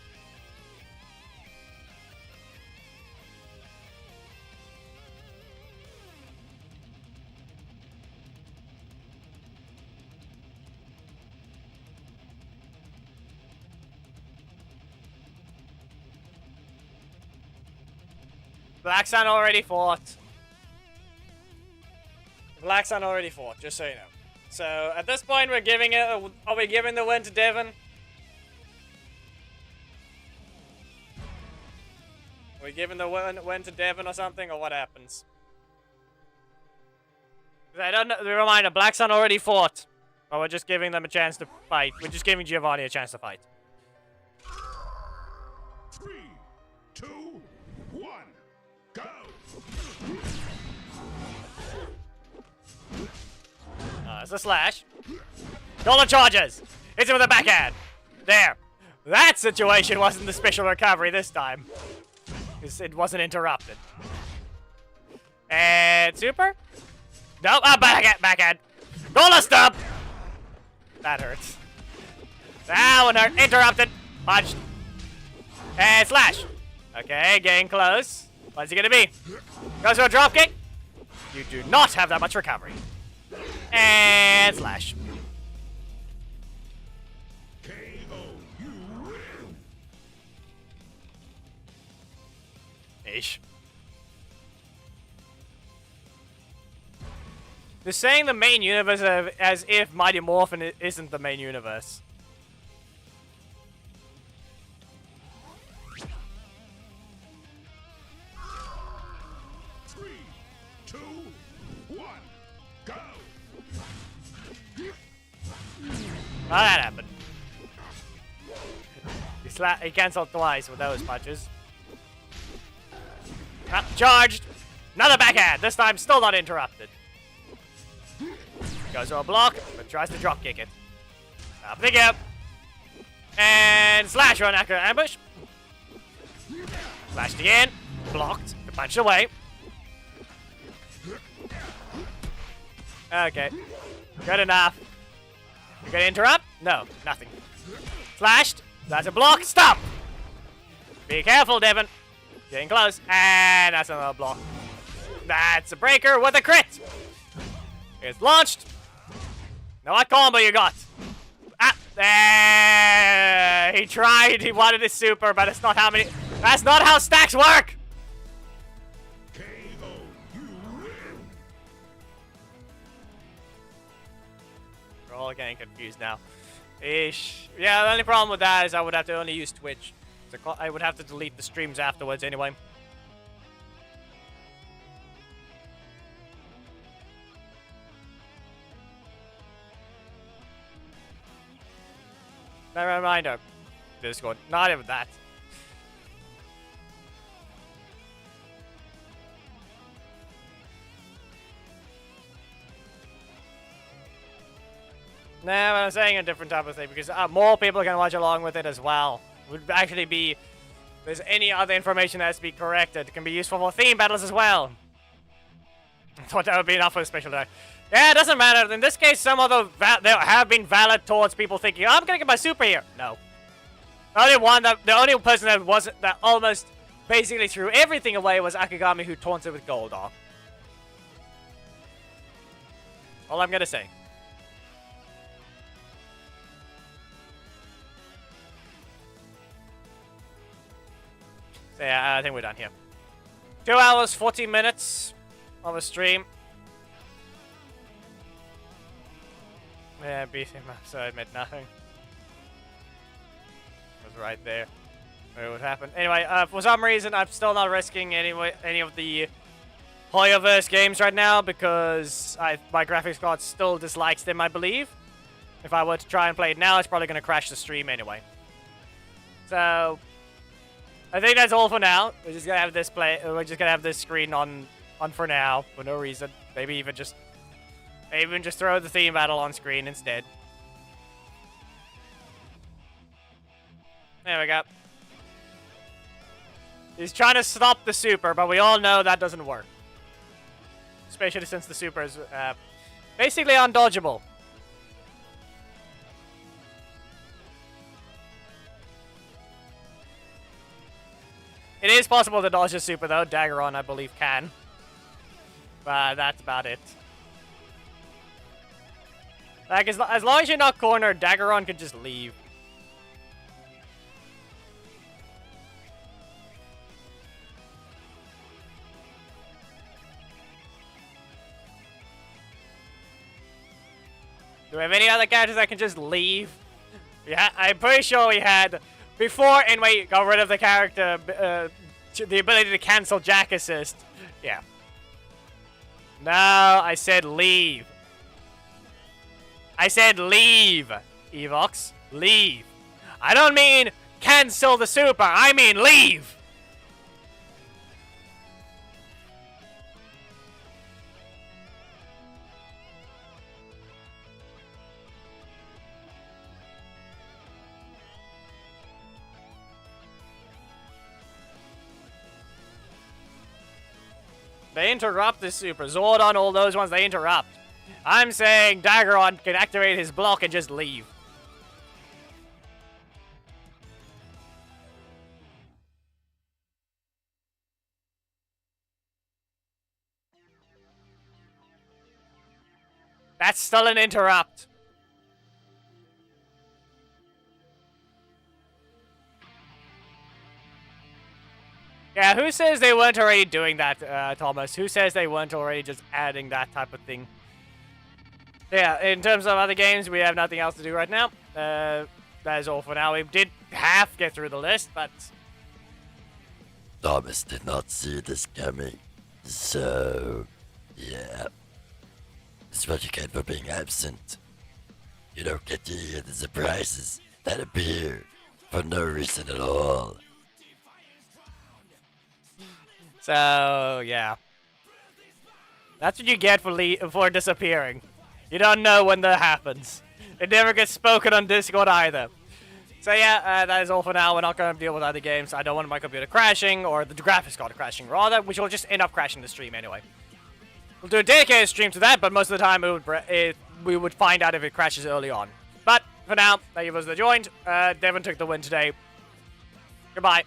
Black Sun already fought. Black Sun already fought, just so you know. So, at this point, we're giving it... Are we giving the win to Devon? Are we giving the win to Devon or something, or what happens? I don't know. Reminder, Black Sun already fought. But we're just giving them a chance to fight. We're just giving Giovanni a chance to fight. 3, 2, 1, go! It's a slash. Goldar charges! Hits him with a backhand! There! That situation wasn't the special recovery this time. It wasn't interrupted. And super? Nope, backhand! Goldar stop! That hurts. That one hurt. Interrupted. Punched. And slash. Okay, getting close. What's he gonna be? Goes for a drop kick. You do not have that much recovery. And slash. KO, you win! Ish. They're saying the main universe as if Mighty Morphin isn't the main universe. Three, 2, 1, go! Well, that happened. He cancelled twice with those punches. Charged! Another backhand! This time still not interrupted. Goes to a block, but tries to drop kick it. Up the gap. And slash run after ambush. Slashed again. Blocked. Punched away. Okay. Good enough. You gonna interrupt? No, nothing. Slashed. That's a block. Stop! Be careful, Devin. Getting close. And that's another block. That's a breaker with a crit. It's launched. Now what combo you got? Ah, he tried. He wanted his super, but it's not how many. That's not how stacks work. KO, you win! We're all getting confused now. Ish. Yeah, the only problem with that is I would have to only use Twitch. So I would have to delete the streams afterwards anyway. Never mind, Discord. Not even that. Nah, but I'm saying a different type of thing because more people can watch along with it as well. Would actually be. If there's any other information that has to be corrected, it can be useful for theme battles as well. I thought that would be enough for a special day. Yeah, it doesn't matter. In this case, some other they have been valid towards people thinking, oh, I'm gonna get my super here. No. The only person that wasn't, that almost basically threw everything away was Akagami, who taunted with Goldar. All I'm gonna say. So yeah, I think we're done here. 2 hours, 40 minutes of a stream. Yeah, beat him up, so I admit nothing. It was right there. It would happen. Anyway, for some reason, I'm still not risking any of the Hoyoverse games right now because my graphics card still dislikes them, I believe. If I were to try and play it now, it's probably going to crash the stream anyway. So, I think that's all for now. We're just gonna have this We're just gonna have this screen on for now for no reason. Maybe even just throw the theme battle on screen instead. There we go. He's trying to stop the super, but we all know that doesn't work. Especially since the super is basically undodgeable. It is possible to dodge a super though. Daggeron, I believe, can. But that's about it. Like, as long as you're not cornered, Daggeron can just leave. Do we have any other characters that can just leave? Yeah, I'm pretty sure we had... Before anyway, got rid of the character, the ability to cancel Jack Assist. Yeah. No, I said leave. I said leave, Evox. Leave. I don't mean cancel the super. I mean leave. They interrupt the super. Zordon, all those ones, they interrupt. I'm saying Daggeron can activate his block and just leave. That's still an interrupt. Yeah, who says they weren't already doing that, Thomas? Who says they weren't already just adding that type of thing? Yeah, in terms of other games, we have nothing else to do right now. That is all for now. We did half get through the list, but... Thomas did not see this coming. So, yeah. This is what you get for being absent. You don't get to hear the surprises that appear for no reason at all. So, yeah. That's what you get for disappearing. You don't know when that happens. It never gets spoken on Discord either. So yeah, that is all for now. We're not going to deal with other games. I don't want my computer crashing, or the graphics card crashing, rather, which will just end up crashing the stream anyway. We'll do a dedicated stream to that, but most of the time we would find out if it crashes early on. But, for now, thank you for those that joined. Devin took the win today. Goodbye.